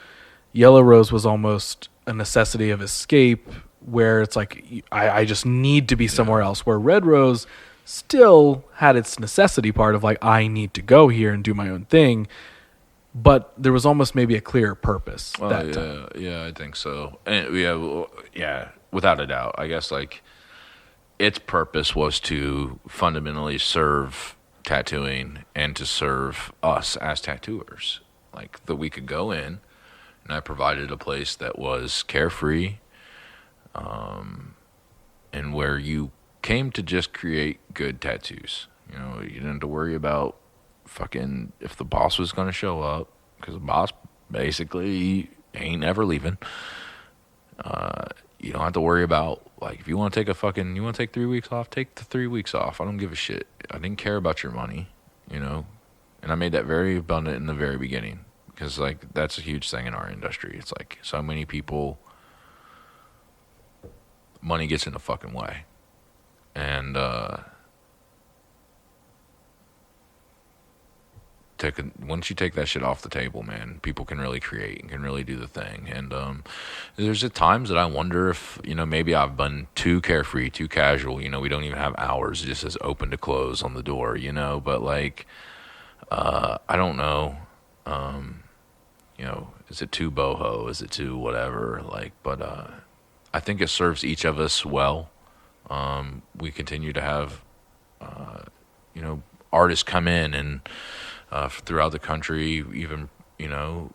Yellow Rose was almost a necessity of escape, where it's like, I just need to be somewhere else, where Red Rose still had its necessity part of, like, I need to go here and do my own thing, but there was almost maybe a clearer purpose that time. Yeah, I think so. And yeah, without a doubt. I guess, like, its purpose was to fundamentally serve tattooing and to serve us as tattooers. Like, that we could go in, and I provided a place that was carefree, and where you came to just create good tattoos. You know, you didn't have to worry about fucking if the boss was going to show up, because the boss basically ain't ever leaving. You don't have to worry about, like, if you want to take 3 weeks off, take the 3 weeks off. I don't give a shit. I didn't care about your money, you know? And I made that very abundant in the very beginning, because, like, that's a huge thing in our industry. It's like so many people, money gets in the fucking way. And, once you take that shit off the table, man, people can really create and can really do the thing. And there's at times that I wonder if, you know, maybe I've been too carefree, too casual. You know, we don't even have hours. It just says open to close on the door, you know. But, like, I don't know. You know, is it too boho? Is it too whatever? Like, but I think it serves each of us well. We continue to have, you know, artists come in and throughout the country, even, you know,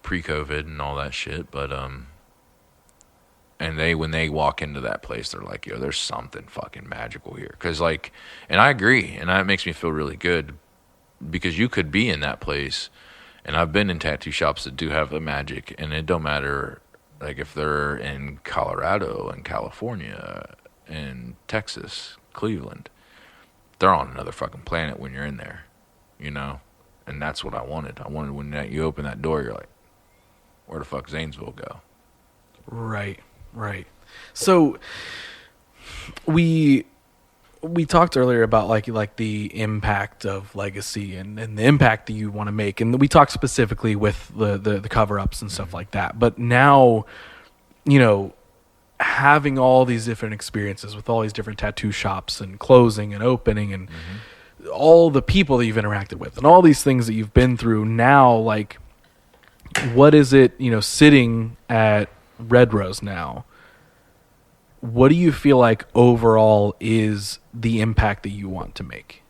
pre-COVID and all that shit. But and when they walk into that place, they're like, yo, there's something fucking magical here. Because, like, and I agree, and that makes me feel really good, because you could be in that place, and I've been in tattoo shops that do have the magic, and it don't matter, like, if they're in Colorado and California and Texas, Cleveland, they're on another fucking planet when you're in there, you know? And that's what I wanted. I wanted when you open that door, you're like, where the fuck Zanesville go? Right. So we talked earlier about like the impact of legacy and the impact that you want to make, and we talked specifically with the cover-ups and stuff like that. But now, you know, having all these different experiences with all these different tattoo shops and closing and opening and all the people that you've interacted with and all these things that you've been through now, like, what is it, you know, sitting at Red Rose now, what do you feel like overall is the impact that you want to make?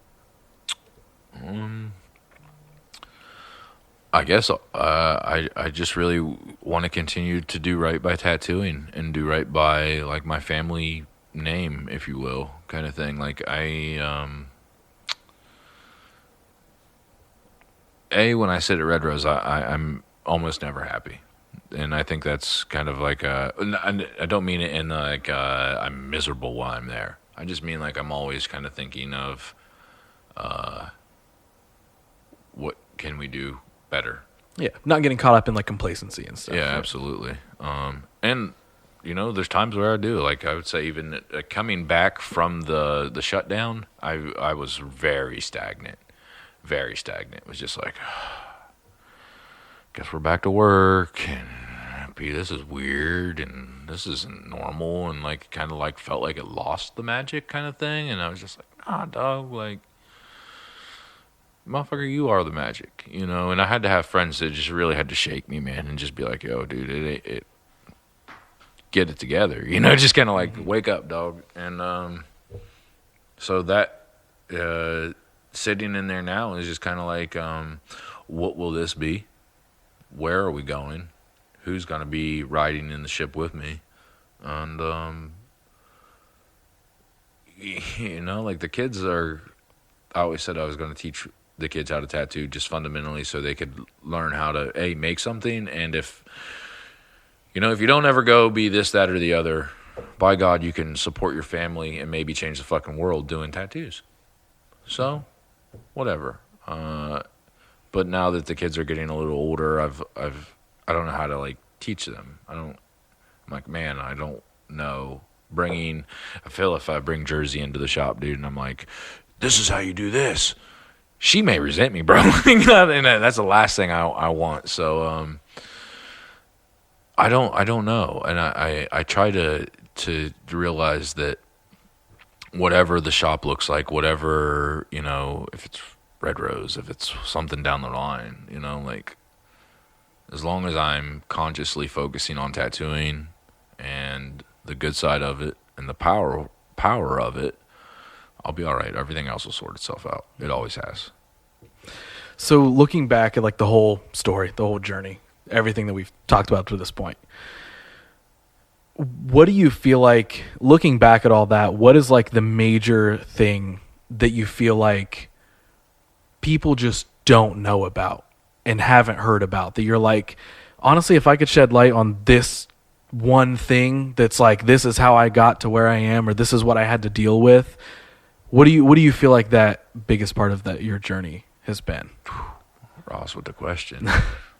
I guess I just really want to continue to do right by tattooing and do right by, like, my family name, if you will, kind of thing. Like, when I sit at Red Rose, I'm almost never happy. And I think that's kind of like I don't mean it in like I'm miserable while I'm there. I just mean, like, I'm always kind of thinking of what can we do better. Yeah, not getting caught up in, like, complacency and stuff. Yeah, right? Absolutely. And, you know, there's times where I do. Like, I would say even coming back from the shutdown, I was very stagnant. Very stagnant. It was just like, guess we're back to work, and this is weird, and this isn't normal, and, like, kind of, like, felt like it lost the magic kind of thing. And I was just like, nah, dog, like, motherfucker, you are the magic, you know. And I had to have friends that just really had to shake me, man, and just be like, yo, dude, it get it together, you know, just kind of like, wake up, dog. And so that sitting in there now is just kind of like, what will this be? Where are we going? Who's going to be riding in the ship with me? And, you know, like, the kids are, I always said I was going to teach the kids how to tattoo just fundamentally so they could learn how to, make something. And if, you know, if you don't ever go be this, that, or the other, by God, you can support your family and maybe change the fucking world doing tattoos. So, whatever. But now that the kids are getting a little older, I don't know how to, like, teach them. I'm like, man, I don't know. I feel if I bring Jersey into the shop, dude, and I'm like, this is how you do this, she may resent me, bro. And that's the last thing I want. So, I don't know. And I try to realize that whatever the shop looks like, whatever, you know, if it's Red Rose, if it's something down the line, you know, like, as long as I'm consciously focusing on tattooing and the good side of it and the power of it, I'll be all right. Everything else will sort itself out. It always has. So looking back at, like, the whole story, the whole journey, everything that we've talked about to this point, what do you feel like, looking back at all that, what is like the major thing that you feel like people just don't know about and haven't heard about, that you're like, honestly, if I could shed light on this one thing that's like, this is how I got to where I am, or this is what I had to deal with, what do you feel like that biggest part of your journey has been? Ross with the question.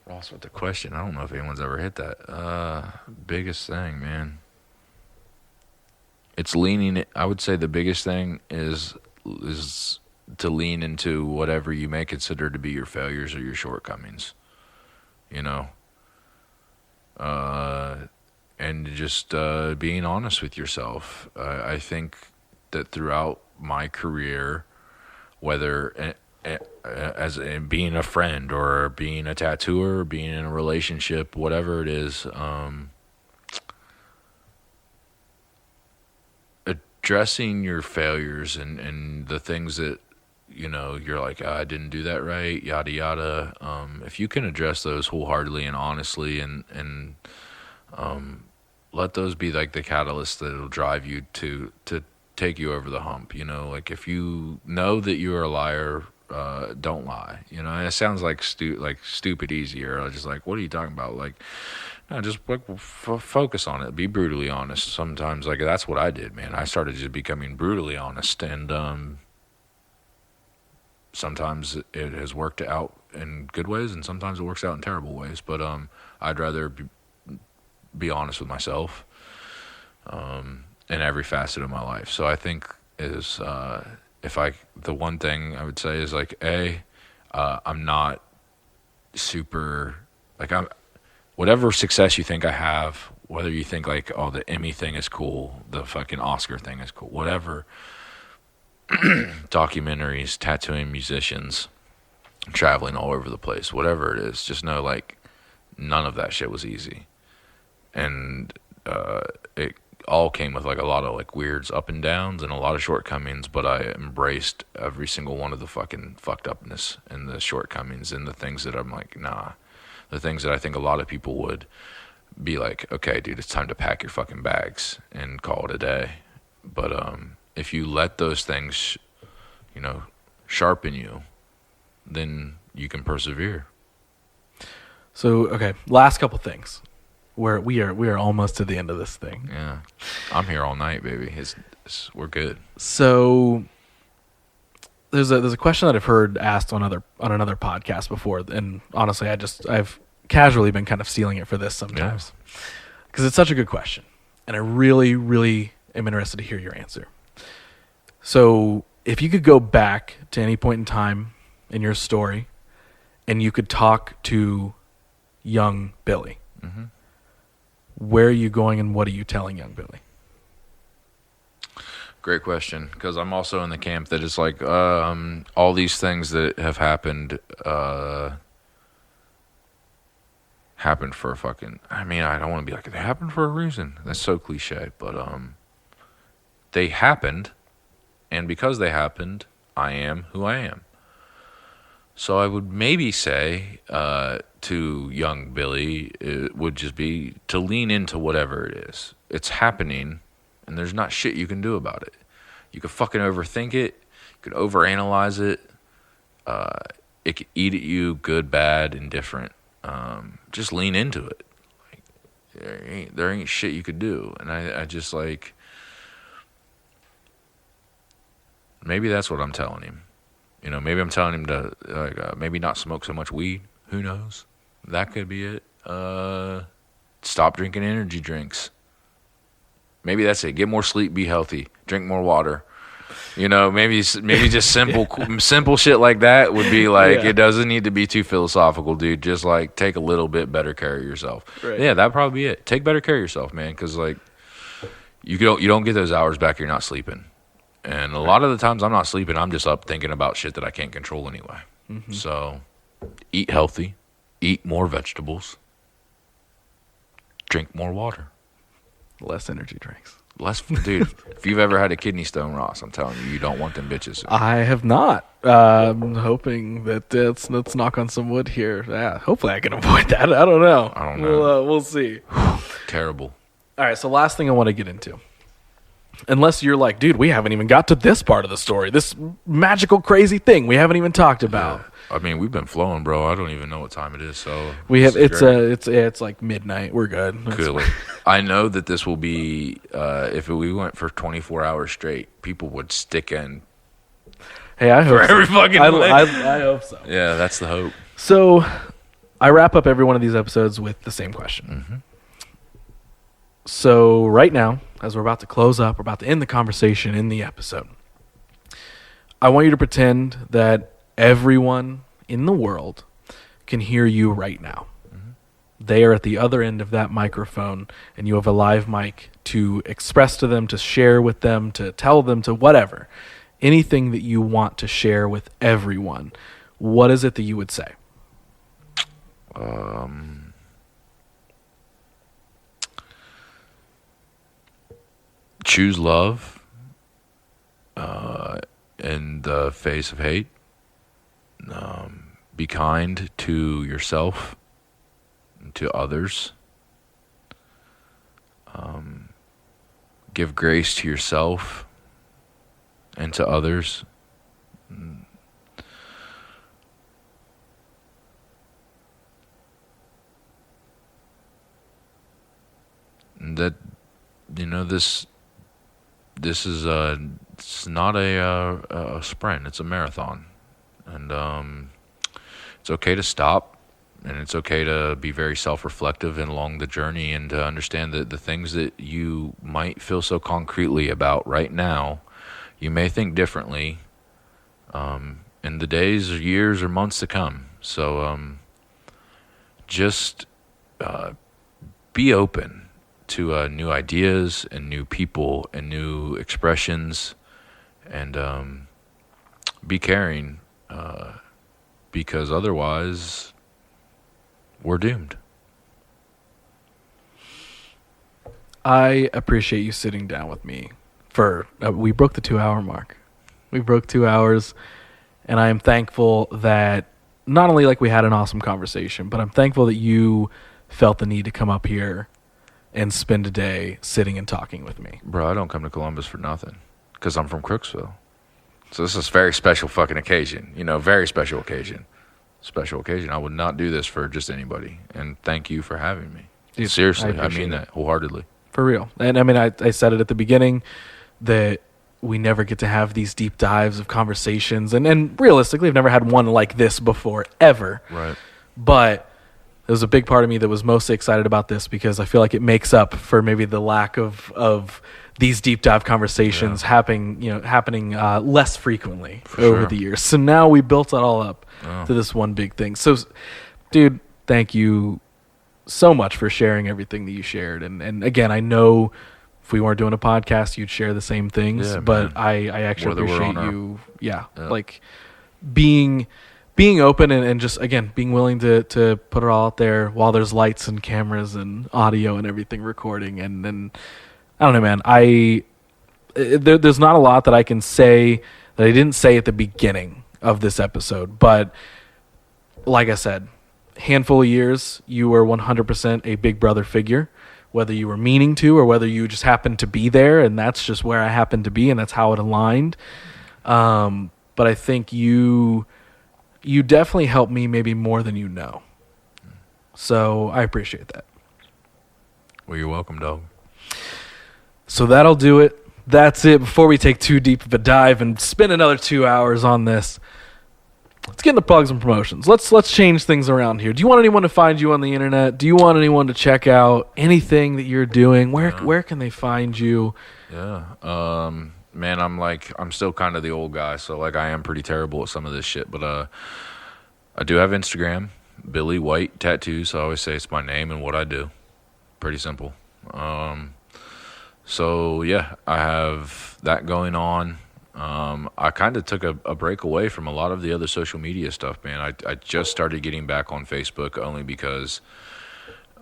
Ross with the question. I don't know if anyone's ever hit that. Biggest thing, man. It's leaning. I would say the biggest thing is to lean into whatever you may consider to be your failures or your shortcomings. You know. And just being honest with yourself. I think that throughout my career, whether as in being a friend or being a tattooer, or being in a relationship, whatever it is, addressing your failures and the things that, you know, you're like, I didn't do that right, yada yada. If you can address those wholeheartedly and honestly, and let those be like the catalyst that'll drive you to take you over the hump. You know, like if you know that you're a liar, don't lie. You know, and it sounds like stupid easy, or just like, what are you talking about? Like, no, just like focus on it. Be brutally honest. Sometimes, like, that's what I did, man. I started just becoming brutally honest, and sometimes it has worked out in good ways, and sometimes it works out in terrible ways. But I'd rather be honest with myself in every facet of my life. So I think is the one thing I would say is like, I'm not super, like, whatever success you think I have, whether you think like, oh, the Emmy thing is cool, the fucking Oscar thing is cool, whatever, documentaries, tattooing musicians, traveling all over the place, whatever it is, just know like none of that shit was easy. And it all came with like a lot of like weirds, up and downs, and a lot of shortcomings, but I embraced every single one of the fucking fucked upness and the shortcomings and the things that I'm like, nah. The things that I think a lot of people would be like, okay, dude, it's time to pack your fucking bags and call it a day. But if you let those things, you know, sharpen you, then you can persevere. So, okay, last couple things. We are almost to the end of this thing. Yeah, I'm here all night, baby. We're good. So there's a question that I've heard asked on another podcast before, and honestly, I've casually been kind of stealing it for this sometimes, because it's such a good question, and I really, really am interested to hear your answer. So if you could go back to any point in time in your story, and you could talk to young Billy. Mm-hmm. Where are you going, and what are you telling young Billy? Great question, because I'm also in the camp that it's like all these things that have happened happened for a fucking... I mean, I don't want to be like, they happened for a reason. That's so cliche, but they happened, and because they happened, I am who I am. So I would maybe say to young Billy, it would just be to lean into whatever it is. It's happening, and there's not shit you can do about it. You could fucking overthink it. You could overanalyze it. It could eat at you, good, bad, indifferent. Just lean into it. Like, there ain't shit you could do. And I just like... Maybe that's what I'm telling him. You know, maybe I'm telling him to maybe not smoke so much weed. Who knows? That could be it. Stop drinking energy drinks. Maybe that's it. Get more sleep. Be healthy. Drink more water. You know, maybe just simple shit like that would be like, It doesn't need to be too philosophical, dude. Just like take a little bit better care of yourself. Right. Yeah, that'd probably be it. Take better care of yourself, man, because like you don't get those hours back. You're not sleeping. And a lot of the times I'm not sleeping, I'm just up thinking about shit that I can't control anyway. Mm-hmm. So eat healthy, eat more vegetables, drink more water. Less energy drinks. Dude, if you've ever had a kidney stone, Ross, I'm telling you, you don't want them bitches. I have not. I'm hoping that let's knock on some wood here. Hopefully I can avoid that. I don't know. We'll see. Terrible. All right, so last thing I want to get into. Unless you're like, dude, we haven't even got to this part of the story. This magical, crazy thing we haven't even talked about. Yeah. I mean, we've been flowing, bro. I don't even know what time it is. So it's like midnight. We're good. Cool. I know that this will be if we went for 24 hours straight, people would stick in. Hey, I hope for every fucking I hope so. Yeah, that's the hope. So, I wrap up every one of these episodes with the same question. Mm-hmm. So right now, as we're about to close up, we're about to end the conversation in the episode, I want you to pretend that everyone in the world can hear you right now. Mm-hmm. They are at the other end of that microphone, and you have a live mic to express to them, to share with them, to tell them, to whatever. Anything that you want to share with everyone. What is it that you would say? Choose love in the face of hate. Be kind to yourself and to others. Give grace to yourself and to others. And that, this is it's not a sprint, it's a marathon. And it's okay to stop, and it's okay to be very self-reflective and along the journey, and to understand that the things that you might feel so concretely about right now, you may think differently in the days or years or months to come. So just be open to new ideas and new people and new expressions, and be caring, because otherwise we're doomed. I appreciate you sitting down with me for we broke the 2-hour mark. We broke 2 hours, and I am thankful that not only like we had an awesome conversation, but I'm thankful that you felt the need to come up here and spend a day sitting and talking with me. Bro, I don't come to Columbus for nothing, because I'm from Crooksville. So this is a very special fucking occasion. Very special occasion. Special occasion. I would not do this for just anybody. And thank you for having me. Dude, seriously, I mean that wholeheartedly. For real. And I mean, I said it at the beginning that we never get to have these deep dives of conversations. And realistically, I've never had one like this before, ever. Right. But there was a big part of me that was mostly excited about this, because I feel like it makes up for maybe the lack of these deep dive conversations happening less frequently over the years. So now we built it all up to this one big thing. So, dude, thank you so much for sharing everything that you shared. And again, I know if we weren't doing a podcast, you'd share the same things, but I actually appreciate you. Like being open and just, again, being willing to put it all out there while there's lights and cameras and audio and everything recording. And I don't know, man. There's not a lot that I can say that I didn't say at the beginning of this episode. But like I said, handful of years, you were 100% a big brother figure, whether you were meaning to or whether you just happened to be there, and that's just where I happened to be, and that's how it aligned. But I think you definitely helped me maybe more than you know. So I appreciate that. Well, you're welcome, dog. So that'll do it. That's it. Before we take too deep of a dive and spend another 2 hours on this, let's get into plugs and promotions. Let's change things around here. Do you want anyone to find you on the internet? Do you want anyone to check out anything that you're doing? Where can they find you? Yeah. Man, I'm still kind of the old guy, so I am pretty terrible at some of this shit. But I do have Instagram, Billy White Tattoos. So I always say it's my name and what I do. Pretty simple. So yeah, I have that going on. I kind of took a break away from a lot of the other social media stuff, man. I just started getting back on Facebook only because,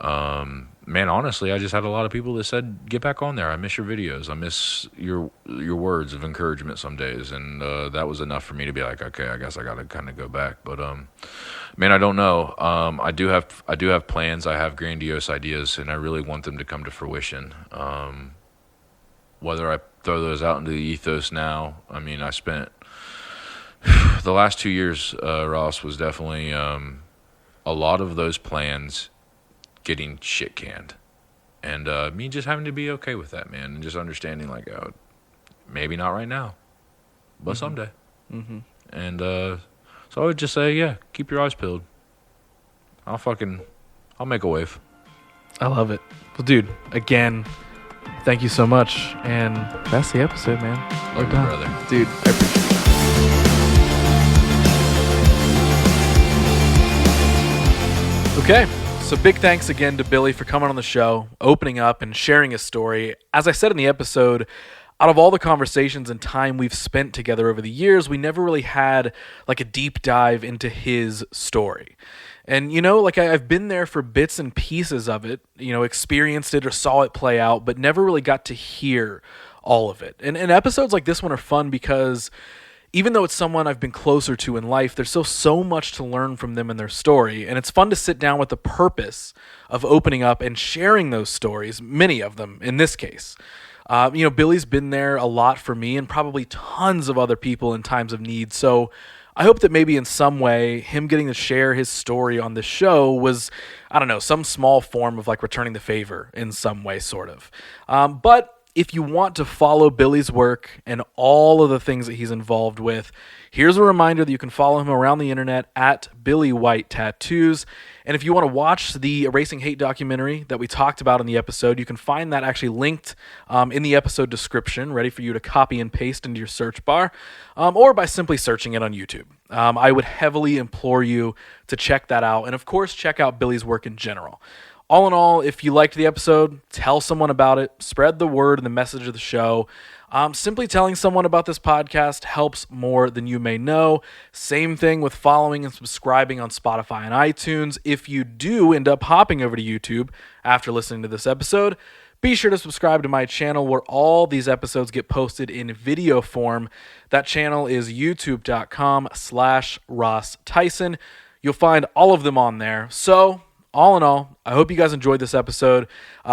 man, man, honestly, I just had a lot of people that said, get back on there. I miss your videos. I miss your words of encouragement some days. And that was enough for me to be like, okay, I guess I got to kind of go back. But, man, I don't know. I do have plans. I have grandiose ideas, and I really want them to come to fruition. Whether I throw those out into the ethos now, I mean, I spent the last 2 years, Ross, was definitely a lot of those plans getting shit canned, and me just having to be okay with that, man, and just understanding like, oh, maybe not right now, but someday. And so I would just say, yeah, keep your eyes peeled. I'll make a wave. I love it. Well, dude, again, thank you so much, and that's the episode, man. We're done, brother. Dude, I appreciate it. Okay, so big thanks again to Billy for coming on the show, opening up and sharing his story. As I said in the episode, out of all the conversations and time we've spent together over the years, we never really had like a deep dive into his story. And, you know, like I've been there for bits and pieces of it, you know, experienced it or saw it play out, but never really got to hear all of it. And episodes like this one are fun because even though it's someone I've been closer to in life, there's still so much to learn from them and their story. And it's fun to sit down with the purpose of opening up and sharing those stories, many of them in this case. You know, Billy's been there a lot for me and probably tons of other people in times of need. So I hope that maybe in some way him getting to share his story on this show was, I don't know, some small form of like returning the favor in some way, sort of. But if you want to follow Billy's work and all of the things that he's involved with, here's a reminder that you can follow him around the internet at Billy White Tattoos. And if you want to watch the Erasing Hate documentary that we talked about in the episode, you can find that actually linked in the episode description, ready for you to copy and paste into your search bar, or by simply searching it on YouTube. I would heavily implore you to check that out. And of course, check out Billy's work in general. All in all, if you liked the episode, tell someone about it, spread the word and the message of the show. Simply telling someone about this podcast helps more than you may know. Same thing with following and subscribing on Spotify and iTunes. If you do end up hopping over to YouTube after listening to this episode, be sure to subscribe to my channel where all these episodes get posted in video form. That channel is youtube.com/Ross Theisen. You'll find all of them on there. So, all in all, I hope you guys enjoyed this episode.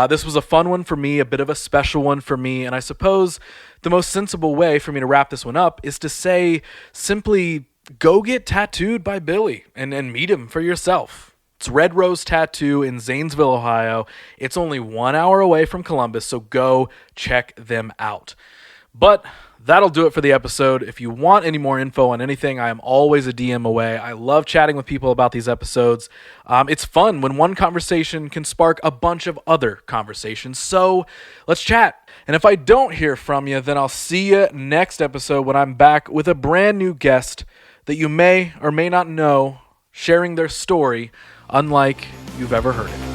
This was a fun one for me, a bit of a special one for me, and I suppose the most sensible way for me to wrap this one up is to say simply go get tattooed by Billy and meet him for yourself. It's Red Rose Tattoo in Zanesville, Ohio. It's only 1 hour away from Columbus, so go check them out. But that'll do it for the episode. If you want any more info on anything, I am always a DM away. I love chatting with people about these episodes. It's fun when one conversation can spark a bunch of other conversations. So let's chat. And if I don't hear from you, then I'll see you next episode when I'm back with a brand new guest that you may or may not know, sharing their story unlike you've ever heard it.